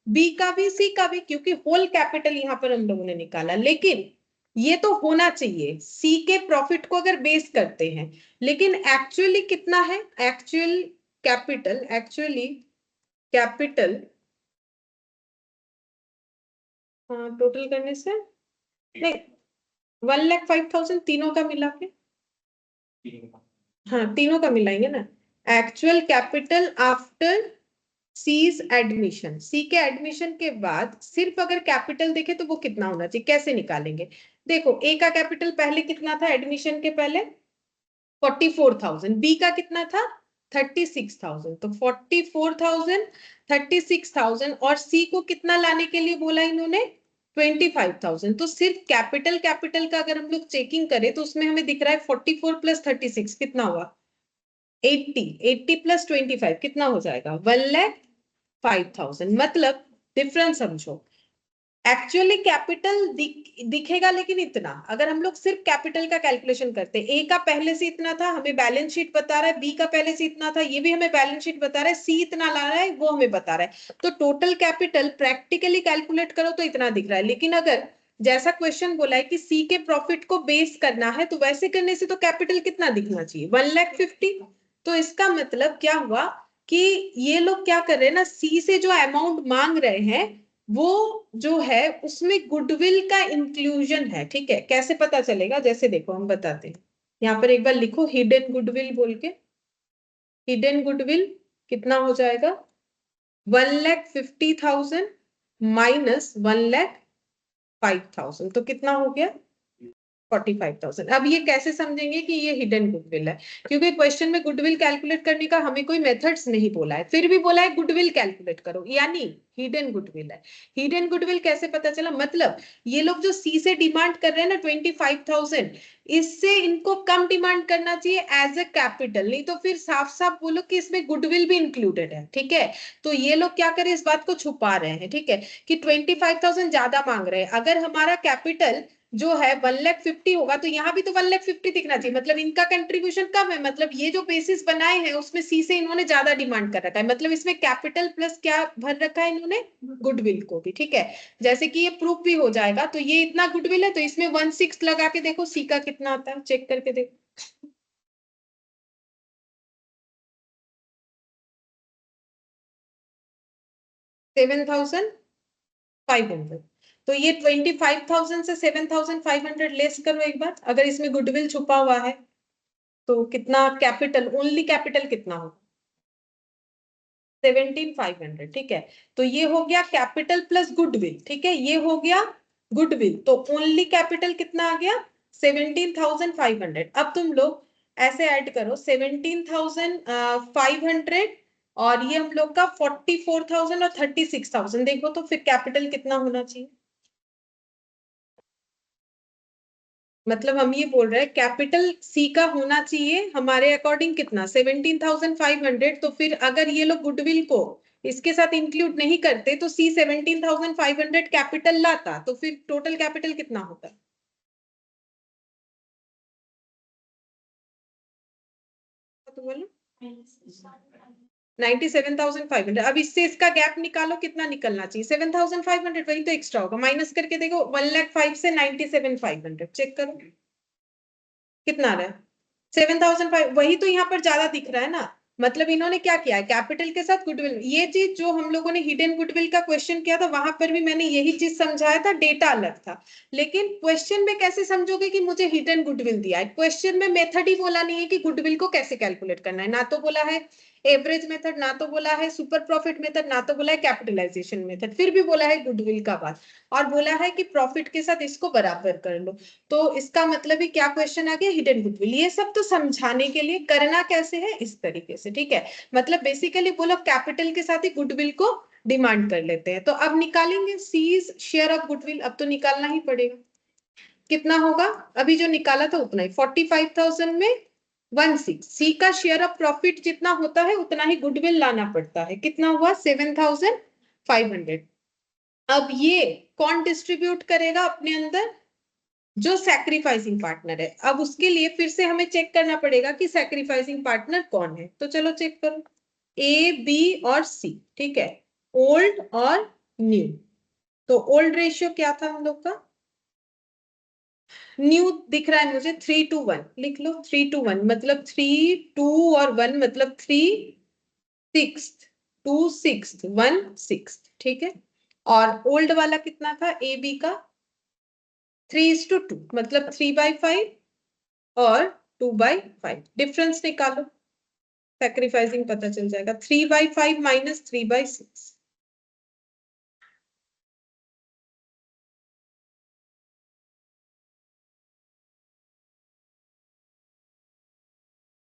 [SPEAKER 1] बी का भी, सी का भी, क्योंकि होल कैपिटल यहां पर हम लोगों ने निकाला। लेकिन ये तो होना चाहिए सी के प्रॉफिट को अगर बेस करते हैं, लेकिन एक्चुअली कितना है, actual capital, actually capital total करने से नहीं, 1,05,000 तीनों का मिला के, हाँ तीनों का मिलाएंगे ना। Actual capital after C's admission, C के एडमिशन के बाद सिर्फ अगर कैपिटल देखे तो वो कितना होना चाहिए, कैसे निकालेंगे, देखो ए का कैपिटल पहले कितना था एडमिशन के पहले, 44,000, बी का कितना था 36,000, तो 44,000, 36,000, और सी को कितना लाने के लिए बोला इन्होंने, 25,000। तो सिर्फ कैपिटल कैपिटल का अगर हम लोग चेकिंग करें तो उसमें हमें दिख रहा है 44 प्लस 36 कितना हुआ, 80, 80 प्लस 25 कितना हो जाएगा, 1,05,000। मतलब डिफरेंस समझो, एक्चुअली कैपिटल दिखेगा लेकिन इतना, अगर हम लोग सिर्फ कैपिटल का कैलकुलेशन करते, ए का पहले से इतना था, हमें बैलेंस शीट बता रहा है, बी का पहले से इतना था, ये भी हमें बैलेंस शीट बता रहा है, सी इतना ला रहा है, वो हमें बता रहा है, तो टोटल कैपिटल प्रैक्टिकली कैलकुलेट करो तो इतना दिख रहा है। लेकिन अगर जैसा क्वेश्चन बोला है कि सी के प्रॉफिट को बेस करना है, तो वैसे करने से तो कैपिटल कितना दिखना चाहिए, 1,50,000। तो इसका मतलब क्या हुआ कि ये लोग क्या कर रहे हैं ना, सी से जो अमाउंट मांग रहे हैं वो जो है उसमें गुडविल का इंक्लूजन है, ठीक है। कैसे पता चलेगा, जैसे देखो हम बताते हैं, यहाँ पर एक बार लिखो हिडन गुडविल बोल के, हिडन गुडविल कितना हो जाएगा, 1,50,000 माइनस 1,05,000, तो कितना हो गया 45,000। अब ये कैसे समझेंगे कि ये हिडन गुडविल है, क्योंकि क्वेश्चन में गुडविल कैलकुलेट करने का हमें कोई मेथड्स नहीं बोला है, फिर भी बोला है गुडविल कैलकुलेट करो, यानी हिडन गुडविल है। हिडन गुडविल कैसे पता चला, मतलब ये लोग जो सी से डिमांड कर रहे हैं ना 25,000, इससे इनको कम डिमांड करना चाहिए एज ए कैपिटल, नहीं तो फिर साफ साफ बोलो कि इसमें गुडविल भी इंक्लूडेड है, ठीक है। तो ये लोग क्या करें, इस बात को छुपा रहे हैं, ठीक है, कि 25,000 ज्यादा मांग रहे हैं। अगर हमारा कैपिटल जो है 1,50,000 होगा तो यहाँ भी तो 1,50,000 दिखना चाहिए, मतलब इनका कंट्रीब्यूशन कम है, मतलब ये जो बेसिस बनाए हैं उसमें सी से इन्होंने ज्यादा डिमांड कर रखा है, मतलब इसमें कैपिटल प्लस क्या भर रखा है इन्होंने, गुडविल को भी, ठीक है। जैसे कि ये प्रूफ भी हो जाएगा, तो ये इतना गुडविल है तो इसमें 1/6 लगा के देखो सी का कितना आता है, चेक करके देखो, 7,500। तो ये 25,000 से 7,500 लेस करो एक बार, अगर इसमें गुडविल छुपा हुआ है तो कितना कैपिटल, ओनली कैपिटल कितना होगा, 17,500, ठीक है। तो ये हो गया कैपिटल प्लस गुडविल, ठीक है, ये हो गया गुडविल, तो ओनली कैपिटल कितना आ गया 17,500। अब तुम लोग ऐसे ऐड करो 17,500 और ये हम लोग का 44,000 और 36,000, देखो तो फिर कैपिटल कितना होना चाहिए। मतलब हम ये बोल रहे हैं कैपिटल सी का होना चाहिए हमारे अकॉर्डिंग कितना, 17,500। तो फिर अगर ये लोग गुडविल को इसके साथ इंक्लूड नहीं करते तो सी 17,500 कैपिटल लाता, तो फिर टोटल कैपिटल कितना होता। तो बोलो 97,500। अब इससे इसका गैप निकालो, कितना निकलना चाहिए, 7,500। वही तो एक्स्ट्रा होगा, माइनस करके देखो 1,05,000 से 97,500 चेक करो कितना आ रहा है। 7,500, वही तो यहाँ पर ज्यादा दिख रहा है ना। मतलब इन्होंने क्या किया है, कैपिटल के साथ गुडविल, ये चीज जो हम लोगों ने हिडन गुडविल का क्वेश्चन किया था वहां पर भी मैंने यही चीज समझाया था, डेटा अलग था। लेकिन क्वेश्चन में कैसे समझोगे कि मुझे हिडन गुडविल दिया है, क्वेश्चन में मेथड ही बोला नहीं है कि गुडविल को कैसे कैलकुलेट करना है, ना तो बोला है एवरेज मेथड, ना तो बोला है सुपर प्रॉफिट मेथड, ना तो बोला है कैपिटलाइजेशन मेथड, फिर भी बोला है गुडविल का बात, और बोला है कि प्रॉफिट के साथ इसको बराबर कर लो। तो इसका मतलब ही क्या क्वेश्चन आ गया, हिडन गुडविल। ये सब तो समझाने के लिए, करना कैसे है इस तरीके से, ठीक है। मतलब बेसिकली बोलो कैपिटल के साथ ही गुडविल को डिमांड कर लेते हैं। तो अब निकालेंगे सीज शेयर ऑफ गुडविल, अब तो निकालना ही पड़ेगा। कितना होगा, अभी जो निकाला था उतना ही, 45,000 में 16, सी का शेयर ऑफ प्रॉफिट जितना होता है उतना ही गुडविल लाना पड़ता है, कितना हुआ 7,500। अब ये कौन डिस्ट्रीब्यूट करेगा अपने अंदर, जो सैक्रिफाइसिंग पार्टनर है। अब उसके लिए फिर से हमें चेक करना पड़ेगा कि सैक्रिफाइसिंग पार्टनर कौन है, तो चलो चेक करो, ए बी और सी, ठीक है, ओल्ड और न्यू। तो ओल्ड रेशियो क्या था हम लोग का, न्यू दिख रहा है मुझे 3:1, लिख लो 3:1, मतलब 3 2 और 1 मतलब 3/6, 2/6, 1/6, ठीक है। और ओल्ड वाला कितना था ए बी का, 3:2, मतलब 3/5 और 2/5, डिफरेंस निकालो, सैक्रिफाइसिंग पता चल जाएगा, 3/5 माइनस 3/6,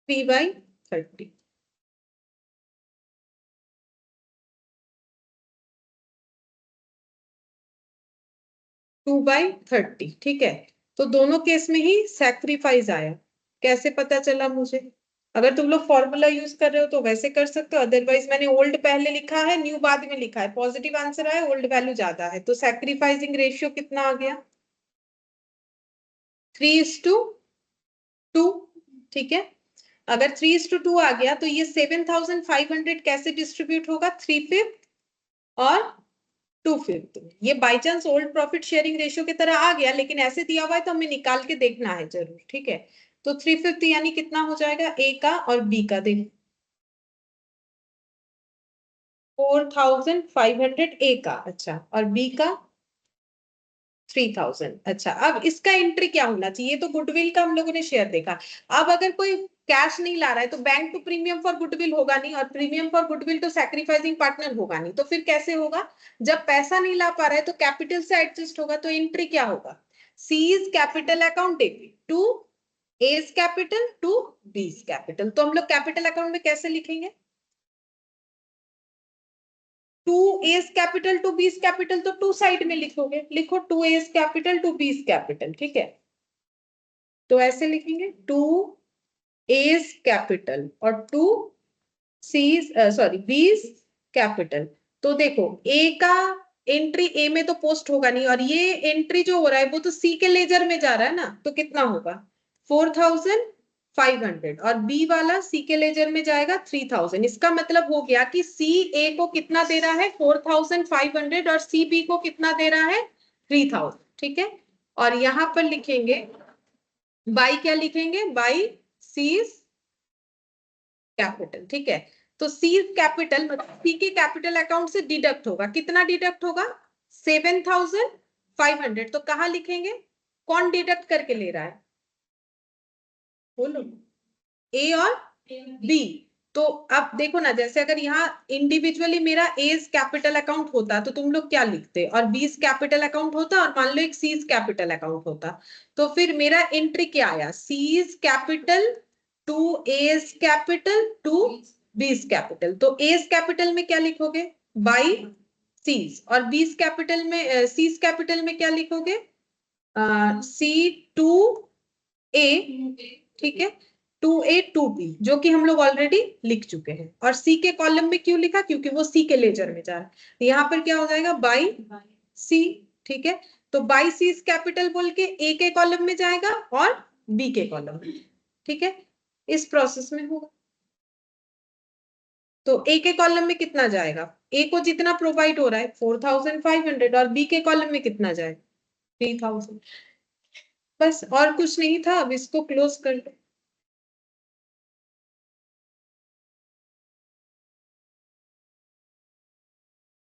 [SPEAKER 1] 3/30, 2/30, ठीक है। तो दोनों केस में ही सैक्रिफाइस आया, कैसे पता चला मुझे, अगर तुम लोग फॉर्मूला यूज कर रहे हो तो वैसे कर सकते हो, अदरवाइज मैंने ओल्ड पहले लिखा है न्यू बाद में लिखा है, पॉजिटिव आंसर आया, ओल्ड वैल्यू ज्यादा है, तो सैक्रिफाइसिंग रेशियो कितना आ गया, 3:2, ठीक है। अगर 3:2 आ गया तो ये 7,500 कैसे डिस्ट्रीब्यूट होगा, 3/5 और 2/5। ये by chance old profit sharing ratio की तरह आ गया, लेकिन ऐसे दिया हुआ है तो हमें निकाल के देखना है जरूर, ठीक है। तो 3/5 यानी कितना हो जाएगा ए का और बी का, देखो 4,500 ए का, अच्छा, और बी का 3,000, अच्छा। अब इसका एंट्री क्या होना चाहिए, तो गुडविल का हम लोगों ने शेयर देखा। अब अगर कोई कैश नहीं ला रहा है तो bank to premium for goodwill होगा नहीं, और प्रीमियम फॉर गुडविल तो सैक्रिफाइसिंग पार्टनर होगा नहीं, तो फिर कैसे होगा, जब पैसा नहीं ला पा रहा है तो कैपिटल से एडजस्ट होगा, तो एंट्री क्या होगा, C's capital account debit to A's capital to B's capital. तो हम लोग कैपिटल अकाउंट में कैसे लिखेंगे, to A's capital to B's capital, तो टू साइड में लिखोगे, लिखो to A's capital to B's capital, ठीक है। तो ऐसे लिखेंगे टू एज कैपिटल और to C's, sorry B's capital. तो देखो ए का एंट्री ए में तो पोस्ट होगा नहीं, और ये एंट्री जो हो रहा है वो तो सी के लेजर में जा रहा है ना, तो कितना होगा 4,500, और बी वाला सी के लेजर में जाएगा 3,000। इसका मतलब हो गया कि सी ए को कितना दे रहा है 4,500 और सी बी को कितना दे रहा है 3,000, ठीक है। और यहां पर लिखेंगे बाई, क्या लिखेंगे, बाई सीज कैपिटल, ठीक है। तो सी कैपिटल मतलब सी के कैपिटल अकाउंट से डिडक्ट होगा, कितना डिडक्ट होगा 7,500, तो कहां लिखेंगे, कौन डिडक्ट करके ले रहा है, बोलो, ए और बी। तो अब देखो ना, जैसे अगर यहाँ इंडिविजुअली मेरा एज कैपिटल अकाउंट होता तो तुम लोग क्या लिखते, और बीज कैपिटल अकाउंट होता, और मान लो एक सीज कैपिटल अकाउंट होता, तो फिर मेरा एंट्री क्या आया, C's capital to A's capital to B's capital, तो एस कैपिटल में क्या लिखोगे? बाई सीज, और बीस कैपिटल में सीज कैपिटल में क्या लिखोगे? सी टू ए, ठीक है, टू ए टू बी, जो कि हम लोग ऑलरेडी लिख चुके हैं। और सी के कॉलम में क्यों लिखा? क्योंकि वो सी के लेजर में जा रहा है। यहाँ पर क्या हो जाएगा? बाई सी, ठीक है। तो बाई सी कैपिटल बोल के ए के कॉलम में जाएगा और बी के कॉलम में, ठीक है। इस प्रोसेस में होगा। तो ए के कॉलम में कितना जाएगा? ए को जितना प्रोवाइड हो रहा है 4500, और बी के कॉलम में कितना जाएगा? 3000। बस, और कुछ नहीं था। अब इसको क्लोज कर दो।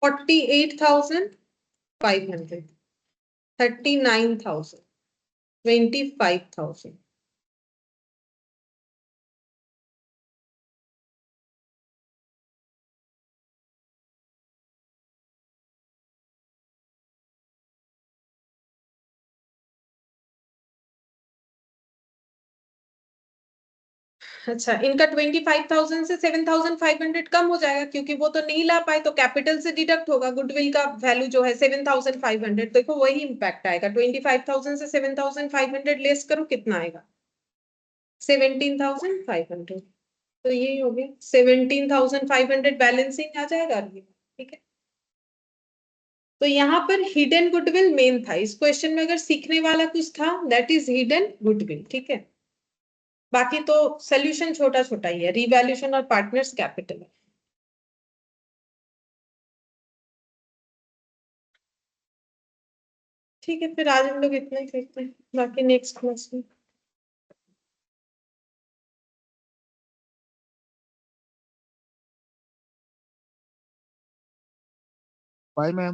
[SPEAKER 1] 48,500, 39,000, 25,000। अच्छा, इनका 25,000 से 7,500 कम हो जाएगा, क्योंकि वो तो नहीं ला पाए, तो कैपिटल से डिडक्ट होगा। गुडविल का वैल्यू जो है 7,500, देखो वही इंपैक्ट आएगा। 25,000 से 7,500 लेस करो, कितना आएगा? 17,500। तो ये हो गया 17,500, बैलेंसिंग आ जाएगा ये, ठीक है। तो यहाँ पर हिडन गुडविल मेन था। इस क्वेश्चन में अगर सीखने वाला कुछ था, दैट इज हिडन गुडविल, ठीक है। बाकी तो सोल्यूशन छोटा छोटा ही है, रिवैल्यूएशन और पार्टनर्स कैपिटल। ठीक है, फिर आज हम लोग इतना ही करते हैं, बाकी नेक्स्ट क्लास में।
[SPEAKER 3] Bye ma'am.